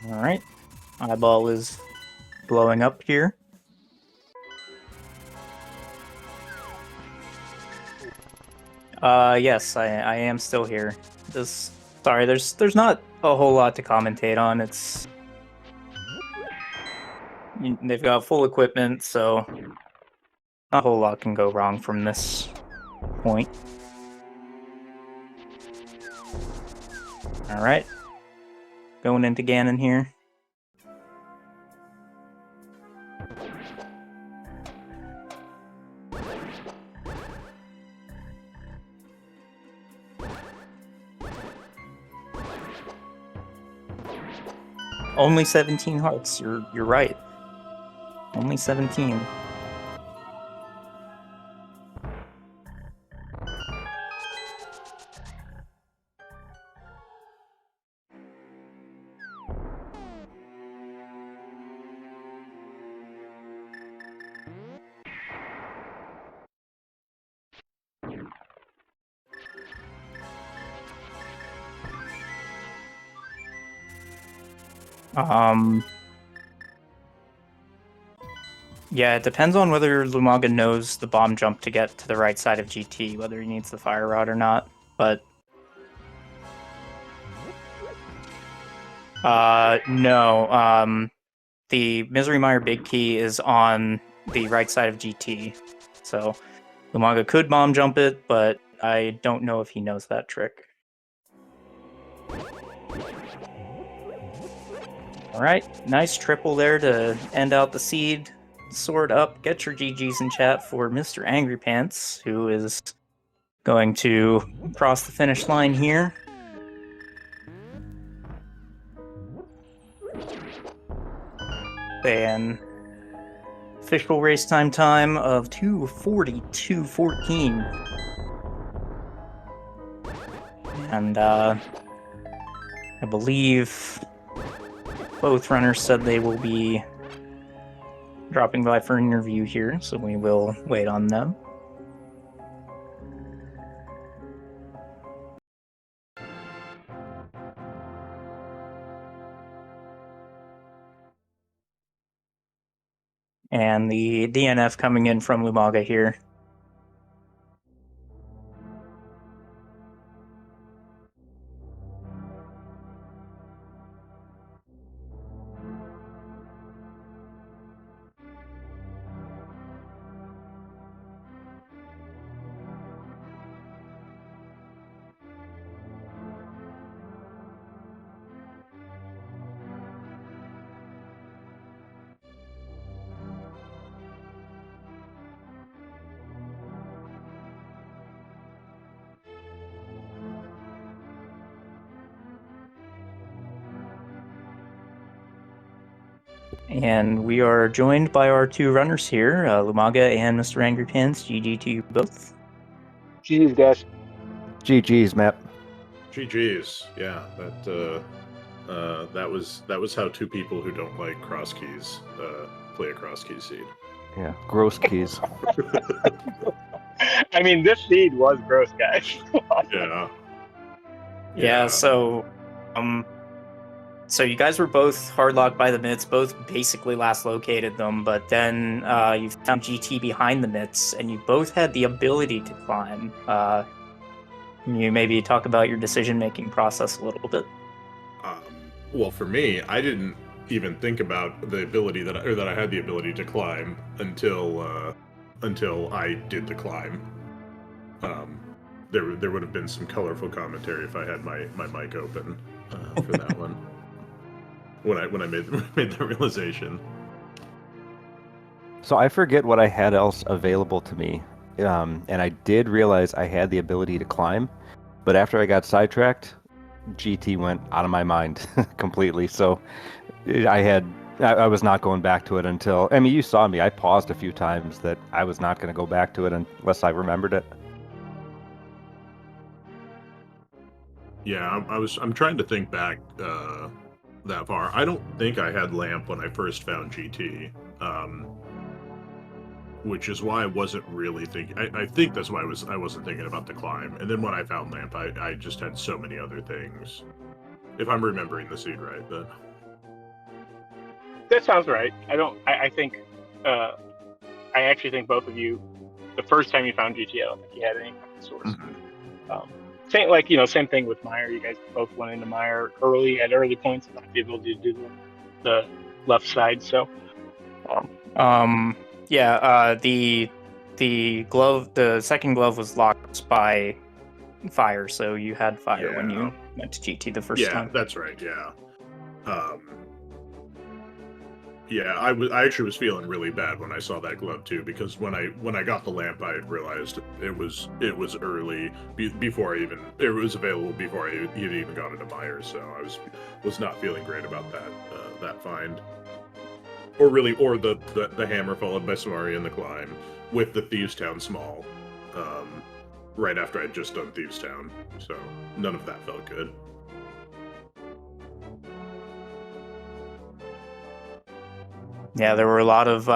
Alright. Eyeball is blowing up here. Yes, I am still here. Sorry, there's not a whole lot to commentate on. They've got full equipment, so not a whole lot can go wrong from this point. Alright. Going into Ganon here. Only 17 hearts. You're right. Only 17. Yeah, it depends on whether Lumaga knows the bomb jump to get to the right side of GT, whether he needs the fire rod or not, but... no, the Misery Mire Big Key is on the right side of GT, so Lumaga could bomb jump it, but I don't know if he knows that trick. Alright, nice triple there to end out the seed. Sword up, get your GGs in chat for Mr. Angry Pants, who is going to cross the finish line here. And official race time of 2:42.14. And I believe both runners said they will be dropping by for an interview here, so we will wait on them. And the DNF coming in from Lumaga here. And we are joined by our two runners here, Lumaga and Mr. Angry Pants. GG to you both. GG's, guys. GG's, Matt. GG's, yeah. That was how two people who don't like cross keys play a cross key seed. Yeah, gross keys. I mean, this seed was gross, guys. Yeah, so you guys were both hardlocked by the mitts, both basically last located them, but then you found GT behind the mitts, and you both had the ability to climb. Can you maybe talk about your decision-making process a little bit? Well, for me, I didn't even think about the ability that I had the ability to climb until I did the climb. There would have been some colorful commentary if I had my mic open for that one. When I made the realization. So I forget what I had else available to me, and I did realize I had the ability to climb, but after I got sidetracked, GT went out of my mind completely. So I was not going back to it until, I mean, you saw me. I paused a few times that I was not going to go back to it unless I remembered it. Yeah, I'm trying to think back that far. I don't think I had Lamp when I first found GT, which is why I wasn't really thinking. I think that's why I wasn't thinking about the climb. And then when I found Lamp, I just had so many other things. If I'm remembering the seed right, but That sounds right. I think. I actually think both of you, the first time you found GT, I don't think you had any kind of source. Same thing with Meyer. You guys both went into Meyer at early points, and not the ability to do the left side. So, the glove, the second glove was locked by fire, so you had fire when you went to GT the first time. Yeah, that's right. Yeah. I actually was feeling really bad when I saw that glove too, because when I got the lamp, I had realized it was early before it was available before I had even gone into Myers, so I was not feeling great about that find, or the hammer followed by Samari in the climb with the Thieves Town small, right after I'd just done Thieves Town, so none of that felt good. Yeah, there were a lot of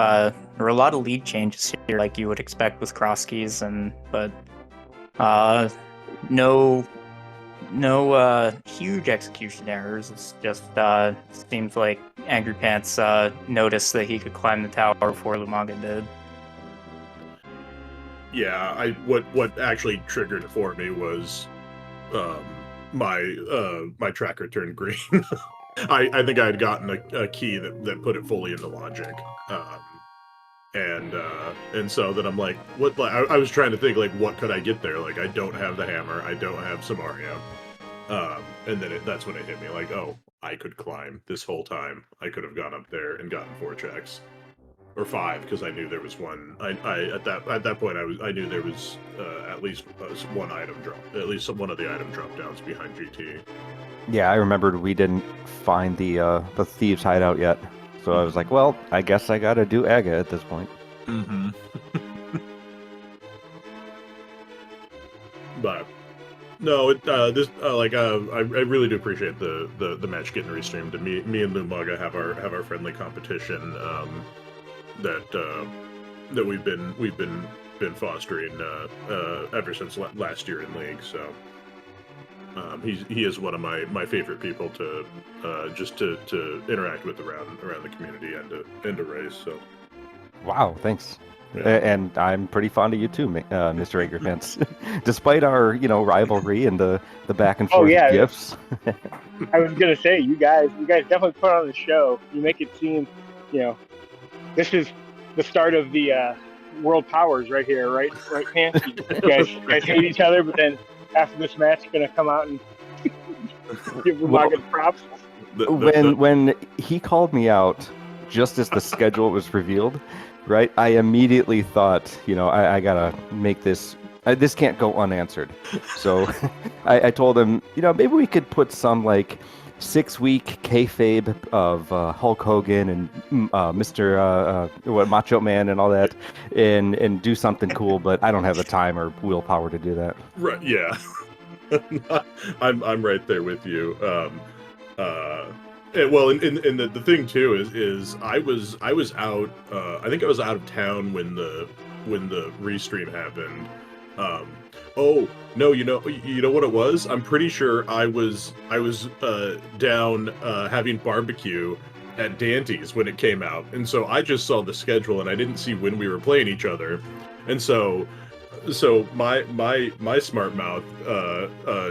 lead changes here, like you would expect with cross keys, but no huge execution errors. It's just seems like Angry Pants noticed that he could climb the tower before Lumaga did. Yeah, what actually triggered it for me was my tracker turned green. I think I had gotten a key that put it fully into logic, and so then I'm like, what? I was trying to think, like, what could I get there? Like, I don't have the hammer, I don't have Samaria, and then that's when it hit me, like, oh, I could climb this whole time. I could have gone up there and gotten 4 checks, or 5, because I knew there was one. At that point I knew there was at least one item drop, at least one of the item drop downs behind GT. Yeah, I remembered we didn't find the thieves' hideout yet, so I was like, well, I guess I gotta do Aga at this point. Mm-hmm. But no, I really do appreciate the match getting restreamed. And me and Lumaga have our friendly competition that we've been fostering ever since last year in League. So. He is one of my favorite people to just to interact with around the community and to race. So, wow, thanks. Yeah. And I'm pretty fond of you too, Mr. Agerpants. Despite our rivalry and the back and forth gifts. I was gonna say you guys definitely put on the show. You make it seem, this is the start of the world powers right here, right, Pants? You guys hate each other, but then after this match, you're gonna come out and give Lumaga props. When he called me out, just as the schedule was revealed, right? I immediately thought, I gotta make this. This can't go unanswered. So I told him, maybe we could put some 6-week kayfabe of Hulk Hogan and Mr. Macho Man and all that, and do something cool. But I don't have the time or willpower to do that. Right? Yeah, I'm right there with you. Well, and the thing too is I was out. I think I was out of town when the restream happened. Oh no, you know what it was? I'm pretty sure I was down having barbecue at Dante's when it came out, and so I just saw the schedule and I didn't see when we were playing each other, and so my smart mouth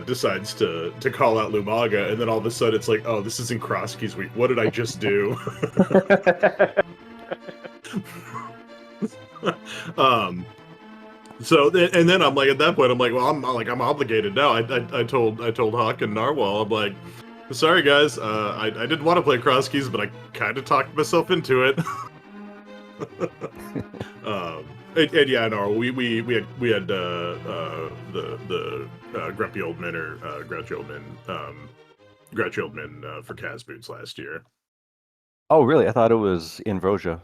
decides to call out Lumaga, and then all of a sudden it's like, oh, this isn't Crosskeys week. What did I just do? So and then I'm like, at that point I'm like, well, I'm obligated now. I told Hawk and Narwhal, I'm like, sorry guys, I didn't want to play Crosskeys, but I kind of talked myself into it. And yeah, no, we had the Grumpy Old Men or Grouchy Old Men, Grouchy Old Men for Kaz Boots last year. Oh, really? I thought it was Inversia.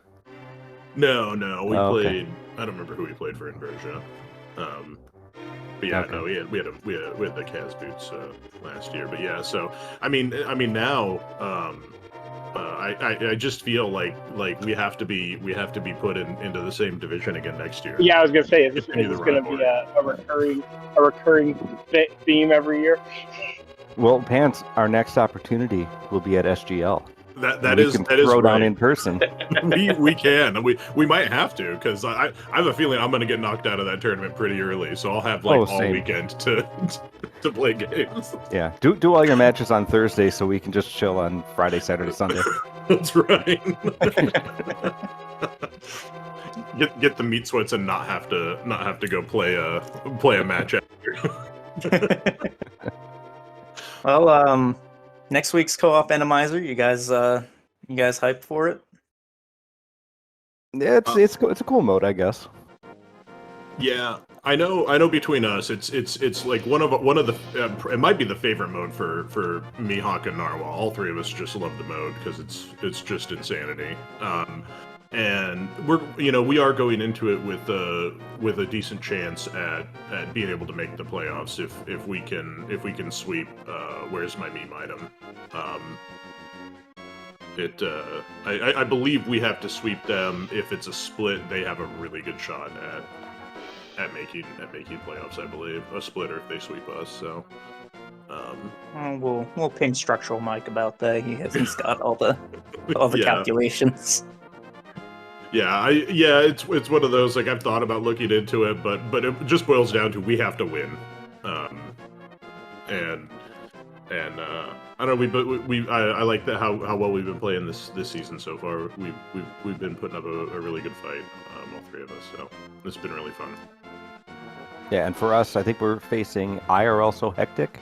No, we Oh, okay. played. I don't remember who we played for Inversia. But yeah, Okay. no, we had the Kaz Boots last year. But yeah, so I mean now, I just feel like we have to be put into the same division again next year. Yeah, I was gonna say, is this Continue the going to be rivalry. a recurring theme every year? Well, Pants, our next opportunity will be at SGL. That we is can that is throw down right. in person. we can. We might have to, because I have a feeling I'm going to get knocked out of that tournament pretty early, so I'll have all same. weekend to play games. Yeah, do all your matches on Thursday so we can just chill on Friday, Saturday, Sunday. That's right. get the meat sweats and not have to go play a match after. Well, next week's co-op Randomizer. You guys hyped for it? Yeah, it's a cool mode, I guess. Yeah, I know. Between us, it's like one of the it might be the favorite mode for me, Hawk, and Narwhal. All three of us just love the mode because it's just insanity. And we are going into it with a decent chance at being able to make the playoffs if we can sweep Where's My Meme Item. I believe we have to sweep them. If it's a split, they have a really good shot at making playoffs. I believe a split, or if they sweep us. So we'll ping Structural Mike about that. He's got all the Yeah. calculations. Yeah, it's one of those, like, I've thought about looking into it, but it just boils down to we have to win, and I don't know, I like that how well we've been playing this season so far. We've been putting up a really good fight, all three of us. So it's been really fun. Yeah, and for us, I think we're facing IRL So Hectic.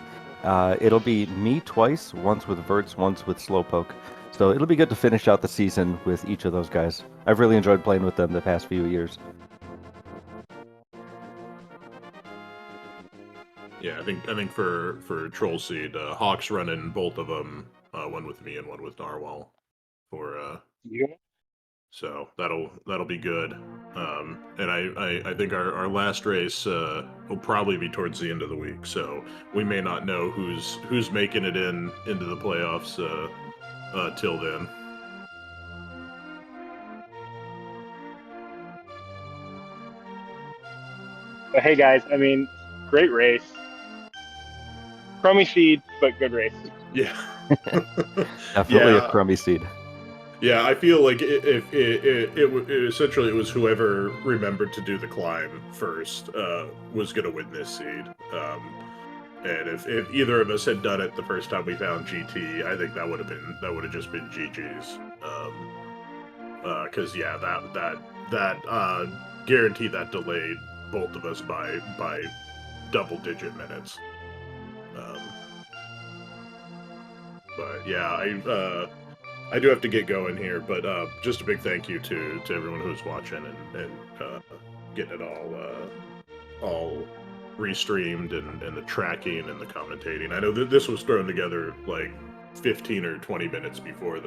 It'll be me twice, once with Verts, once with Slowpoke. So it'll be good to finish out the season with each of those guys. I've really enjoyed playing with them the past few years. Yeah, I think for Troll Seed, Hawk's running both of them, one with me and one with Narwhal. So that'll be good. And I think our last race will probably be towards the end of the week. So we may not know who's making it into the playoffs till then. But hey, guys, I mean, great race. Crummy seed, but good race. Yeah. Definitely a crummy seed. Yeah, I feel like if it essentially it was whoever remembered to do the climb first was going to win this seed. And if either of us had done it the first time we found GT, I think that would have just been GG's. Because yeah, that guaranteed that delayed both of us by double-digit minutes. But yeah, I do have to get going here, but just a big thank you to everyone who's watching and getting it all restreamed and the tracking and the commentating. I know that this was thrown together like 15 or 20 minutes before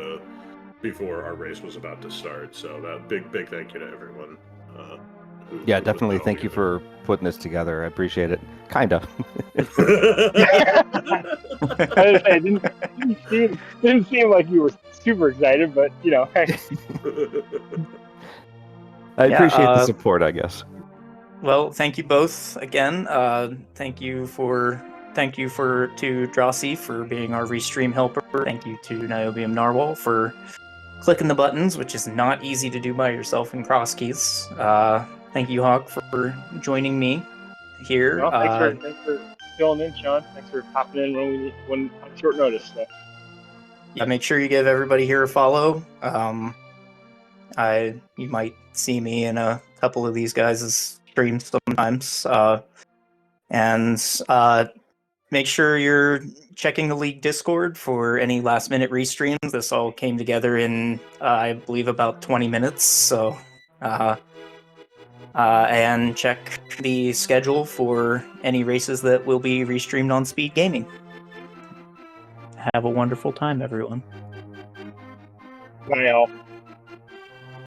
our race was about to start. So that big thank you to everyone. Yeah, definitely. Thank you for putting this together. I appreciate it. Kinda. It didn't seem like you were super excited, but hey. I appreciate the support, I guess. Well, thank you both again. Thank you to Drosy for being our restream helper. Thank you to Niobium Narwhal for clicking the buttons, which is not easy to do by yourself in cross keys. Thank you, Hawk, for joining me here. Well, thanks for filling in, Sean. Thanks for popping in when on short notice. So. Yeah, make sure you give everybody here a follow. You might see me in a couple of these guys' streams sometimes. And make sure you're checking the League Discord for any last-minute restreams. This all came together in, I believe, about 20 minutes. So And check the schedule for any races that will be restreamed on SpeedGaming. Have a wonderful time, everyone. Bye, all.